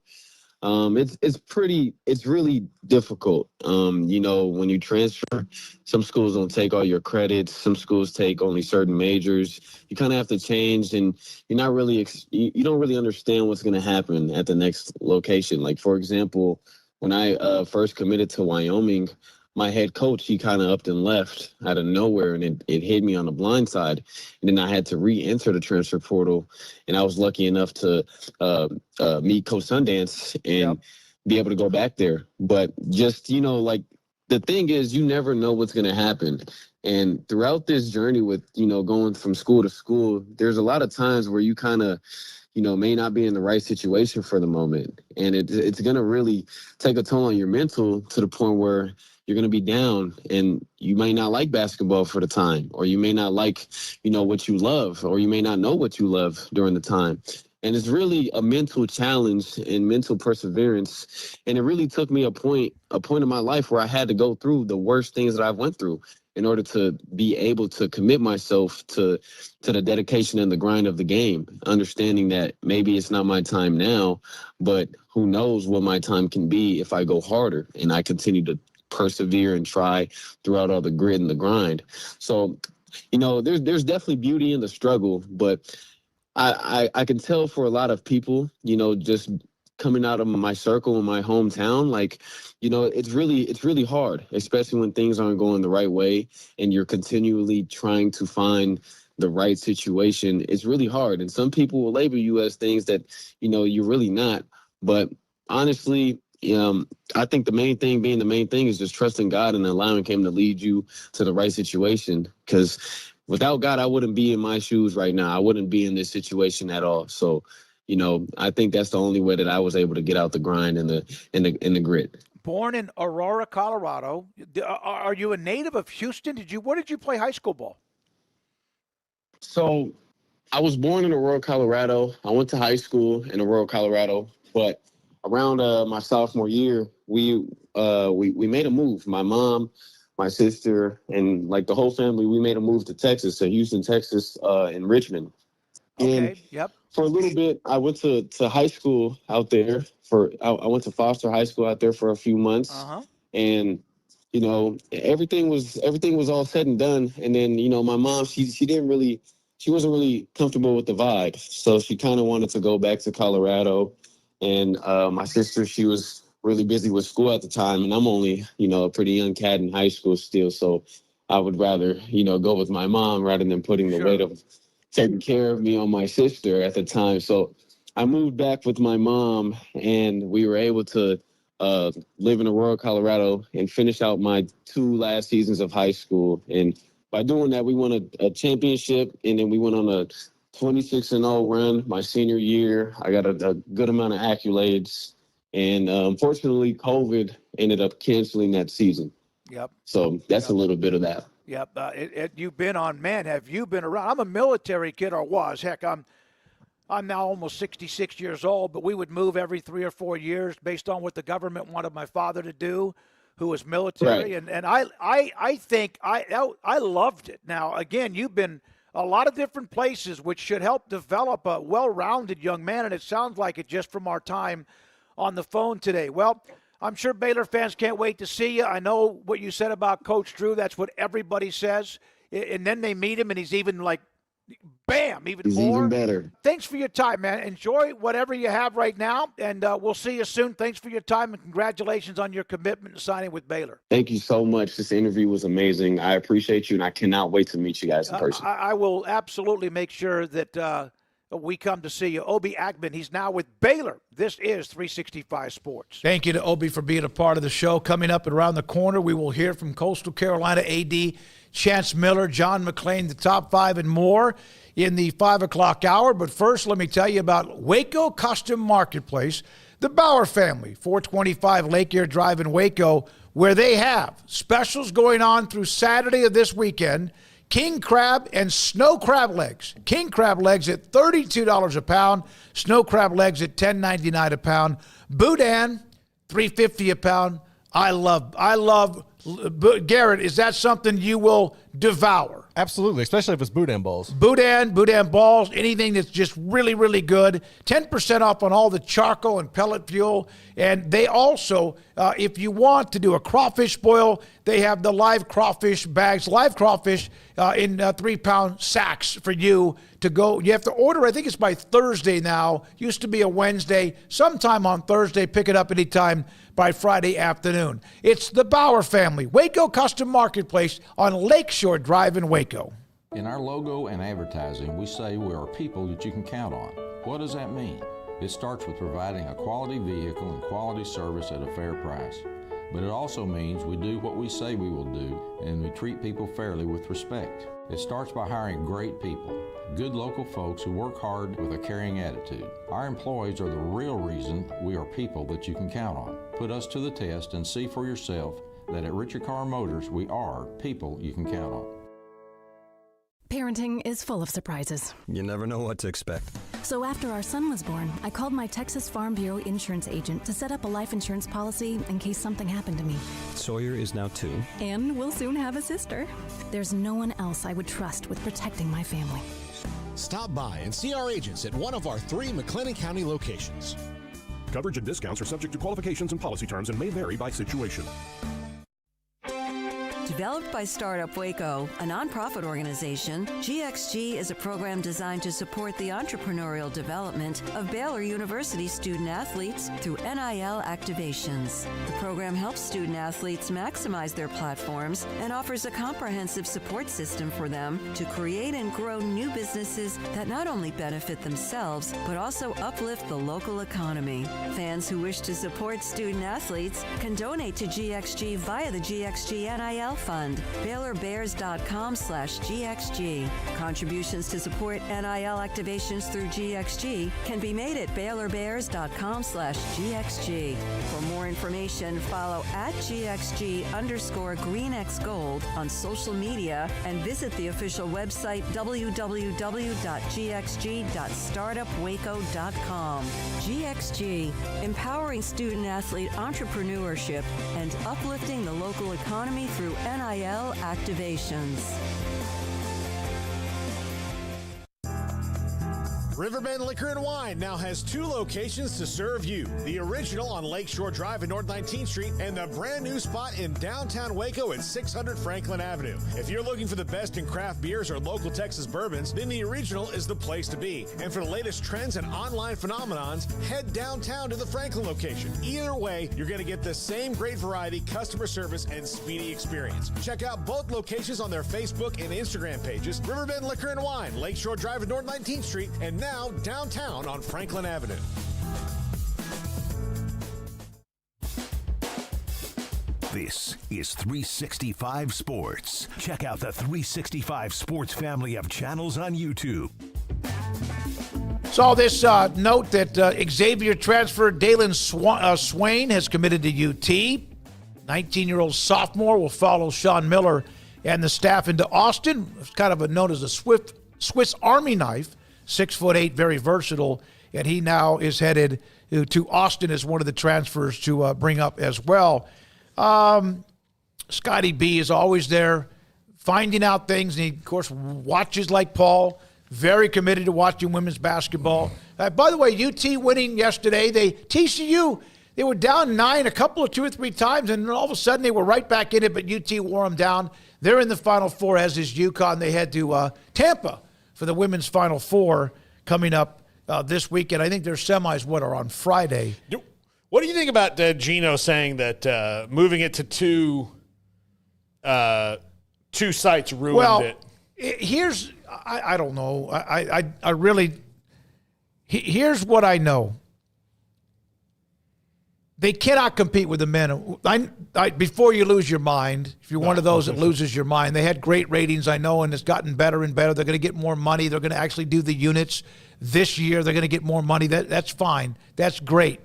It's really difficult. When you transfer, some schools don't take all your credits. Some schools take only certain majors. You kind of have to change, and you're not really, you don't really understand what's going to happen at the next location. Like, for example, when I first committed to Wyoming, my head coach, he kind of upped and left out of nowhere, and it hit me on the blind side. And then I had to re-enter the transfer portal, and I was lucky enough to meet Coach Sundance and be able to go back there. But just, like, the thing is, you never know what's going to happen. And throughout this journey with, going from school to school, there's a lot of times where you kind of, may not be in the right situation for the moment. And it's going to really take a toll on your mental to the point where you're going to be down, and you may not like basketball for the time, or you may not like, what you love, or you may not know what you love during the time. And it's really a mental challenge and mental perseverance. And it really took me a point in my life where I had to go through the worst things that I've went through in order to be able to commit myself to the dedication and the grind of the game, understanding that maybe it's not my time now, but who knows what my time can be if I go harder and I continue to persevere and try throughout all the grit and the grind. So, there's definitely beauty in the struggle, but I can tell for a lot of people, just coming out of my circle in my hometown, like, it's really hard, especially when things aren't going the right way and you're continually trying to find the right situation. It's really hard. And some people will label you as things that, you're really not. But honestly, I think the main thing is just trusting God and allowing him to lead you to the right situation. Because without God, I wouldn't be in my shoes right now. I wouldn't be in this situation at all. So, I think that's the only way that I was able to get out the grind and the grit. Born in Aurora, Colorado. Are you a native of Houston? Where did you play high school ball? So I was born in Aurora, Colorado. I went to high school in Aurora, Colorado, but around my sophomore year, we made a move. My mom, my sister, and like the whole family, we made a move to Texas, to Houston, Texas, in Richmond. Okay. Yep. For a little bit, I went to high school out there. I went to Foster High School out there for a few months, and everything was all said and done. And then my mom, she wasn't really comfortable with the vibe, so she kind of wanted to go back to Colorado. And my sister, she was really busy with school at the time, and I'm only a pretty young cat in high school still, so I would rather go with my mom rather than putting the weight of taking care of me on my sister at the time. So I moved back with my mom, and we were able to live in Aurora, Colorado, and finish out my 2 last seasons of high school. And by doing that, we won a championship, and then we went on a 26-0 run my senior year. I got a good amount of accolades, and unfortunately, COVID ended up canceling that season. Yep. So that's a little bit of that. Yep. You've been on, man, have you been around? I'm a military kid, or was. Heck, I'm now almost 66 years old, but we would move every 3 or 4 years based on what the government wanted my father to do, who was military. Right. And I think I loved it. Now, again, you've been a lot of different places, which should help develop a well-rounded young man, and it sounds like it just from our time on the phone today. Well, I'm sure Baylor fans can't wait to see you. I know what you said about Coach Drew. That's what everybody says. And then they meet him, and he's even like, bam, He's more. even better. Thanks for your time, man. Enjoy whatever you have right now, and we'll see you soon. Thanks for your time, and congratulations on your commitment and signing with Baylor. Thank you so much. This interview was amazing. I appreciate you, and I cannot wait to meet you guys in person. I will absolutely make sure that we come to see you. Obi Agman, he's now with Baylor. This is 365 Sports. Thank you to Obi for being a part of the show. Coming up and around the corner, we will hear from Coastal Carolina AD Chance Miller, John McClain, the top 5 and more in the 5 o'clock hour. But first, let me tell you about Waco Custom Marketplace, the Bauer family, 425 Lake Air Drive in Waco, where they have specials going on through Saturday of this weekend. King crab and snow crab legs. King crab legs at $32 a pound. Snow crab legs at $10.99 a pound. Boudin, $3.50 a pound. I love, Garrett, is that something you will devour? Absolutely, especially if it's boudin balls. Boudin balls, anything that's just really, really good. 10% off on all the charcoal and pellet fuel. And they also, if you want to do a crawfish boil, they have the live crawfish bags, live crawfish in 3-pound sacks for you to go. You have to order, I think it's by Thursday now. Used to be a Wednesday. Sometime on Thursday, pick it up anytime by Friday afternoon. It's the Bauer family, Waco Custom Marketplace on Lakeshore Drive in Waco. In our logo and advertising, we say we are people that you can count on. What does that mean? It starts with providing a quality vehicle and quality service at a fair price. But it also means we do what we say we will do, and we treat people fairly with respect. It starts by hiring great people, good local folks who work hard with a caring attitude. Our employees are the real reason we are people that you can count on. Put us to the test and see for yourself that at Richard Carr Motors, we are people you can count on. Parenting is full of surprises. You never know what to expect. So after our son was born, I called my Texas Farm Bureau insurance agent to set up a life insurance policy in case something happened to me. Sawyer is now 2. And we'll soon have a sister. There's no one else I would trust with protecting my family. Stop by and see our agents at one of our 3 McLennan County locations. Coverage and discounts are subject to qualifications and policy terms and may vary by situation. Developed by Startup Waco, a nonprofit organization, GXG is a program designed to support the entrepreneurial development of Baylor University student athletes through NIL activations. The program helps student athletes maximize their platforms and offers a comprehensive support system for them to create and grow new businesses that not only benefit themselves, but also uplift the local economy. Fans who wish to support student athletes can donate to GXG via the GXG NIL Fund, BaylorBears.com/GXG. Contributions to support NIL activations through GXG can be made at BaylorBears.com/GXG. For more information, follow at GXG_GreenXGold on social media and visit the official website www.gxg.startupwaco.com. GXG, empowering student athlete entrepreneurship and uplifting the local economy through NIL activations. Riverbend Liquor and Wine now has 2 locations to serve you. The original on Lakeshore Drive at North 19th Street and the brand new spot in downtown Waco at 600 Franklin Avenue. If you're looking for the best in craft beers or local Texas bourbons, then the original is the place to be. And for the latest trends and online phenomenons, head downtown to the Franklin location. Either way, you're going to get the same great variety, customer service, and speedy experience. Check out both locations on their Facebook and Instagram pages, Riverbend Liquor and Wine, Lakeshore Drive at North 19th Street, and Now, downtown on Franklin Avenue. This is 365 Sports. Check out the 365 Sports family of channels on YouTube. Saw this note that Xavier transfer Dalen Swain has committed to UT. 19-year-old sophomore will follow Sean Miller and the staff into Austin. It's kind of known as a Swiss Army knife, 6'8", very versatile, and he now is headed to Austin as one of the transfers to bring up as well. Scotty B is always there, finding out things, and he, of course, watches like Paul. Very committed to watching women's basketball. By the way, UT winning yesterday. TCU, they were down 9 two or three times, and then all of a sudden they were right back in it, but UT wore them down. They're in the Final Four, as is UConn. They head to Tampa for the women's Final Four coming up this weekend. I think their semis, are on Friday. What do you think about Gino saying that moving it to two sites ruined it? Here's I don't know. I really here's what I know. They cannot compete with the men. Before you lose your mind, if you're one of those that loses your mind, they had great ratings, I know, and it's gotten better and better. They're going to get more money. They're going to actually do the units this year. They're going to get more money. That's fine. That's great.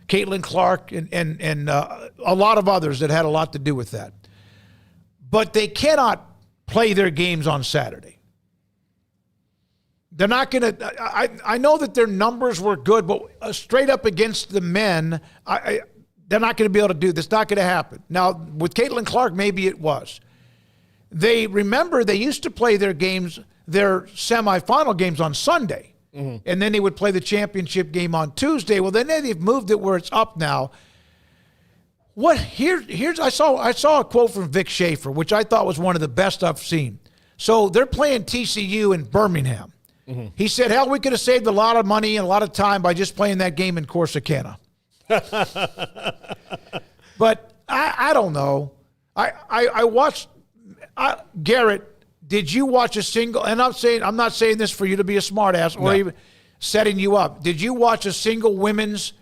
Caitlin Clark and a lot of others that had a lot to do with that. But they cannot play their games on Saturday. They're not going to – I know that their numbers were good, but straight up against the men, they're not going to be able to do this. It's not going to happen. Now, with Caitlin Clark, maybe it was. They used to play their games, their semifinal games on Sunday. Mm-hmm. And then they would play the championship game on Tuesday. Well, then they've moved it where it's up now. I saw a quote from Vic Schaefer, which I thought was one of the best I've seen. So they're playing TCU in Birmingham. Mm-hmm. He said, hell, we could have saved a lot of money and a lot of time by just playing that game in Corsicana. But I don't know. I watched Garrett. Did you watch a single, and I'm not saying this for you to be a smartass or even setting you up. Did you watch a single women's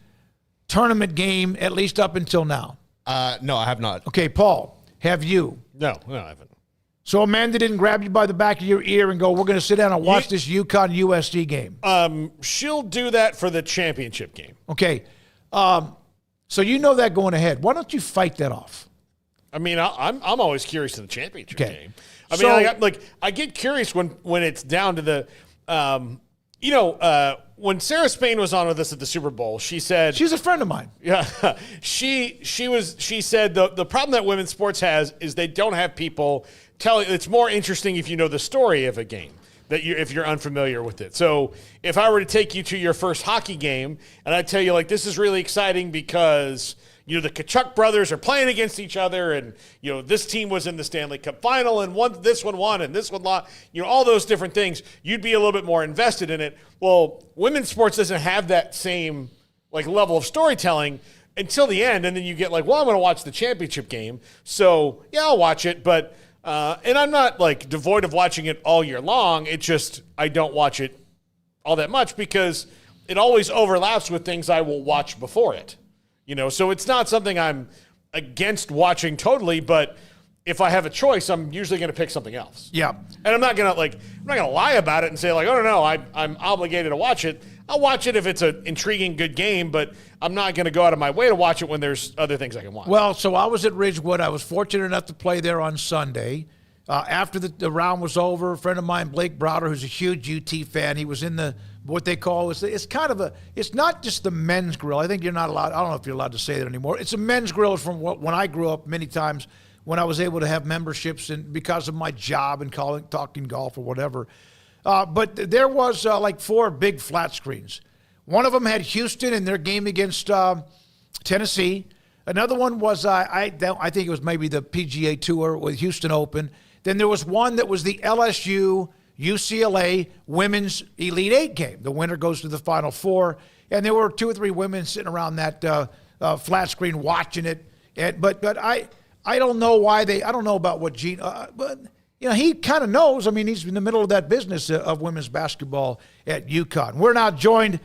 tournament game, at least up until now? No, I have not. Okay, Paul, have you? No, I haven't. So Amanda didn't grab you by the back of your ear and go, we're going to sit down and watch this UConn-USC game? She'll do that for the championship game. Okay. So you know that going ahead. Why don't you fight that off? I mean, I'm always curious in the championship game. I mean, I get curious when it's down to the, when Sarah Spain was on with us at the Super Bowl, she said she's a friend of mine. Yeah, she said the problem that women's sports has is they don't have people telling. It's more interesting if you know the story of a game if you're unfamiliar with it. So if I were to take you to your first hockey game and I tell you this is really exciting because the Kachuk brothers are playing against each other, and this team was in the Stanley Cup final, and this one won, and this one lost. All those different things. You'd be a little bit more invested in it. Well, women's sports doesn't have that same level of storytelling until the end, and then you get I'm going to watch the championship game. So yeah, I'll watch it, but and I'm not devoid of watching it all year long. It just I don't watch it all that much because it always overlaps with things I will watch before it. So it's not something I'm against watching totally, but if I have a choice, I'm usually going to pick something else. Yeah. And I'm not going to lie about it and say oh no, I'm obligated to watch it. I'll watch it if it's an intriguing, good game, but I'm not going to go out of my way to watch it when there's other things I can watch. Well, so I was at Ridgewood. I was fortunate enough to play there on Sunday. After the round was over, a friend of mine, Blake Browder, who's a huge UT fan, he was in the what they call it's kind of it's not just the men's grill. I think you're not allowed. I don't know if you're allowed to say that anymore. It's a men's grill from when I grew up many times when I was able to have memberships and because of my job and talking golf or whatever. But there was 4 big flat screens. One of them had Houston in their game against Tennessee. Another one was I think it was maybe the PGA Tour with Houston Open. Then there was one that was the LSU UCLA Women's Elite Eight game. The winner goes to the Final Four. And there were 2 or 3 women sitting around that flat screen watching it. But I don't know why I don't know about what Gene, but he kind of knows. I mean, he's in the middle of that business of women's basketball at UConn. We're now joined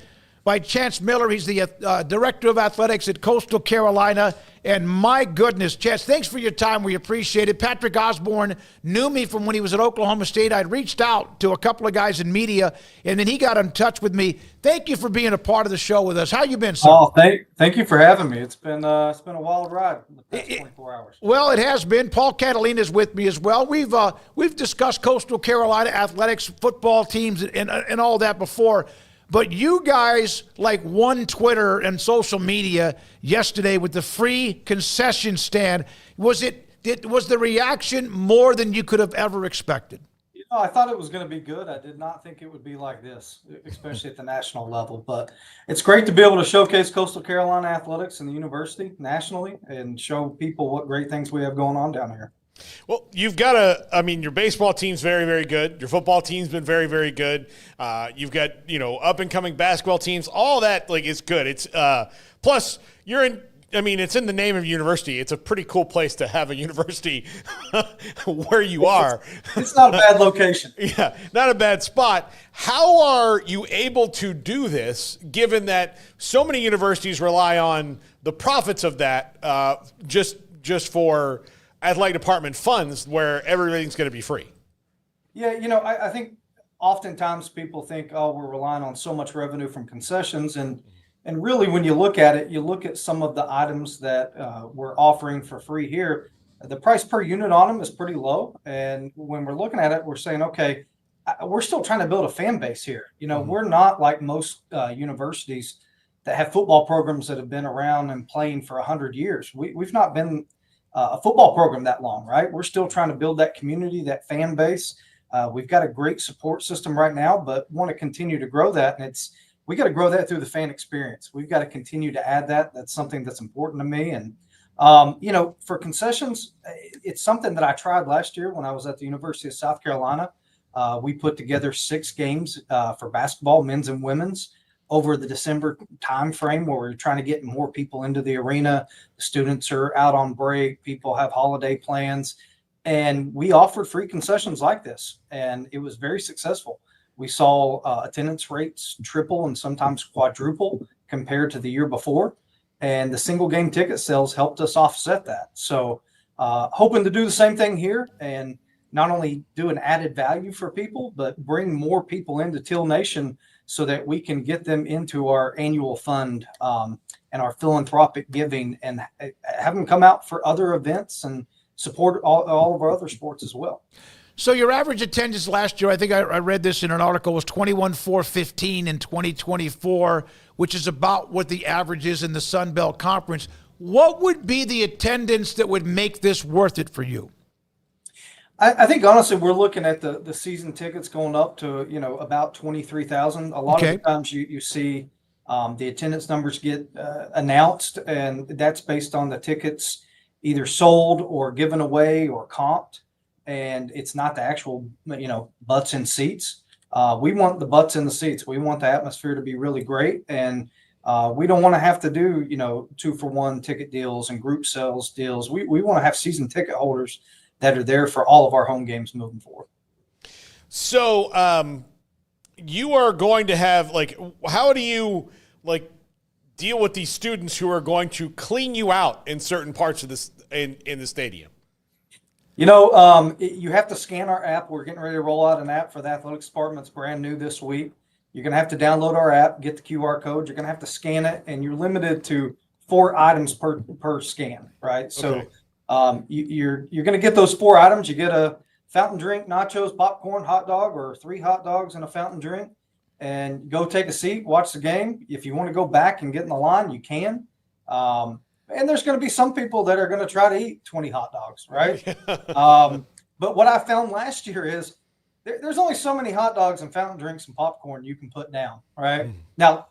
by Chance Miller. He's the Director of Athletics at Coastal Carolina. And my goodness, Chance, thanks for your time. We appreciate it. Patrick Osborne knew me from when he was at Oklahoma State. I'd reached out to a couple of guys in media, and then he got in touch with me. Thank you for being a part of the show with us. How you been, sir? Oh, thank you for having me. It's been a wild ride the past 24 hours. Well, it has been. Paul Catalina is with me as well. We've discussed Coastal Carolina athletics, football teams, and all that before. But you guys won Twitter and social media yesterday with the free concession stand. Was the reaction more than you could have ever expected? I thought it was going to be good. I did not think it would be like this, especially at the national level. But it's great to be able to showcase Coastal Carolina athletics and the university nationally and show people what great things we have going on down here. Well, you've got your baseball team's very, very good. Your football team's been very, very good. You've got, up and coming basketball teams. All that is good. It's plus you're in, it's in the name of university. It's a pretty cool place to have a university where you are. It's not a bad location. Yeah, not a bad spot. How are you able to do this, given that so many universities rely on the profits of that just for athletic department funds where everything's going to be free? Yeah, I think oftentimes people think, oh, we're relying on so much revenue from concessions. And really, when you look at it, you look at some of the items that we're offering for free here, the price per unit on them is pretty low. And when we're looking at it, we're saying, okay, we're still trying to build a fan base here. We're not like most universities that have football programs that have been around and playing for 100 years. We've not been a football program that long, right? We're still trying to build that community, that fan base. We've got a great support system right now, but want to continue to grow that. And we got to grow that through the fan experience. We've got to continue to add that. That's something that's important to me. And, for concessions, it's something that I tried last year when I was at the University of South Carolina. We put together 6 games for basketball, men's and women's, over the December timeframe where we're trying to get more people into the arena. The students are out on break. People have holiday plans. And we offered free concessions like this. And it was very successful. We saw attendance rates triple and sometimes quadruple compared to the year before. And the single game ticket sales helped us offset that. So hoping to do the same thing here and not only do an added value for people, but bring more people into Teal Nation so that we can get them into our annual fund and our philanthropic giving and have them come out for other events and support all of our other sports as well. So your average attendance last year, I think I read this in an article, was 21,415 in 2024, which is about what the average is in the Sun Belt Conference. What would be the attendance that would make this worth it for you? I think, honestly, we're looking at the season tickets going up to, about 23,000. A lot of the times you see the attendance numbers get announced, and that's based on the tickets either sold or given away or comped. And it's not the actual, butts in seats. We want the butts in the seats. We want the atmosphere to be really great. And we don't want to have to do, 2-for-1 ticket deals and group sales deals. We want to have season ticket holders that are there for all of our home games moving forward. So you are going to have, how do you, deal with these students who are going to clean you out in certain parts of this in the stadium? You have to scan our app. We're getting ready to roll out an app for the athletics department. It's brand new this week. You're going to have to download our app, get the QR code. You're going to have to scan it, and you're limited to 4 items per scan, right? So you're going to get those 4 items. You get a fountain drink, nachos, popcorn, hot dog, or 3 hot dogs and a fountain drink, and go take a seat, watch the game. If you want to go back and get in the line, you can. And there's going to be some people that are going to try to eat 20 hot dogs, right? But what I found last year is there's only so many hot dogs and fountain drinks and popcorn you can put down, right? Now,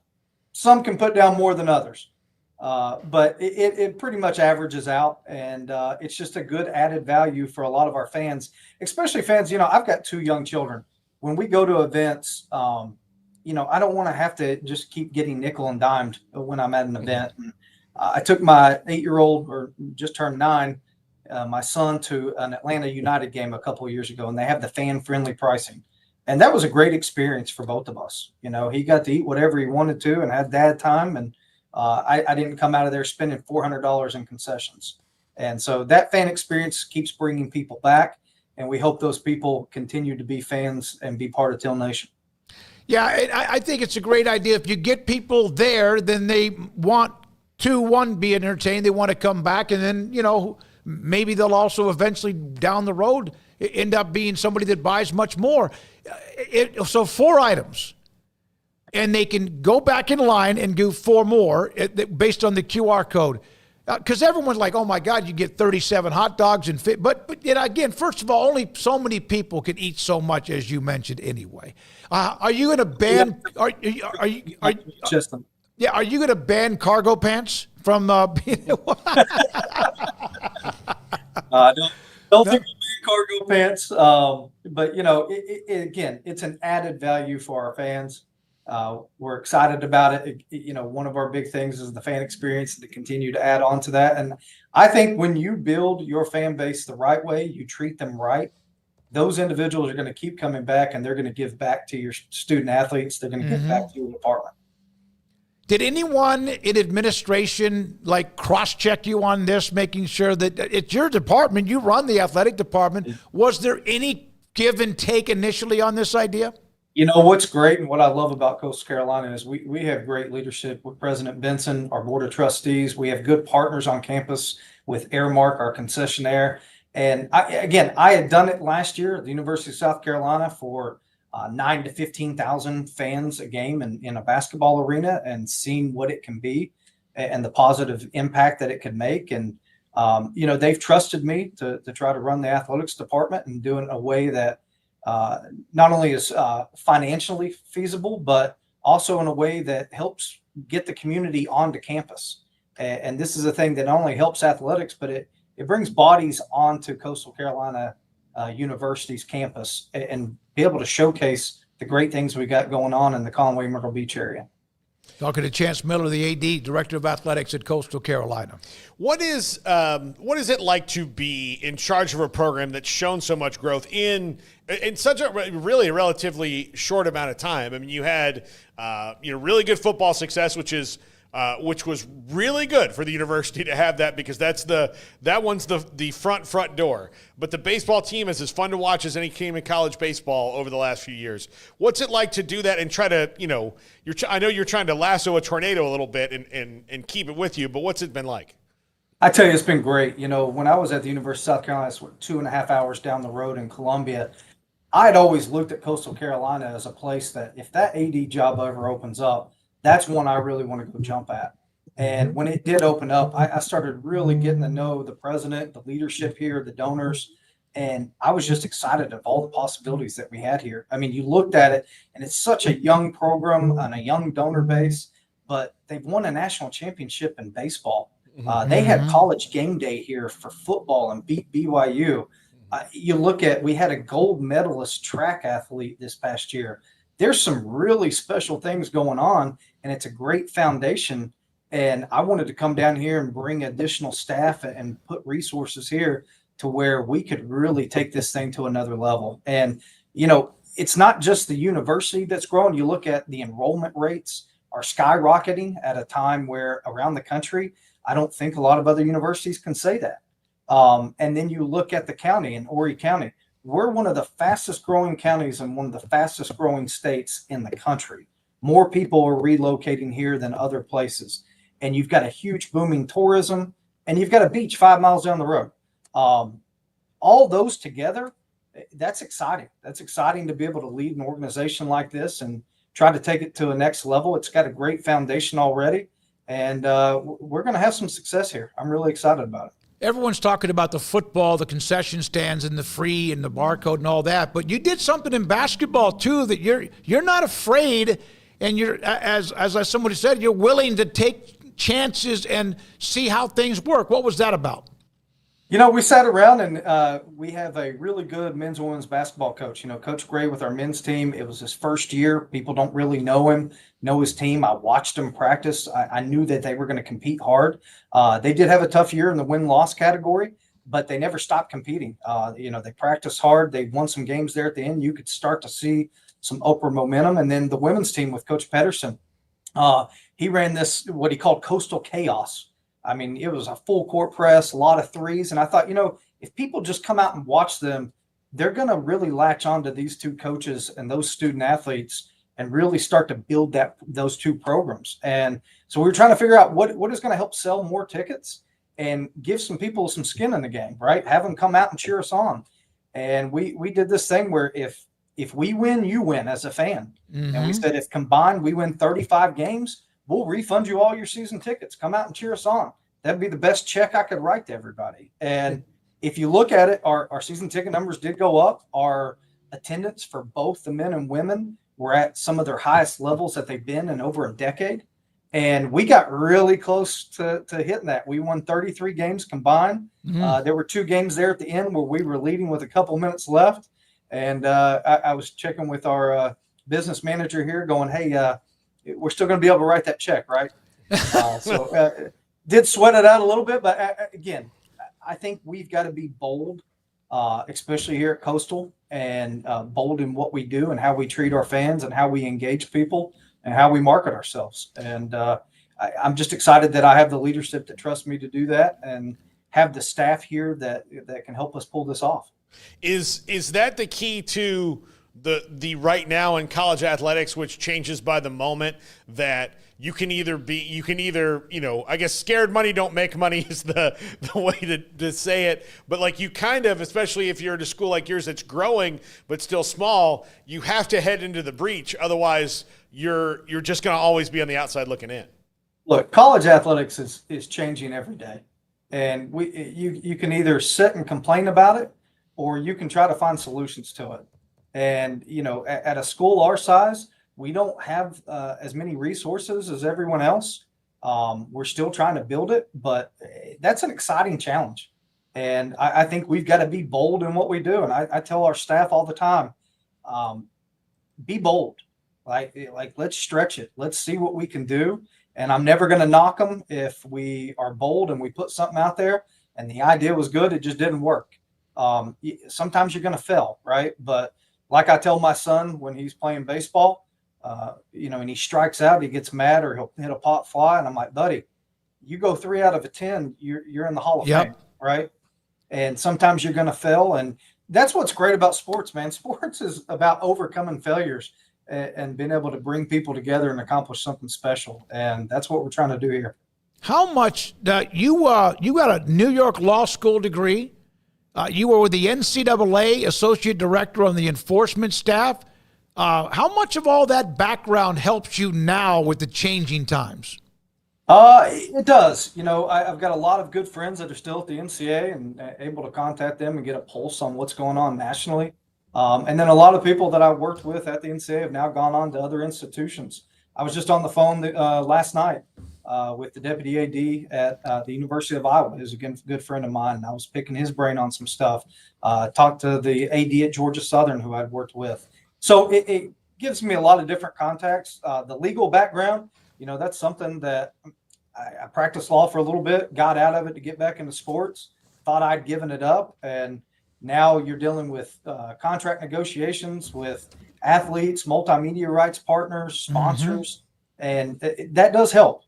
some can put down more than others, but it pretty much averages out, and it's just a good added value for a lot of our fans, especially fans. I've got 2 young children. When we go to events, I don't want to have to just keep getting nickel and dimed when I'm at an event. I took my 8-year-old, or just turned 9, my son to an Atlanta United game a couple of years ago, and they have the fan-friendly pricing. And that was a great experience for both of us. You know, he got to eat whatever he wanted to and had dad time. And I didn't come out of there spending $400 in concessions. And so that fan experience keeps bringing people back. And we hope those people continue to be fans and be part of Teal Nation. Yeah, I think it's a great idea. If you get people there, then they want to, one, be entertained. They want to come back. And then, you know, maybe they'll also eventually down the road end up being somebody that buys much more. So 4 items, and they can go back in line and do 4 more based on the QR code. Because everyone's like, oh my God, you get 37 hot dogs and fit. But you know, again, first of all, only so many people can eat so much, as you mentioned anyway. Are you going to ban? Are you going to ban cargo pants from? Don't think we'll ban cargo pants. But you know, again, it's an added value for our fans. We're excited about it. You know, one of our big things is the fan experience, to continue to add on to that. And I think when you build your fan base the right way, you treat them right, those individuals are going to keep coming back, and they're going to give back to your student athletes. They're going to give back to your department. Did anyone in administration like cross-check you on this, making sure that it's your department, you run the athletic department? Was there any give and take initially on this idea? You know, what's great and what I love about Coastal Carolina is we have great leadership with President Benson, our board of trustees. We have good partners on campus with Airmark, our concessionaire. And I had done it last year at the University of South Carolina for 9,000 to 15,000 fans a game in a basketball arena, and seen what it can be and the positive impact that it could make. And, you know, they've trusted me to try to run the athletics department and do it in a way that not only is financially feasible, but also in a way that helps get the community onto campus. And this is a thing that not only helps athletics, but it brings bodies onto Coastal Carolina University's campus and be able to showcase the great things we got going on in the Conway Myrtle Beach area. Talking to Chance Miller, the AD, Director of Athletics at Coastal Carolina. What is it like to be in charge of a program that's shown so much growth in such a really relatively short amount of time? I mean, you had really good football success, which was really good for the university to have that, because that one's the front door. But the baseball team is as fun to watch as any team in college baseball over the last few years. What's it like to do that and try to, I know you're trying to lasso a tornado a little bit and keep it with you, but what's it been like? I tell you, it's been great. You know, when I was at the University of South Carolina, it's 2.5 hours down the road in Columbia, I'd always looked at Coastal Carolina as a place that if that AD job ever opens up, that's one I really want to go jump at. And when it did open up, I started really getting to know the president, the leadership here, the donors, and I was just excited of all the possibilities that we had here. I mean, you looked at it, and it's such a young program and a young donor base, but they've won a national championship in baseball. They had college game day here for football and beat BYU. You look at, we had a gold medalist track athlete this past year. There's some really special things going on, and it's a great foundation. And I wanted to come down here and bring additional staff and put resources here to where we could really take this thing to another level. And, you know, it's not just the university that's growing. You look at the enrollment rates are skyrocketing at a time where around the country, I don't think a lot of other universities can say that. And then you look at the county in Horry County. We're one of the fastest growing counties and one of the fastest growing states in the country. More people are relocating here than other places. And you've got a huge booming tourism, and you've got a beach 5 miles down the road. All those together, that's exciting. That's exciting to be able to lead an organization like this and try to take it to a next level. It's got a great foundation already, and we're going to have some success here. I'm really excited about it. Everyone's talking about the football, the concession stands, and the free and the barcode and all that, but you did something in basketball too that you're not afraid, and you're, as somebody said, you're willing to take chances and see how things work. What was that about? You know, we sat around and we have a really good men's and women's basketball coach. You know, Coach Gray with our men's team. It was his first year. People don't really know him, know his team. I watched them practice. I knew that they were going to compete hard. They did have a tough year in the win-loss category, but they never stopped competing. They practiced hard. They won some games there at the end. You could start to see some upward momentum. And then the women's team with Coach Pedersen, he ran this, what he called coastal chaos. I mean, it was a full court press, a lot of threes. And I thought, if people just come out and watch them, they're going to really latch on to these two coaches and those student athletes and really start to build those two programs. And so we were trying to figure out what is going to help sell more tickets and give some people some skin in the game, right? Have them come out and cheer us on. And we did this thing where if we win, you win as a fan. Mm-hmm. And we said, if combined we win 35 games, we'll refund you all your season tickets. Come out and cheer us on. That'd be the best check I could write to everybody. And if you look at it, our season ticket numbers did go up. Our attendance for both the men and women were at some of their highest levels that they've been in over a decade. And we got really close to hitting that. We won 33 games combined. Mm-hmm. There were 2 games there at the end where we were leading with a couple minutes left. And I was checking with our business manager here going, hey, we're still going to be able to write that check, right? Did sweat it out a little bit. But again, I think we've got to be bold, especially here at Coastal, and bold in what we do and how we treat our fans and how we engage people and how we market ourselves. And I'm just excited that I have the leadership that trusts me to do that and have the staff here that can help us pull this off. Is that the key to the right now in college athletics, which changes by the moment, that you can either, I guess scared money don't make money is the way to say it. But like you kind of, especially if you're at a school like yours that's growing but still small, you have to head into the breach. Otherwise, you're just going to always be on the outside looking in. Look, college athletics is changing every day. And you can either sit and complain about it, or you can try to find solutions to it. And, at a school our size, we don't have as many resources as everyone else. We're still trying to build it, but that's an exciting challenge. And I think we've got to be bold in what we do. And I tell our staff all the time, be bold. Like let's stretch it. Let's see what we can do. And I'm never going to knock them if we are bold and we put something out there and the idea was good, it just didn't work. Sometimes you're going to fail, right? But like I tell my son when he's playing baseball, and he strikes out, he gets mad or he'll hit a pop fly. And I'm like, buddy, you go 3 out of 10, you're in the Hall of Fame, right? And sometimes you're going to fail. And that's what's great about sports, man. Sports is about overcoming failures and being able to bring people together and accomplish something special. And that's what we're trying to do here. How much you got a New York Law School degree? You were with the NCAA Associate Director on the enforcement staff. How much of all that background helps you now with the changing times? It does. I've got a lot of good friends that are still at the NCAA and able to contact them and get a pulse on what's going on nationally. And then a lot of people that I worked with at the NCAA have now gone on to other institutions. I was just on the phone last night with the deputy AD at the University of Iowa, who's a good friend of mine. And I was picking his brain on some stuff. Talked to the AD at Georgia Southern, who I'd worked with. So it gives me a lot of different contacts. The legal background, that's something that I practiced law for a little bit, got out of it to get back into sports, thought I'd given it up. And now you're dealing with contract negotiations with athletes, multimedia rights partners, sponsors, and that does help.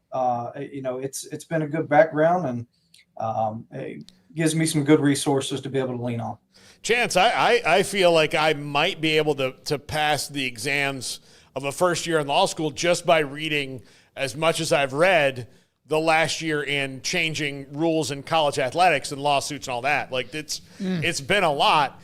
It's been a good background, and it gives me some good resources to be able to lean on. Chance, I feel like I might be able to pass the exams of a first year in law school just by reading as much as I've read the last year in changing rules in college athletics and lawsuits and all that. Like it's been a lot.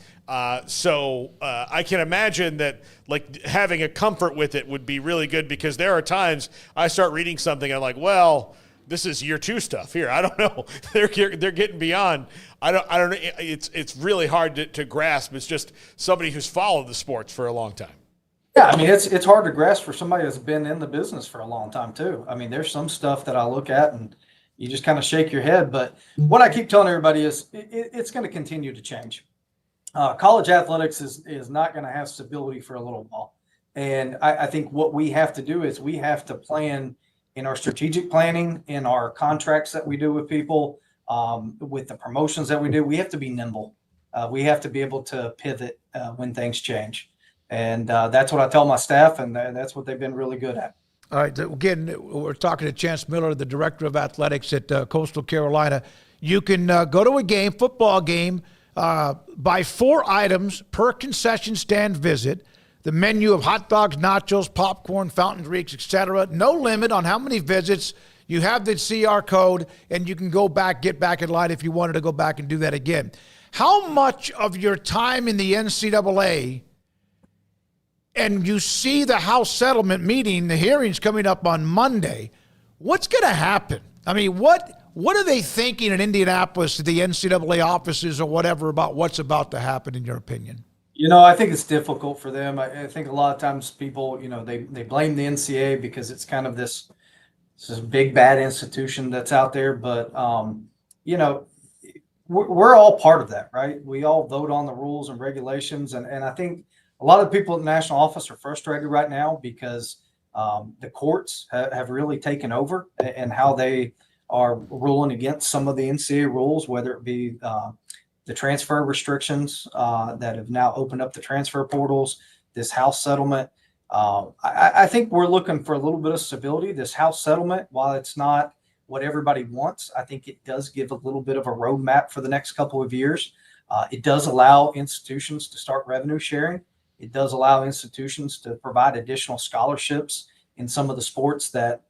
So I can imagine that like having a comfort with it would be really good, because there are times I start reading something and I'm like, well, this is year 2 stuff here. I don't know. They're getting beyond. I don't know. It's really hard to grasp. It's just somebody who's followed the sports for a long time. Yeah, I mean, it's hard to grasp for somebody that's been in the business for a long time too. I mean, there's some stuff that I look at and you just kind of shake your head. But what I keep telling everybody is it's going to continue to change. College athletics is not going to have stability for a little while. And I think what we have to do is we have to plan in our strategic planning, in our contracts that we do with people, with the promotions that we do. We have to be nimble. We have to be able to pivot when things change. And that's what I tell my staff, and that's what they've been really good at. All right. Again, we're talking to Chance Miller, the director of athletics at Coastal Carolina. You can go to a game, football game, buy 4 items per concession stand visit. The menu of hot dogs, nachos, popcorn, fountain drinks, etc. No limit on how many visits. You have the CR code, and you can go back, get back in line if you wanted to go back and do that again. How much of your time in the NCAA, and you see the House settlement meeting, the hearings coming up on Monday, what's going to happen? I mean, what are they thinking in Indianapolis, the NCAA offices or whatever, about what's about to happen, in your opinion? I think it's difficult for them. I think a lot of times people, they blame the NCAA because it's kind of this big bad institution that's out there. But, we're all part of that, right? We all vote on the rules and regulations. And I think a lot of people in the national office are frustrated right now because the courts have really taken over and how they are ruling against some of the NCAA rules, whether it be the transfer restrictions that have now opened up the transfer portals, this House settlement. I think we're looking for a little bit of stability. This House settlement, while it's not what everybody wants, I think it does give a little bit of a roadmap for the next couple of years. It does allow institutions to start revenue sharing. It does allow institutions to provide additional scholarships in some of the sports that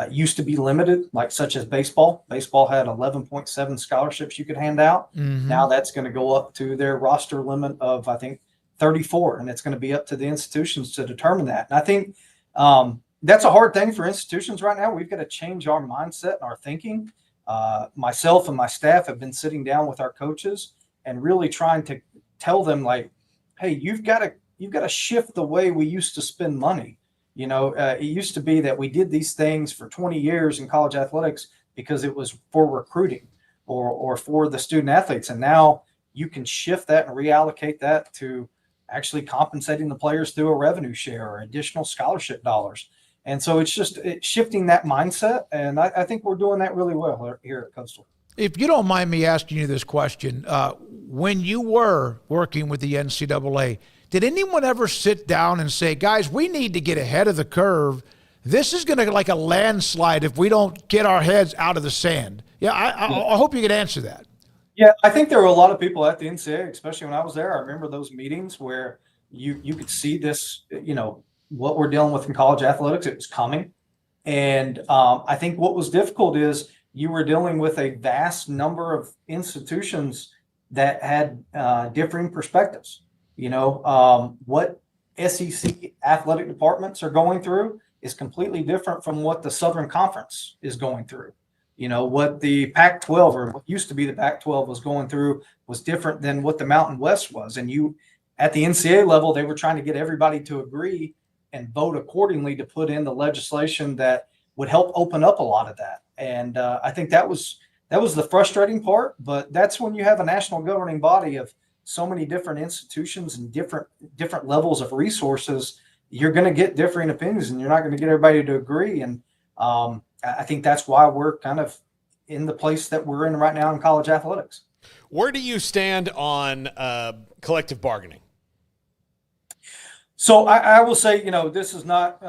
used to be limited, like such as baseball. Baseball had 11.7 scholarships you could hand out. Mm-hmm. Now that's going to go up to their roster limit of, I think, 34, and it's going to be up to the institutions to determine that. And I think that's a hard thing for institutions right now. We've got to change our mindset and our thinking. Myself and my staff have been sitting down with our coaches and really trying to tell them, like, hey, you've got to shift the way we used to spend money. It used to be that we did these things for 20 years in college athletics because it was for recruiting or for the student athletes. And now you can shift that and reallocate that to actually compensating the players through a revenue share or additional scholarship dollars. And so it's shifting that mindset. And I think we're doing that really well here at Coastal. If you don't mind me asking you this question, when you were working with the NCAA, did anyone ever sit down and say, guys, we need to get ahead of the curve? This is going to be like a landslide if we don't get our heads out of the sand. Yeah, I hope you could answer that. Yeah, I think there were a lot of people at the NCAA, especially when I was there. I remember those meetings where you could see this, what we're dealing with in college athletics. It was coming. And I think what was difficult is you were dealing with a vast number of institutions that had differing perspectives. What SEC athletic departments are going through is completely different from what the Southern Conference is going through. What the Pac-12 or what used to be the Pac-12 was going through was different than what the Mountain West was. And at the NCAA level, they were trying to get everybody to agree and vote accordingly to put in the legislation that would help open up a lot of that. And I think that was the frustrating part. But that's when you have a national governing body of so many different institutions and different levels of resources, you're going to get differing opinions and you're not going to get everybody to agree. And I think that's why we're kind of in the place that we're in right now in college athletics. Where do you stand on collective bargaining? So I will say, this is not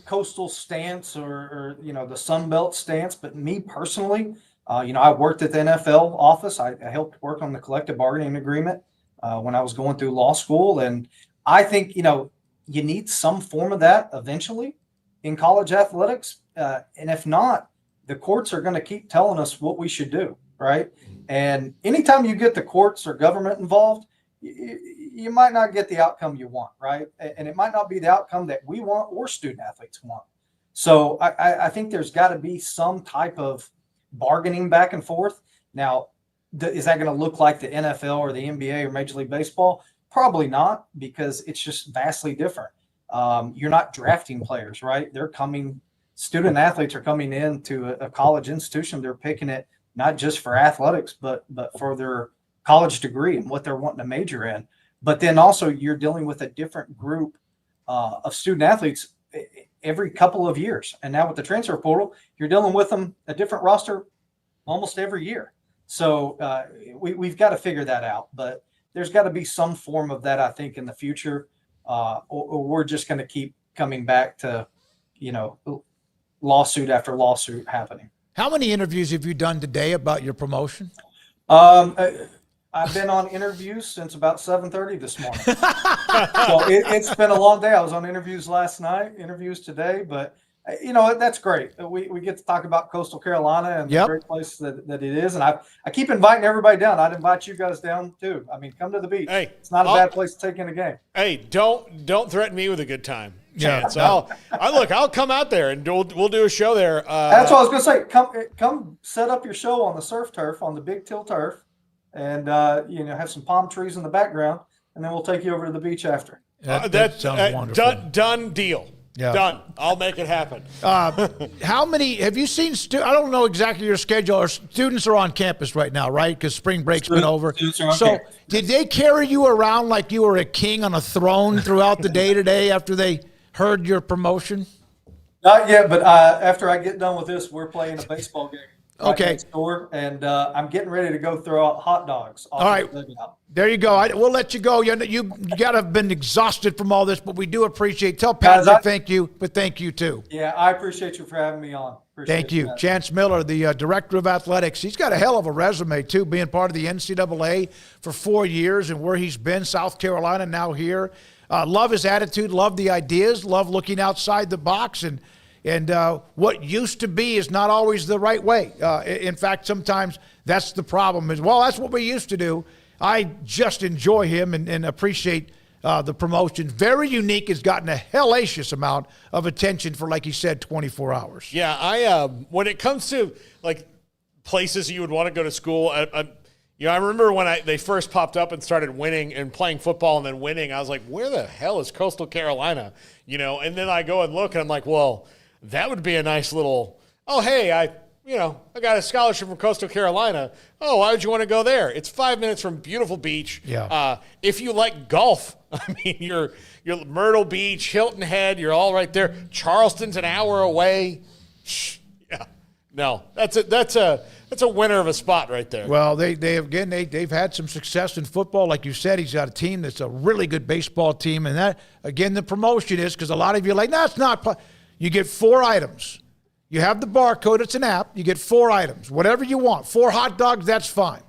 Coastal stance or the Sun Belt stance, but me personally, I worked at the NFL office. I helped work on the collective bargaining agreement when I was going through law school. And I think, you need some form of that eventually in college athletics. And if not, the courts are going to keep telling us what we should do, right? And anytime you get the courts or government involved, you might not get the outcome you want, right? And it might not be the outcome that we want or student athletes want. So I think there's got to be some type of bargaining back and forth. Now, is that going to look like the NFL or the NBA or Major League Baseball? Probably not, because it's just vastly different. You're not drafting players, right? Student athletes are coming into a college institution. They're picking it not just for athletics, but for their college degree and what they're wanting to major in. But then also you're dealing with a different group of student athletes every couple of years. And now with the transfer portal, you're dealing with them a different roster almost every year. So we've got to figure that out. But there's got to be some form of that, I think, in the future, or we're just going to keep coming back to, lawsuit after lawsuit happening. How many interviews have you done today about your promotion? I've been on interviews since about 7:30 this morning. So it's been a long day. I was on interviews last night, interviews today, but that's great. We get to talk about Coastal Carolina and the great place that it is. And I keep inviting everybody down. I'd invite you guys down too. I mean, come to the beach. Hey, it's not a bad place to take in a game. Hey, don't threaten me with a good time. Chance. I'll come out there and we'll do a show there. That's what I was going to say. Come set up your show on the surf turf, on the Big Till turf, and have some palm trees in the background, and then we'll take you over to the beach after. That sounds wonderful. Done deal. Yeah. Done. I'll make it happen. How many have you seen? I don't know exactly your schedule. Or students are on campus right now, right? Because spring break's been over. So did they carry you around like you were a king on a throne throughout the day today after they heard your promotion? Not yet, but after I get done with this, we're playing a baseball game. Okay. Next door, and I'm getting ready to go throw out hot dogs. All right. There you go. We'll let you go. You got to have been exhausted from all this, but we do appreciate. Tell Patrick thank you, but thank you too. Yeah, I appreciate you for having me on. Thank you. Chance Miller, the Director of Athletics. He's got a hell of a resume too, being part of the NCAA for 4 years and where he's been, South Carolina, now here. Love his attitude, love the ideas, love looking outside the box, and what used to be is not always the right way. In fact, sometimes that's the problem is, well, that's what we used to do. I just enjoy him and appreciate the promotion. Very unique, has gotten a hellacious amount of attention for, like he said, 24 hours. Yeah, I when it comes to like places you would want to go to school, I remember when they first popped up and started winning and playing football and then winning, I was like, where the hell is Coastal Carolina? And then I go and look and I'm like, well, that would be a nice little, I got a scholarship from Coastal Carolina. Oh, why would you want to go there? It's 5 minutes from beautiful beach. Yeah. If you like golf, I mean, you're Myrtle Beach, Hilton Head, you're all right there. Charleston's an hour away. Yeah. No, that's a winner of a spot right there. Well, they've had some success in football. Like you said, he's got a team that's a really good baseball team. And that, again, the promotion is, because a lot of you are like, no, it's not. You get 4 items. You have the barcode. It's an app. You get 4 items. Whatever you want. 4 hot dogs, that's fine.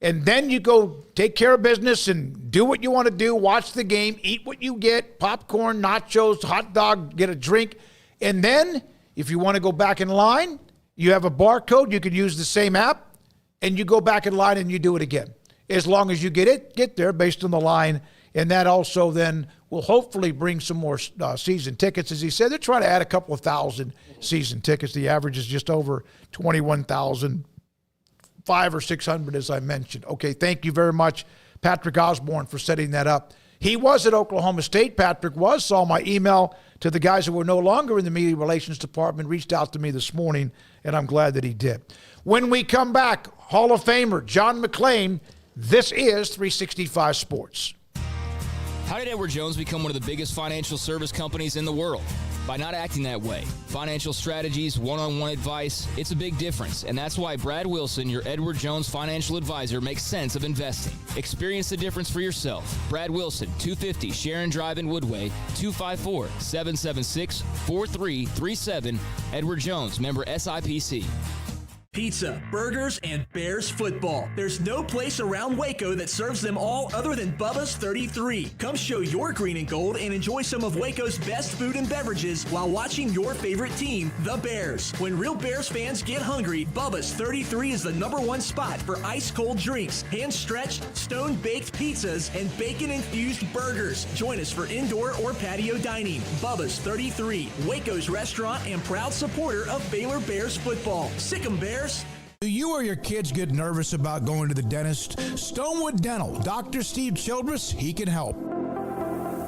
And then you go take care of business and do what you want to do, watch the game, eat what you get, popcorn, nachos, hot dog, get a drink. And then if you want to go back in line, you have a barcode. You can use the same app, and you go back in line and you do it again. As long as you get there based on the line. And that also then will hopefully bring some more season tickets. As he said, they're trying to add a couple of thousand season tickets. The average is just over 21,000, 500 or 600, as I mentioned. Okay, thank you very much, Patrick Osborne, for setting that up. He was at Oklahoma State. Patrick saw my email to the guys who were no longer in the media relations department, reached out to me this morning, and I'm glad that he did. When we come back, Hall of Famer John McClain, this is 365 Sports. How did Edward Jones become one of the biggest financial service companies in the world? By not acting that way. Financial strategies, one-on-one advice, it's a big difference. And that's why Brad Wilson, your Edward Jones financial advisor, makes sense of investing. Experience the difference for yourself. Brad Wilson, 250 Sharon Drive in Woodway, 254-776-4337. Edward Jones, member SIPC. Pizza, burgers, and Bears football. There's no place around Waco that serves them all other than Bubba's 33. Come show your green and gold and enjoy some of Waco's best food and beverages while watching your favorite team, the Bears. When real Bears fans get hungry, Bubba's 33 is the #1 spot for ice-cold drinks, hand-stretched, stone-baked pizzas, and bacon-infused burgers. Join us for indoor or patio dining. Bubba's 33, Waco's restaurant and proud supporter of Baylor Bears football. Sick 'em, Bears. Do you or your kids get nervous about going to the dentist? Stonewood Dental, Dr. Steve Childress, he can help.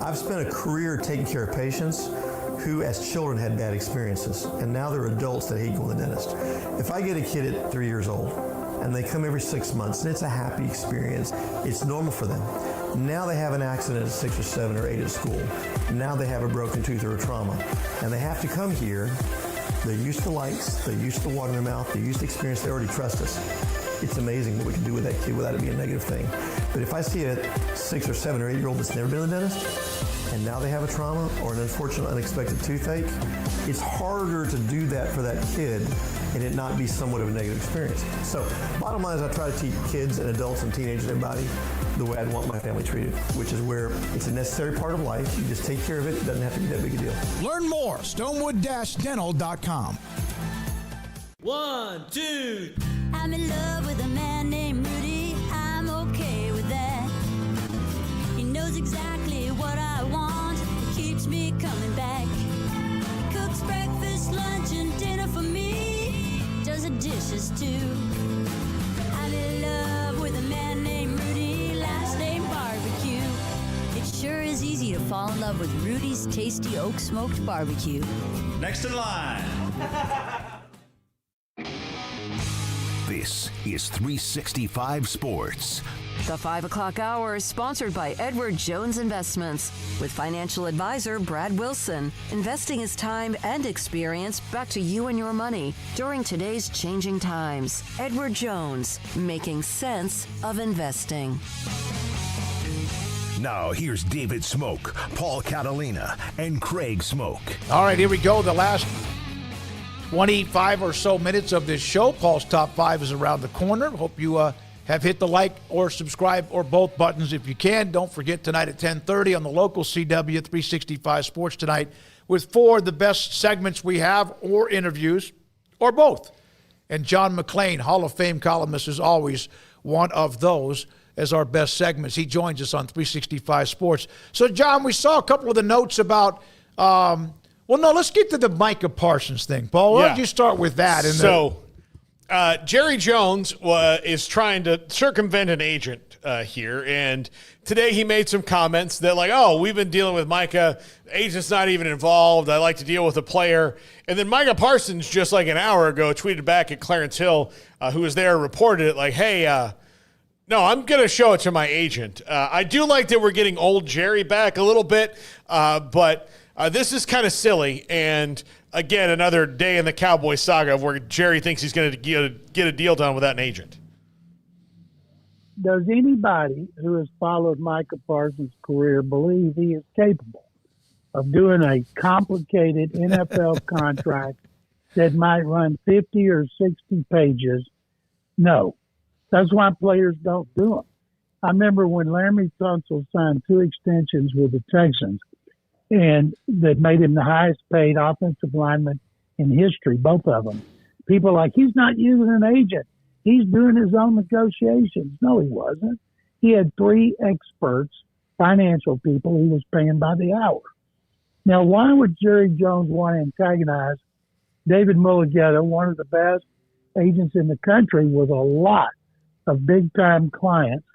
I've spent a career taking care of patients who as children had bad experiences, and now they're adults that hate going to the dentist. If I get a kid at 3 years old and they come every 6 months and it's a happy experience, it's normal for them. Now they have an accident at 6 or 7 or 8 at school. Now they have a broken tooth or a trauma, and they have to come here. They're used to lights, they're used to water in their mouth, they're used to experience, they already trust us. it's amazing what we can do with that kid without it being a negative thing. But if I see a 6 or 7 or 8 year old that's never been to the dentist, and now they have a trauma or an unfortunate unexpected toothache, it's harder to do that for that kid and it not be somewhat of a negative experience. So bottom line is I try to teach kids and adults and teenagers and everybody the way I'd want my family treated, which is where it's a necessary part of life. You just take care of it. It doesn't have to be that big a deal. Learn more, stonewood-dental.com. 1, 2. I'm in love with a man named Rudy. I'm okay with that. He knows exactly what I want. He keeps me coming back. Cooks breakfast, lunch, and dinner for me. Does the dishes too. I'm in love with a man named Rudy. Last name Barbecue. It sure is easy to fall in love with Rudy's tasty oak smoked barbecue. Next in line. This is 365 Sports. The 5 o'clock hour is sponsored by Edward Jones Investments with financial advisor Brad Wilson. Investing his time and experience back to you and your money during today's changing times. Edward Jones, making sense of investing. Now here's David Smoak, Paul Catalina, and Craig Smoak. All right, here we go. The last 25 or so minutes of this show. Paul's Top 5 is around the corner. Hope you have hit the like or subscribe or both buttons if you can. Don't forget tonight at 10:30 on the local CW 365 Sports tonight with 4 of the best segments we have or interviews or both. And John McClain, Hall of Fame columnist, is always one of those as our best segments. He joins us on 365 Sports. So, John, we saw a couple of the notes about well, no, let's get to the Micah Parsons thing, Paul. Why don't you start with that? Jerry Jones is trying to circumvent an agent here, and today he made some comments that like, oh, we've been dealing with Micah. The agent's not even involved. I like to deal with a player. And then Micah Parsons, just like an hour ago, tweeted back at Clarence Hill, who was there, reported it like, hey, no, I'm going to show it to my agent. I do like that we're getting old Jerry back a little bit, but this is kind of silly, and again, another day in the Cowboy saga where Jerry thinks he's going to get a deal done without an agent. Does anybody who has followed Micah Parsons' career believe he is capable of doing a complicated NFL contract that might run 50 or 60 pages? No. That's why players don't do them. I remember when Laramie Tunsil signed 2 extensions with the Texans, and that made him the highest paid offensive lineman in history, both of them. People are like, he's not using an agent. He's doing his own negotiations. No, he wasn't. He had 3 experts, financial people he was paying by the hour. Now, why would Jerry Jones want to antagonize David Mulligetta, one of the best agents in the country with a lot of big-time clients?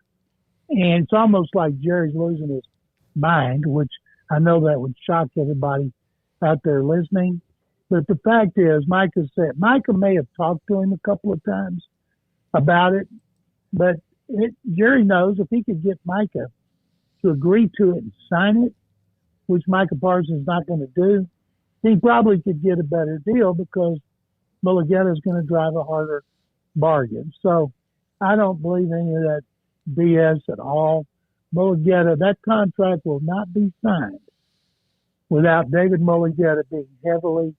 And it's almost like Jerry's losing his mind, which I know that would shock everybody out there listening. But the fact is, Micah may have talked to him a couple of times about it, but Jerry knows if he could get Micah to agree to it and sign it, which Micah Parsons is not going to do, he probably could get a better deal because Mulligetta is going to drive a harder bargain. So I don't believe any of that BS at all. Mulligetta, that contract will not be signed without David Mulligetta being heavily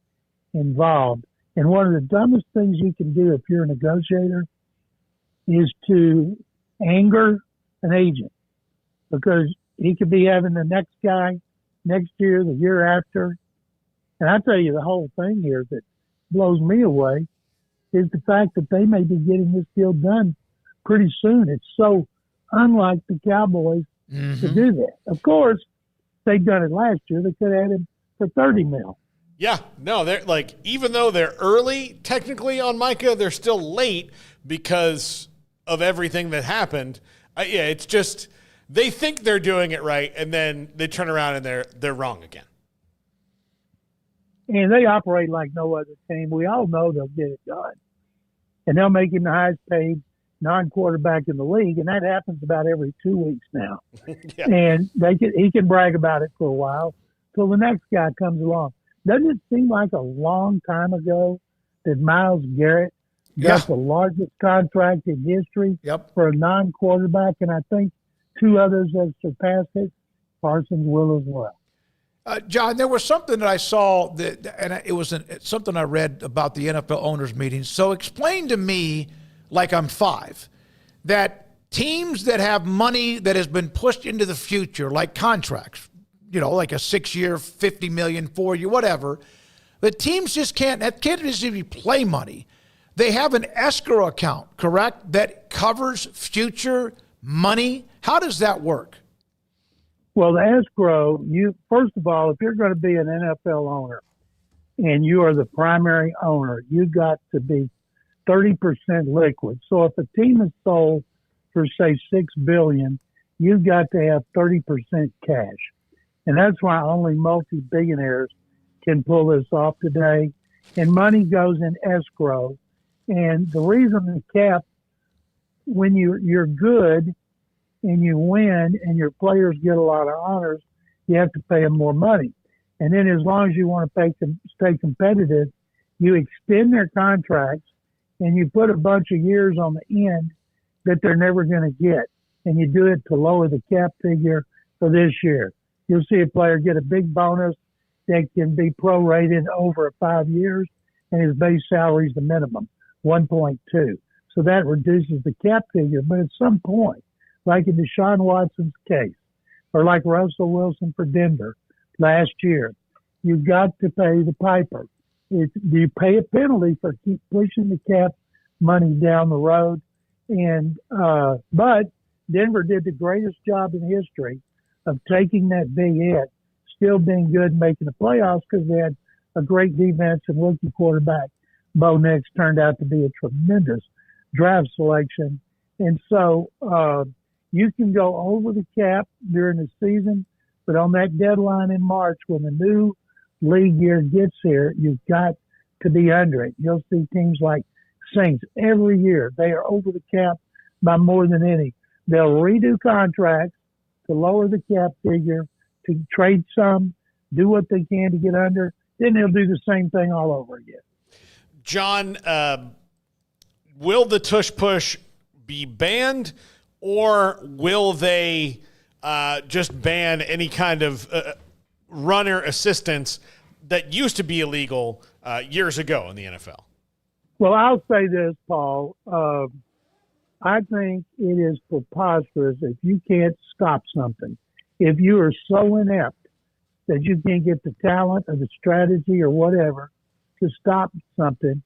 involved. And one of the dumbest things you can do if you're a negotiator is to anger an agent, because he could be having the next guy next year, the year after. And I tell you, the whole thing here that blows me away is the fact that they may be getting this deal done pretty soon. It's so unlike the Cowboys to do that. Of course, they'd done it last year. They could have had him for $30 million. Yeah, no, they're like, even though they're early technically on Micah, they're still late because of everything that happened. It's just they think they're doing it right, and then they turn around and they're wrong again. And they operate like no other team. We all know they'll get it done, and they'll make him the highest paid non-quarterback in the league, and that happens about every 2 weeks now. Yeah. And he can brag about it for a while till the next guy comes along. Doesn't it seem like a long time ago that Myles Garrett got the largest contract in history for a non-quarterback, and I think two others have surpassed it. Parsons will as well. John, there was something that I saw and it was something I read about the NFL owners meetings. So explain to me, like I'm 5, that teams that have money that has been pushed into the future, like contracts, like a 6-year, $50 million, 4-year, whatever, the teams just can't just even play money. They have an escrow account, correct, that covers future money. How does that work? Well, the escrow, first of all, if you're going to be an NFL owner and you are the primary owner, you got to be 30% liquid. So if a team is sold for, say, $6 billion, you've got to have 30% cash. And that's why only multi-billionaires can pull this off today. And money goes in escrow. And the reason the cap, when you're good and you win and your players get a lot of honors, you have to pay them more money. And then as long as you want to stay competitive, you extend their contracts and you put a bunch of years on the end that they're never going to get. And you do it to lower the cap figure for this year. You'll see a player get a big bonus that can be prorated over 5 years, and his base salary is the minimum, 1.2. So that reduces the cap figure. But at some point, like in Deshaun Watson's case, or like Russell Wilson for Denver last year, you've got to pay the piper. You pay a penalty for keep pushing the cap money down the road. And but Denver did the greatest job in history of taking that big hit, still being good and making the playoffs because they had a great defense and rookie quarterback. Bo Nix turned out to be a tremendous draft selection. And so you can go over the cap during the season, but on that deadline in March, when the new league year gets here, you've got to be under it. You'll see teams like Saints every year. They are over the cap by more than any. They'll redo contracts to lower the cap figure, to trade some, do what they can to get under. Then they'll do the same thing all over again. John, will the tush push be banned, or will they just ban any kind of runner assistance that used to be illegal years ago in the NFL? Well, I'll say this, Paul. I think it is preposterous if you can't stop something. If you are so inept that you can't get the talent or the strategy or whatever to stop something,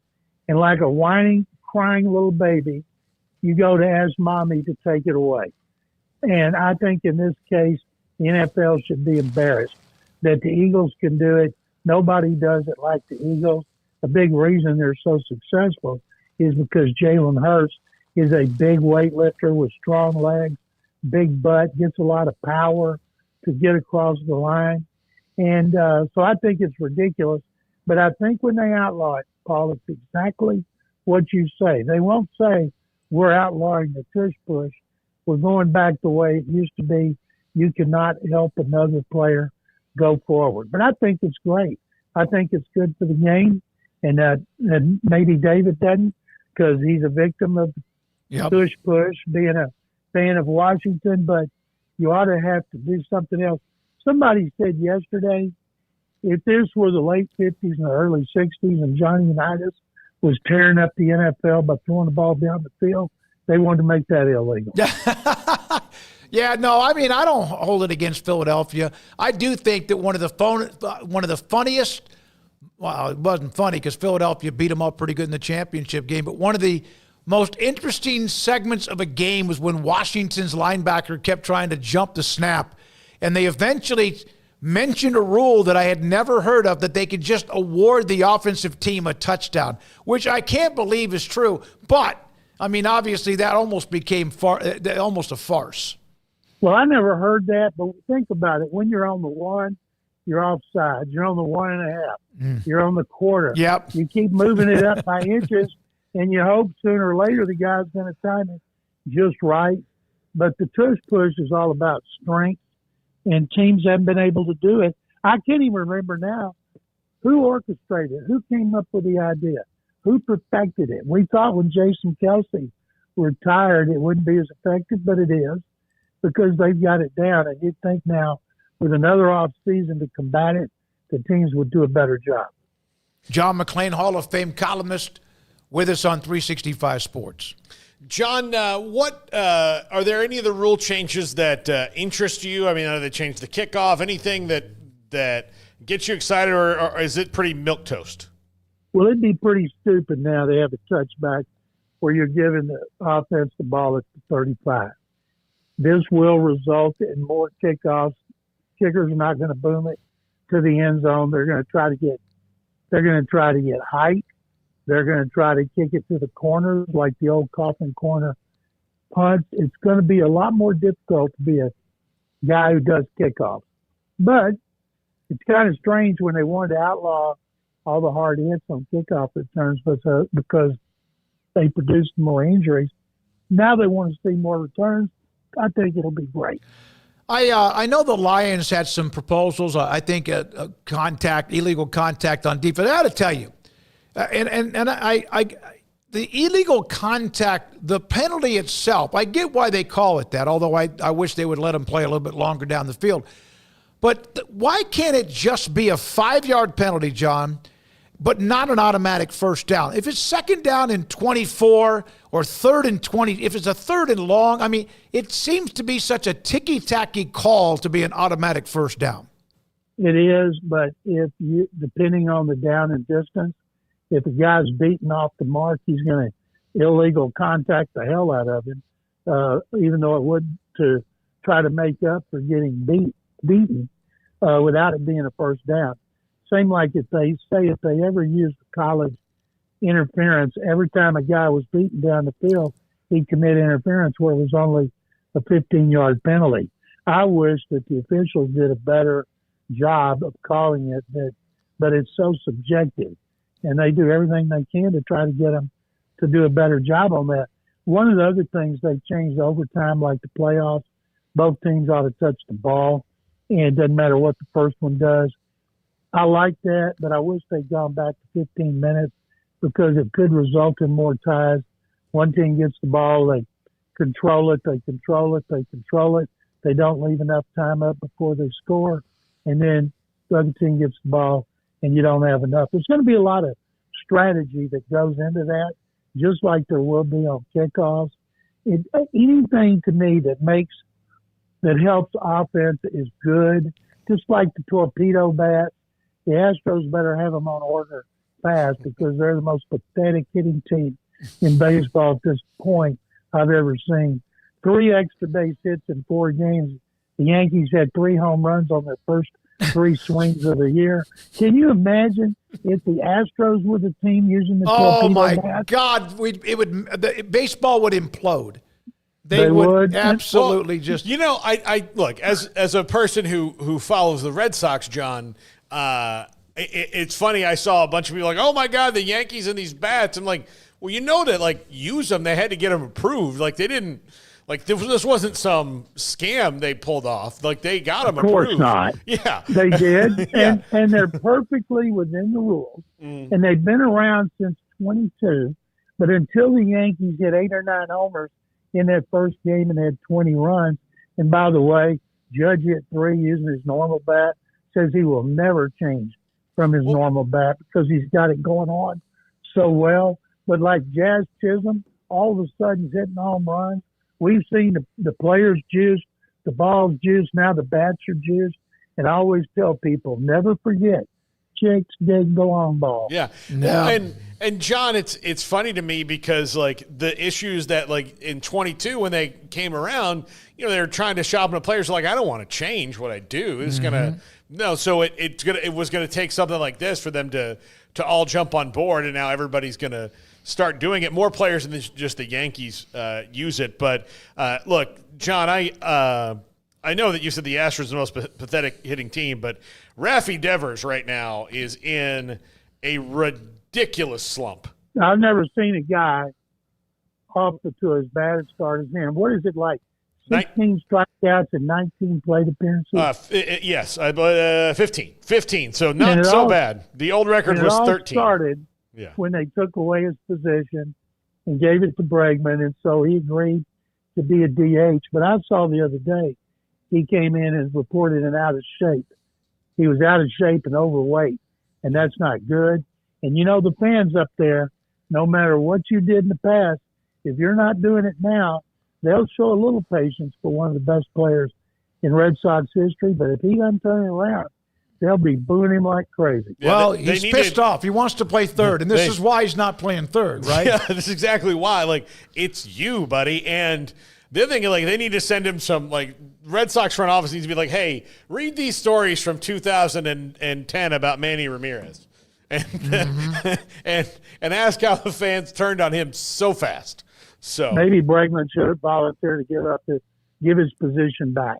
and like a whining, crying little baby, you go to ask mommy to take it away. And I think in this case, the NFL should be embarrassed that the Eagles can do it. Nobody does it like the Eagles. A big reason they're so successful is because Jalen Hurts is a big weightlifter with strong legs, big butt, gets a lot of power to get across the line. And so I think it's ridiculous. But I think when they outlaw it, Paul, it's exactly what you say. They won't say we're outlawing the tush push. We're going back the way it used to be. You cannot help another player go forward. But I think it's great. I think it's good for the game. And maybe David doesn't, because he's a victim of tush push, being a fan of Washington. But you ought to have to do something else. Somebody said yesterday, if this were the late 50s and the early 60s and Johnny Unitas was tearing up the NFL by throwing the ball down the field, they wanted to make that illegal. Yeah, no, I mean, I don't hold it against Philadelphia. I do think that one of the funniest, well, it wasn't funny because Philadelphia beat them up pretty good in the championship game, but one of the most interesting segments of a game was when Washington's linebacker kept trying to jump the snap, and they eventually mentioned a rule that I had never heard of, that they could just award the offensive team a touchdown, which I can't believe is true. But, I mean, obviously that almost became almost a farce. Well, I never heard that, but think about it. When you're on the one, you're offside. You're on the 1.5. You're on the quarter. Yep. You keep moving it up by inches, and you hope sooner or later the guy's going to time it just right. But the tush push is all about strength, and teams haven't been able to do it. I can't even remember now who orchestrated it, who came up with the idea. Who perfected it? We thought when Jason Kelsey retired, it wouldn't be as effective, but it is because they've got it down. And you'd think now with another off season to combat it, the teams would do a better job. John McClain, Hall of Fame columnist, with us on 365 Sports. John, what are there any of the rule changes that interest you? I mean, are they changed the kickoff? Anything that gets you excited, or is it pretty milquetoast? Well, it'd be pretty stupid now they have a touchback where you're giving the offense the ball at the 35. This will result in more kickoffs. Kickers are not going to boom it to the end zone. They're going to try to get height. They're going to try to kick it to the corners like the old coffin corner punts. It's going to be a lot more difficult to be a guy who does kickoffs. But it's kind of strange when they wanted to outlaw all the hard hits on kickoff returns because they produced more injuries. Now they want to see more returns. I think it'll be great. I know the Lions had some proposals. I think illegal contact on defense. I got to tell you, the illegal contact, the penalty itself, I get why they call it that, although I wish they would let them play a little bit longer down the field. But why can't it just be a 5-yard penalty, John, but not an automatic first down? If it's second down and 24 or third and 20, if it's a third and long, I mean, it seems to be such a ticky-tacky call to be an automatic first down. It is, but if you, depending on the down and distance, if the guy's beaten off the mark, he's going to illegal contact the hell out of him, even though it would to try to make up for getting beaten without it being a first down. Same like if they ever used college interference, every time a guy was beaten down the field, he'd commit interference where it was only a 15-yard penalty. I wish that the officials did a better job of calling it, but it's so subjective, and they do everything they can to try to get them to do a better job on that. One of the other things they changed overtime, like the playoffs, both teams ought to touch the ball, and it doesn't matter what the first one does. I like that, but I wish they'd gone back to 15 minutes because it could result in more ties. One team gets the ball, they control it. They don't leave enough time up before they score, and then the other team gets the ball, and you don't have enough. There's going to be a lot of strategy that goes into that, just like there will be on kickoffs. Anything to me that helps offense is good, just like the torpedo bat. The Astros better have them on order fast because they're the most pathetic hitting team in baseball at this point I've ever seen. 3 extra base hits in 4 games. The Yankees had 3 home runs on their first 3 swings of the year. Can you imagine if the Astros were the team using the torpedo bat? Oh my God! Baseball would implode. They would absolutely just. You know, I look as a person who follows the Red Sox, John. It's funny. I saw a bunch of people like, "Oh my God, the Yankees and these bats." I'm like, well, you know that use them. They had to get them approved. Like they didn't. Like this wasn't some scam they pulled off. Like they got them approved. Of course not. Yeah, they did, yeah. and they're perfectly within the rules. And they've been around since 22. But until the Yankees hit 8 or 9 homers in that first game and had 20 runs, and by the way, Judge hit 3 using his normal bat, says he will never change from his normal bat because he's got it going on so well. But like Jazz Chisholm, all of a sudden he's hitting home runs. We've seen the players juiced, the ball's juiced, now the bats are juiced. And I always tell people, never forget, chicks dig the long ball. Yeah. No. Well, and John, it's funny to me because the issues that in 22 when they came around, they were trying to shop the players I don't want to change what I do. It's gonna so it was gonna take something like this for them to all jump on board, and now everybody's gonna start doing it. More players than just the Yankees use it. But look, John, I know that you said the Astros are the most pathetic hitting team, but Raffy Devers right now is in a ridiculous slump. I've never seen a guy off to as bad a start as him. What is it like? 16 strikeouts and 19 plate appearances? Yes, 15. 15, so not so bad. The old record was 13. when they took away his position and gave it to Bregman, and so he agreed to be a DH. But I saw the other day he came in and reported an out of shape. He was out of shape and overweight, and that's not good. And the fans up there, no matter what you did in the past, if you're not doing it now, they'll show a little patience for one of the best players in Red Sox history. But if he doesn't turn it around, they'll be booing him like crazy. Yeah, well, he's pissed off. He wants to play third, and this is why he's not playing third, right? Yeah, that's exactly why. Like, it's you, buddy. And the other thing, they need to send him some, Red Sox front office needs to be like, hey, read these stories from 2010 about Manny Ramirez. And, and ask how the fans turned on him so fast. So maybe Bregman should volunteer to give his position back.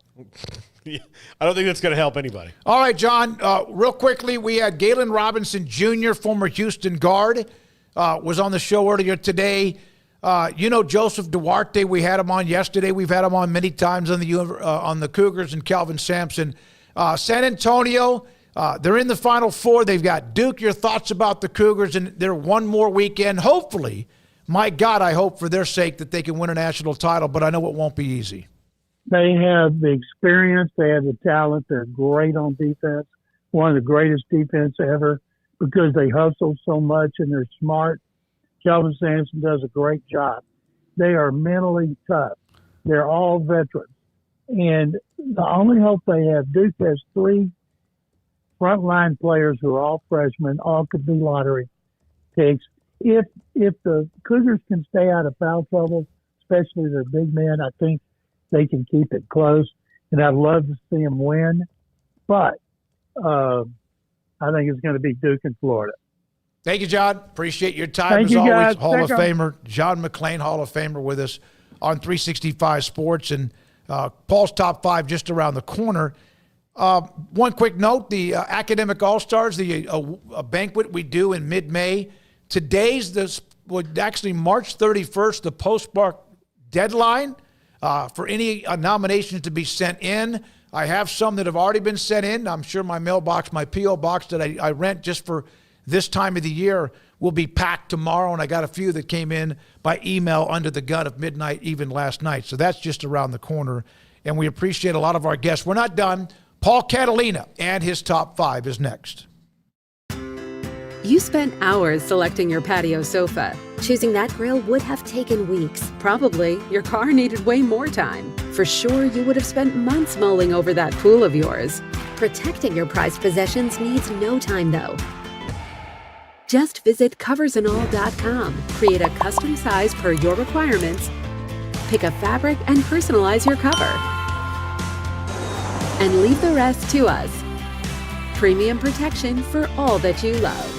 I don't think that's going to help anybody. All right, John, real quickly, we had Galen Robinson Jr., former Houston guard, was on the show earlier today. Joseph Duarte, we had him on yesterday. We've had him on many times on the Cougars, and Kelvin Sampson. San Antonio, they're in the Final Four. They've got Duke. Your thoughts about the Cougars and they're one more weekend. Hopefully, my God, I hope for their sake that they can win a national title, but I know it won't be easy. They have the experience. They have the talent. They're great on defense, one of the greatest defense ever because they hustle so much and they're smart. Kelvin Sampson does a great job. They are mentally tough. They're all veterans. And the only hope they have, Duke has 3 frontline players who are all freshmen, all could be lottery picks. If the Cougars can stay out of foul trouble, especially their big men, I think they can keep it close. And I'd love to see them win. But I think it's going to be Duke and Florida. Thank you, John. Appreciate your time. Thank as you, always. guys. Hall of Famer, John McClain, Hall of Famer with us on 365 Sports. And Paul's Top 5 just around the corner. One quick note, the Academic All-Stars, a banquet we do in mid-May. Today's actually March 31st, the postmark deadline for any nominations to be sent in. I have some that have already been sent in. I'm sure my mailbox, my P.O. box that I rent just for this time of the year will be packed tomorrow, and I got a few that came in by email under the gun of midnight even last night. So that's just around the corner, and we appreciate a lot of our guests. We're not done. Paul Catalina and his Top 5 is next. You spent hours selecting your patio sofa. Choosing that grill would have taken weeks. Probably your car needed way more time. For sure, you would have spent months mulling over that pool of yours. Protecting your prized possessions needs no time, though. Just visit coversandall.com, create a custom size per your requirements, pick a fabric and personalize your cover, and leave the rest to us. Premium protection for all that you love.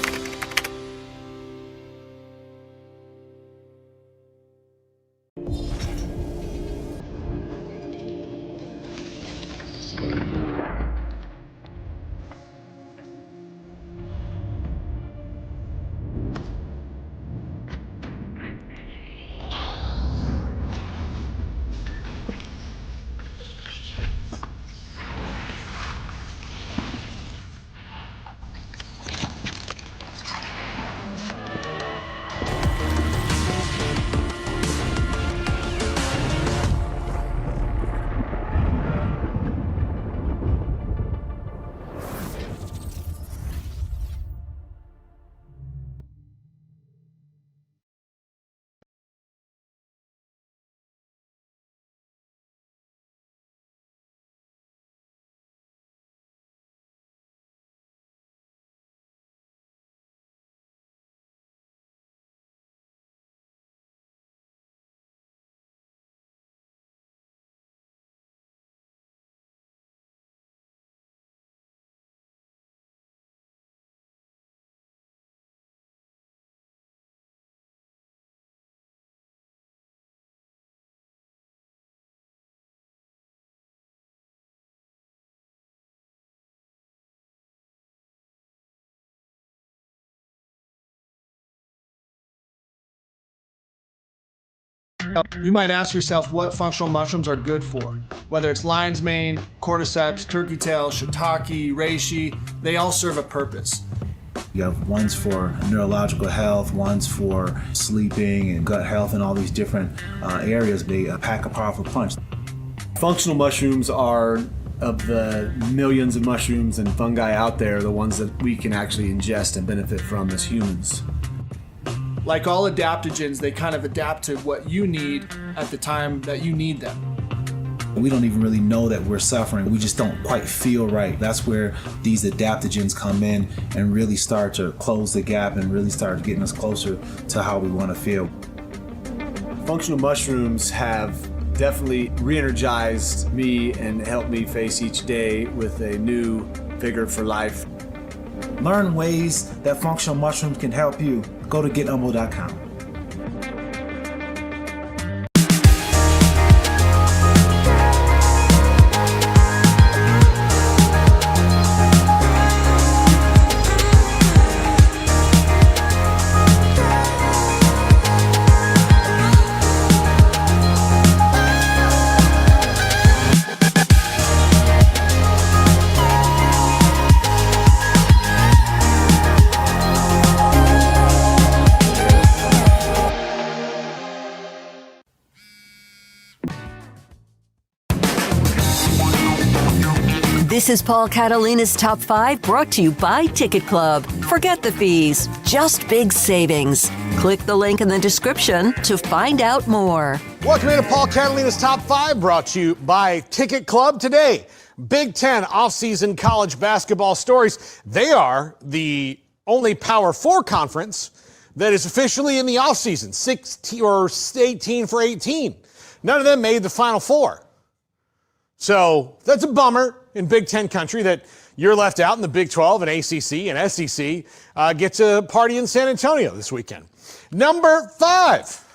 You might ask yourself what functional mushrooms are good for. Whether it's lion's mane, cordyceps, turkey tail, shiitake, reishi, they all serve a purpose. You have ones for neurological health, ones for sleeping and gut health and all these different areas. They pack a powerful punch. Functional mushrooms are, of the millions of mushrooms and fungi out there, the ones that we can actually ingest and benefit from as humans. Like all adaptogens, they kind of adapt to what you need at the time that you need them. We don't even really know that we're suffering. We just don't quite feel right. That's where these adaptogens come in and really start to close the gap and really start getting us closer to how we want to feel. Functional mushrooms have definitely re-energized me and helped me face each day with a new vigor for life. Learn ways that functional mushrooms can help you. Go to getumble.com. This is Paul Catalina's Top 5, brought to you by Ticket Club. Forget the fees, just big savings. Click the link in the description to find out more. Welcome into Paul Catalina's Top 5, brought to you by Ticket Club. Today, Big Ten offseason college basketball stories. They are the only Power 4 conference that is officially in the offseason, 16 or 18 for 18. None of them made the Final Four. So that's a bummer in Big Ten country that you're left out, in the Big 12 and ACC and SEC get to party in San Antonio this weekend. Number 5.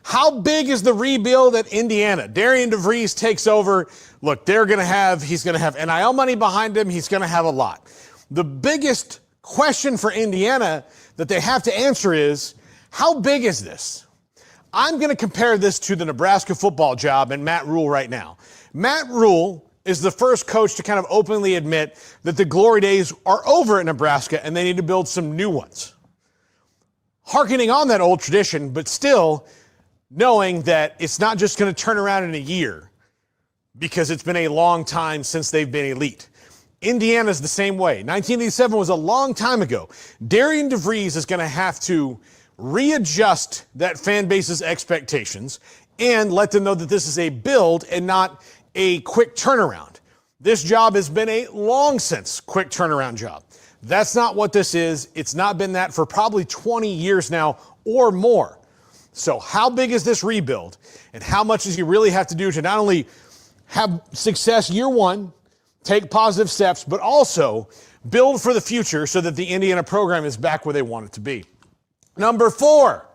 How big is the rebuild at Indiana? Darian DeVries takes over. Look, he's going to have NIL money behind him. He's going to have a lot. The biggest question for Indiana that they have to answer is, how big is this? I'm going to compare this to the Nebraska football job and Matt Rule right now. Matt Rule is the first coach to kind of openly admit that the glory days are over at Nebraska and they need to build some new ones. Harkening on that old tradition, but still knowing that it's not just going to turn around in a year because it's been a long time since they've been elite. Indiana's the same way. 1987 was a long time ago. Darian DeVries is going to have to readjust that fan base's expectations and let them know that this is a build and not a quick turnaround. This job has been a long since quick turnaround job. That's not what this is. It's not been that for probably 20 years now or more. So how big is this rebuild, and how much does he really have to do to not only have success year one, take positive steps, but also build for the future so that the Indiana program is back where they want it to be? Number 4,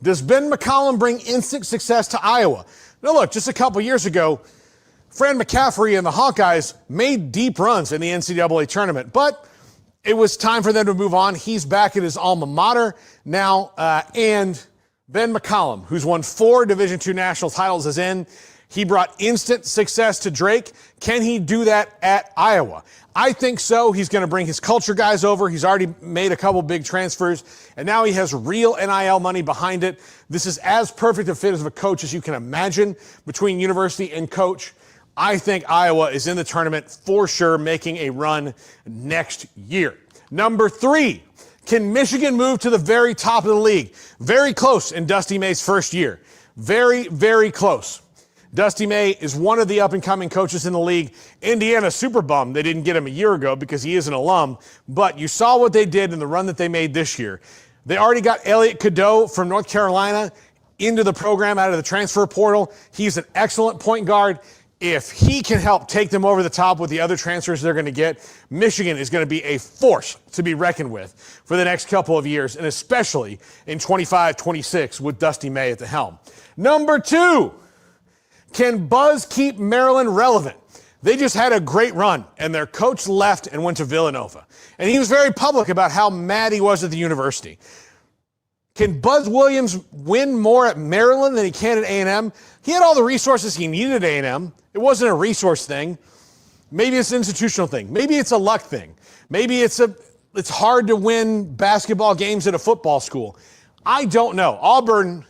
does Ben McCollum bring instant success to Iowa? Now look, just a couple years ago, Fran McCaffrey and the Hawkeyes made deep runs in the NCAA tournament, but it was time for them to move on. He's back at his alma mater now, and Ben McCollum, who's won 4 Division II national titles, is in. He brought instant success to Drake. Can he do that at Iowa? I think so. He's going to bring his culture guys over. He's already made a couple big transfers, and now he has real NIL money behind it. This is as perfect a fit as a coach as you can imagine between university and coach. I think Iowa is in the tournament for sure, making a run next year. Number 3, can Michigan move to the very top of the league? Very close in Dusty May's first year. Very, very close. Dusty May is one of the up-and-coming coaches in the league. Indiana super bummed they didn't get him a year ago because he is an alum, but you saw what they did in the run that they made this year. They already got Elliot Cadeau from North Carolina into the program out of the transfer portal. He's an excellent point guard. If he can help take them over the top with the other transfers they're going to get, Michigan is going to be a force to be reckoned with for the next couple of years, and especially in 25-26 with Dusty May at the helm. Number 2, can Buzz keep Maryland relevant? They just had a great run, and their coach left and went to Villanova. And he was very public about how mad he was at the university. Can Buzz Williams win more at Maryland than he can at A&M? He had all the resources he needed at A&M. It wasn't a resource thing. Maybe it's an institutional thing. Maybe it's a luck thing. Maybe it's a it's hard to win basketball games at a football school. I don't know. Auburn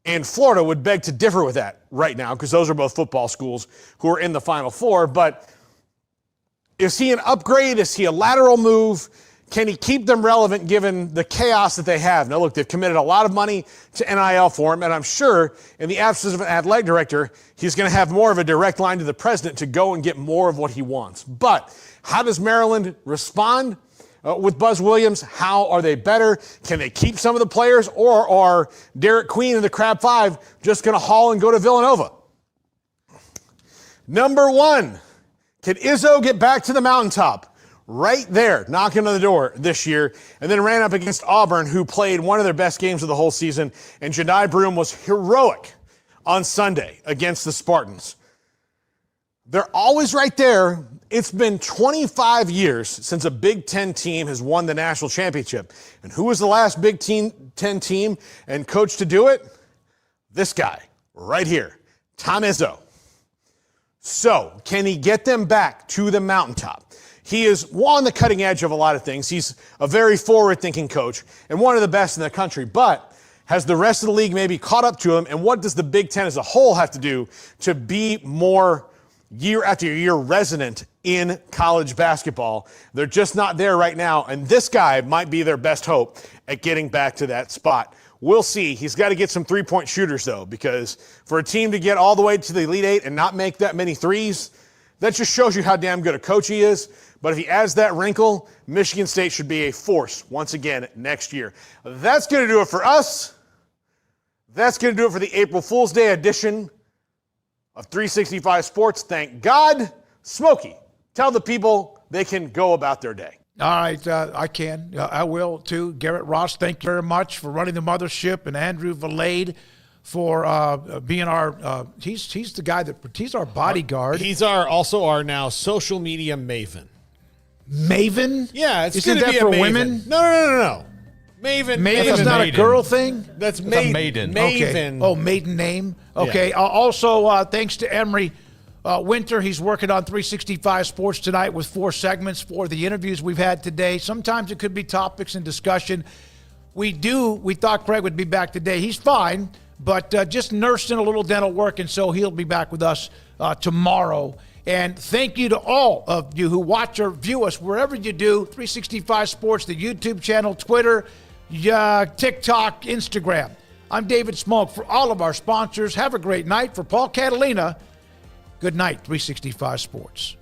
and Florida would beg to differ with that right now because those are both football schools who are in the Final Four. But is he an upgrade? Is he a lateral move? Can he keep them relevant given the chaos that they have? Now, look, they've committed a lot of money to NIL for him, and I'm sure in the absence of an athletic director, he's going to have more of a direct line to the president to go and get more of what he wants. But how does Maryland respond with Buzz Williams? How are they better? Can they keep some of the players, or are Derek Queen and the Crab Five just going to haul and go to Villanova? Number one, can Izzo get back to the mountaintop? Right there, knocking on the door this year, and then ran up against Auburn, who played one of their best games of the whole season, and Jedi Broom was heroic on Sunday against the Spartans. They're always right there. It's been 25 years since a Big Ten team has won the national championship. And who was the last Big Ten team and coach to do it? This guy right here, Tom Izzo. So, can he get them back to the mountaintop? He is on the cutting edge of a lot of things. He's a very forward-thinking coach and one of the best in the country. But has the rest of the league maybe caught up to him? And what does the Big Ten as a whole have to do to be more year after year resident in college basketball? They're just not there right now. And this guy might be their best hope at getting back to that spot. We'll see. He's got to get some three-point shooters, though, because for a team to get all the way to the Elite Eight and not make that many threes, that just shows you how damn good a coach he is. But if he adds that wrinkle, Michigan State should be a force once again next year. That's going to do it for us. That's going to do it for the April Fool's Day edition of 365 Sports. Thank God. Smokey, tell the people they can go about their day. All right, I can. I will, too. Garrett Ross, thank you very much for running the mothership, and Andrew Valade for being our he's the guy he's our bodyguard. He's also our now social media maven. Maven? Yeah, it's Isn't going to that be for a maven. women? No. Maven is not a girl thing? That's a maiden. Maven. Okay. Oh, maiden name. Okay. Yeah. Also, thanks to Emery Winter. He's working on 365 Sports tonight with 4 segments for the interviews we've had today. Sometimes it could be topics and discussion. We thought Craig would be back today. He's fine, but just nursing a little dental work, and so he'll be back with us tomorrow. And thank you to all of you who watch or view us wherever you do. 365 Sports, the YouTube channel, Twitter, TikTok, Instagram. I'm David Smoak. For all of our sponsors, have a great night. For Paul Catalina, good night, 365 Sports.